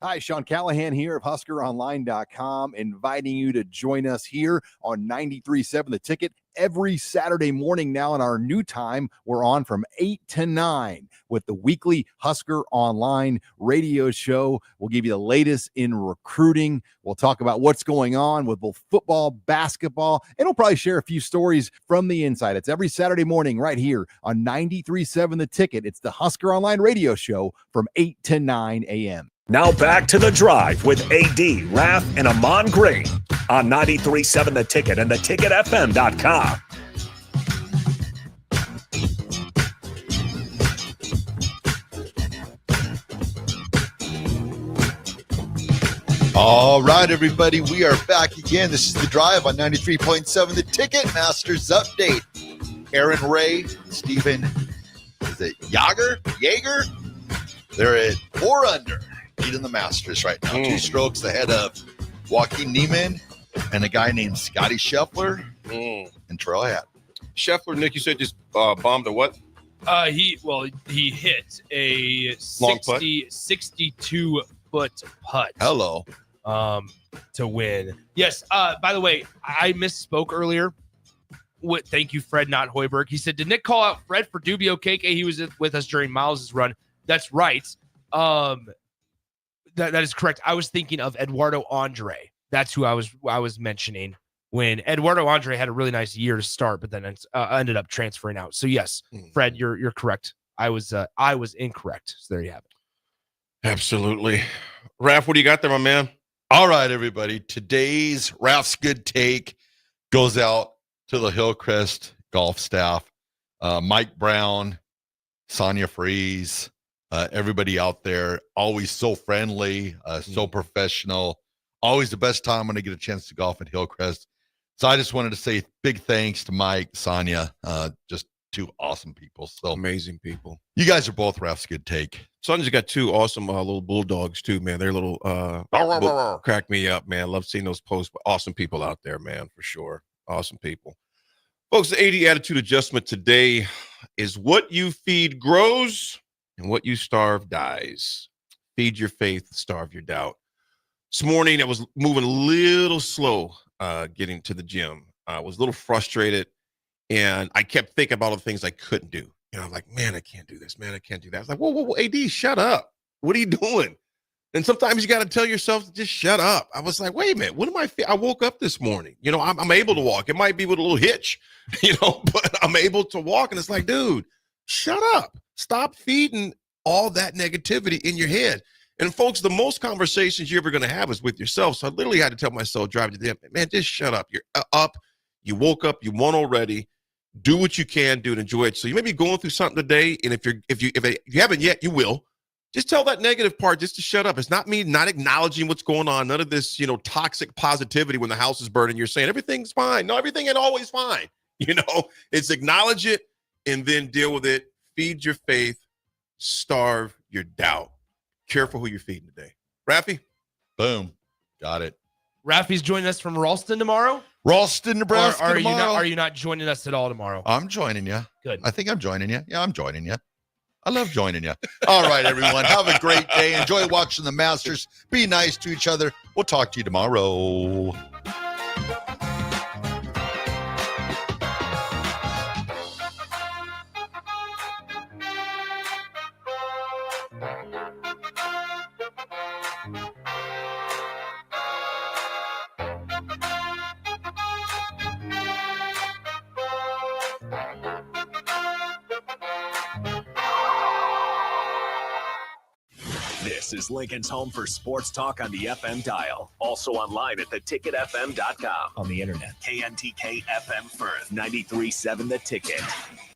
Hi, Sean Callahan here of HuskerOnline.com, inviting you to join us here on 93.7 The Ticket every Saturday morning now in our new time. We're on from 8 to 9 with the weekly Husker Online radio show. We'll give you the latest in recruiting. We'll talk about what's going on with both football, basketball, and we'll probably share a few stories from the inside. It's every Saturday morning right here on 93.7 The Ticket. It's the Husker Online radio show from 8 to 9 a.m. Now back to The Drive with AD, Raff, and Ahman Green on 93.7 The Ticket and theticketfm.com. All right, everybody, we are back again. This is The Drive on 93.7 The Ticket. Masters Update. Aaron Ray, Stephen, is it Jaeger? They're at 4 under. Leading the Masters right now. 2 strokes ahead of Joaquin Neiman and a guy named Scotty Scheffler and Terrell Hatton. Scheffler, Nick, you said just bombed a what? He hit a Long putt? 62-foot putt. Hello. To win. Yes. By the way, I misspoke earlier. Thank you, Fred, not Hoiberg. He said, did Nick call out Fred for Dubio KK? He was with us during Miles' run. That's right. That is correct. I was thinking of Eduardo Andre. That's who I was mentioning when Eduardo Andre had a really nice year to start, but then ended up transferring out. So yes, Fred, you're correct. I was incorrect. So there you have it. Absolutely. Raff, what do you got there, my man? All right, everybody. Today's Raff's Good Take goes out to the Hillcrest golf staff. Mike Brown, Sonia Freeze, everybody out there, always so friendly, so professional, always the best time when I get a chance to golf at Hillcrest. So I just wanted to say big thanks to Mike, Sonia, just 2 awesome people. So amazing people. You guys are both Raff's Good Take. Sonia's got 2 awesome little bulldogs too, man. They're little crack me up, man. Love seeing those posts. Awesome people out there, man, for sure. Awesome people. Folks, the 80 attitude adjustment today is what you feed grows and what you starve dies. Feed your faith, starve your doubt. This morning, I was moving a little slow getting to the gym. I was a little frustrated, and I kept thinking about all the things I couldn't do. You know, I'm like, man, I can't do this. Man, I can't do that. I was like, whoa, AD, shut up. What are you doing? And sometimes you got to tell yourself to just shut up. I was like, wait a minute, what am I woke up this morning. I'm able to walk. It might be with a little hitch, but I'm able to walk. And it's like, dude, shut up. Stop feeding all that negativity in your head. And folks, the most conversations you're ever going to have is with yourself. So I literally had to tell myself, driving to the end, man, just shut up. You're up. You woke up. You won already. Do what you can do and enjoy it. So you may be going through something today. And if you haven't yet, you will. Just tell that negative part just to shut up. It's not me not acknowledging what's going on. None of this, toxic positivity when the house is burning. You're saying everything's fine. No, everything ain't always fine. It's acknowledge it and then deal with it. Feed your faith. Starve your doubt. Careful who you're feeding today. Raffy? Boom. Got it. Raffy's joining us from Ralston tomorrow? Ralston, Nebraska Or tomorrow. are you not joining us at all tomorrow? I'm joining you. Good. I think I'm joining you. Yeah, I'm joining you. I love joining you. All right, everyone. Have a great day. Enjoy watching the Masters. Be nice to each other. We'll talk to you tomorrow. This is Lincoln's home for sports talk on the FM dial. Also online at theticketfm.com. On the internet. KNTK FM Firth. 93.7 The Ticket.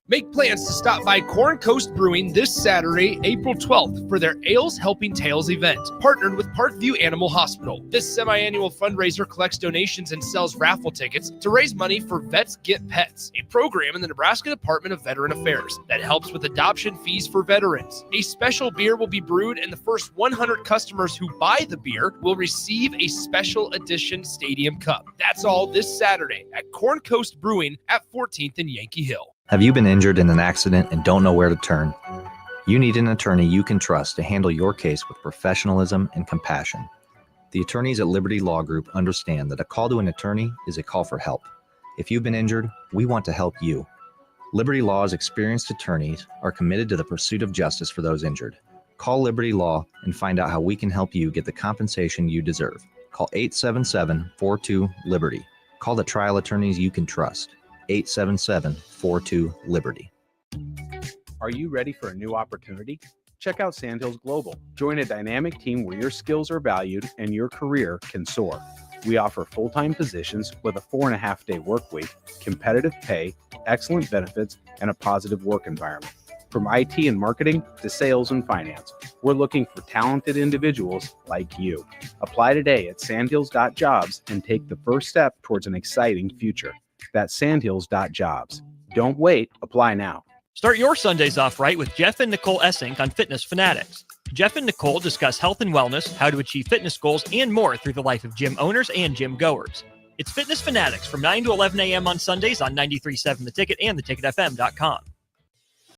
Make plans to stop by Corn Coast Brewing this Saturday, April 12th for their Ales Helping Tales event, partnered with Parkview Animal Hospital. This semi-annual fundraiser collects donations and sells raffle tickets to raise money for Vets Get Pets, a program in the Nebraska Department of Veteran Affairs that helps with adoption fees for veterans. A special beer will be brewed, and the first 100 customers who buy the beer will receive a special edition Stadium Cup. That's all this Saturday at Corn Coast Brewing at 14th and Yankee Hill. Have you been injured in an accident and don't know where to turn? You need an attorney you can trust to handle your case with professionalism and compassion. The attorneys at Liberty Law Group understand that a call to an attorney is a call for help. If you've been injured, we want to help you. Liberty Law's experienced attorneys are committed to the pursuit of justice for those injured. Call Liberty Law and find out how we can help you get the compensation you deserve. Call 877-42-LIBERTY. Call the trial attorneys you can trust. 877-42-LIBERTY. Are you ready for a new opportunity? Check out Sandhills Global. Join a dynamic team where your skills are valued and your career can soar. We offer full-time positions with a 4.5-day work week, competitive pay, excellent benefits, and a positive work environment. From IT and marketing to sales and finance, we're looking for talented individuals like you. Apply today at sandhills.jobs and take the first step towards an exciting future. That's sandhills.jobs. Don't wait. Apply now. Start your Sundays off right with Jeff and Nicole Essink on Fitness Fanatics. Jeff and Nicole discuss health and wellness, how to achieve fitness goals, and more through the life of gym owners and gym goers. It's Fitness Fanatics from 9 to 11 a.m. on Sundays on 93.7 The Ticket and theticketfm.com.